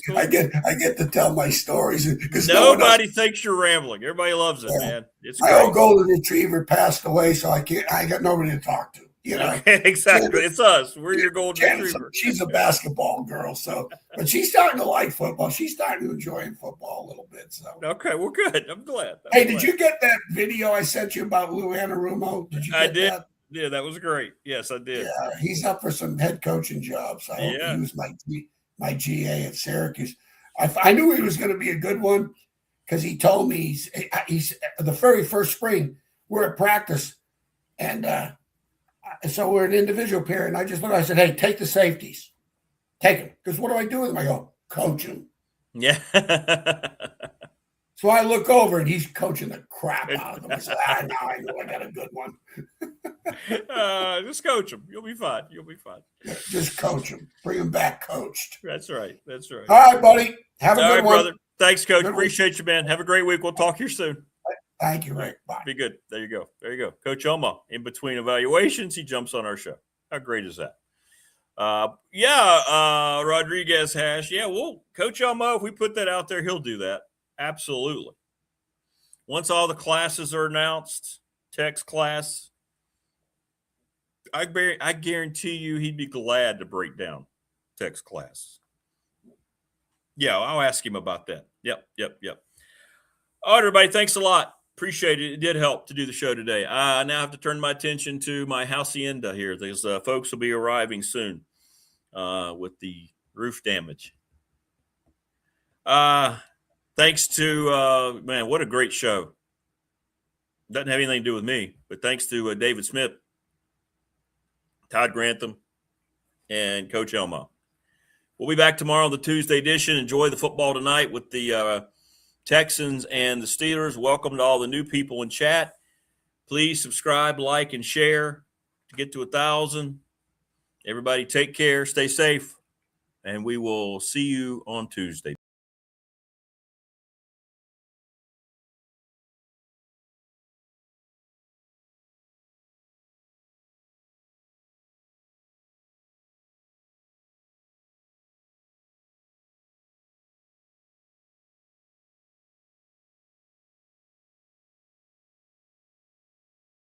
Cool. I get to tell my stories because nobody thinks you're rambling. Everybody loves it, man. It's great. My old golden retriever passed away, so I got nobody to talk to. Exactly. It's us. We're your golden retriever. She's a basketball girl, but she's starting to like football. She's starting to enjoy football a little bit. So okay, well, good. I'm glad. Did you get that video I sent you about Lou Anarumo? I did. That? Yeah, that was great. Yes, I did. Yeah, he's up for some head coaching jobs. I hope he was my GA at Syracuse. I knew he was going to be a good one because he told me he's the very first spring we're at practice and. So we're an individual pair, and I said, hey, take the safeties. Take them. Because what do I do with them? I go, coach them. Yeah. So I look over, and he's coaching the crap out of them. I said, I know I got a good one. Just coach them. You'll be fine. Just coach them. Bring them back coached. That's right. All right, buddy. Have a good one. Brother. Thanks, Coach. Appreciate you, man. Have a great week. We'll talk here soon. Thank you, Rick. Bye. Be good. There you go. Coach Elma, in between evaluations, he jumps on our show. How great is that? Rodriguez Hash. Yeah, well, Coach Elma, if we put that out there, he'll do that. Absolutely. Once all the classes are announced, text class, I guarantee you he'd be glad to break down text class. Yeah, I'll ask him about that. Yep. All right, everybody, thanks a lot. Appreciate it. It did help to do the show today. I now have to turn my attention to my hacienda here. These folks will be arriving soon with the roof damage. Thanks to, man, what a great show. Doesn't have anything to do with me, but thanks to David Smith, Todd Grantham, and Coach Elma. We'll be back tomorrow on the Tuesday edition. Enjoy the football tonight with the Texans and the Steelers. Welcome to all the new people in chat. Please subscribe, like, and share to get to 1,000. Everybody take care, stay safe, and we will see you on Tuesday.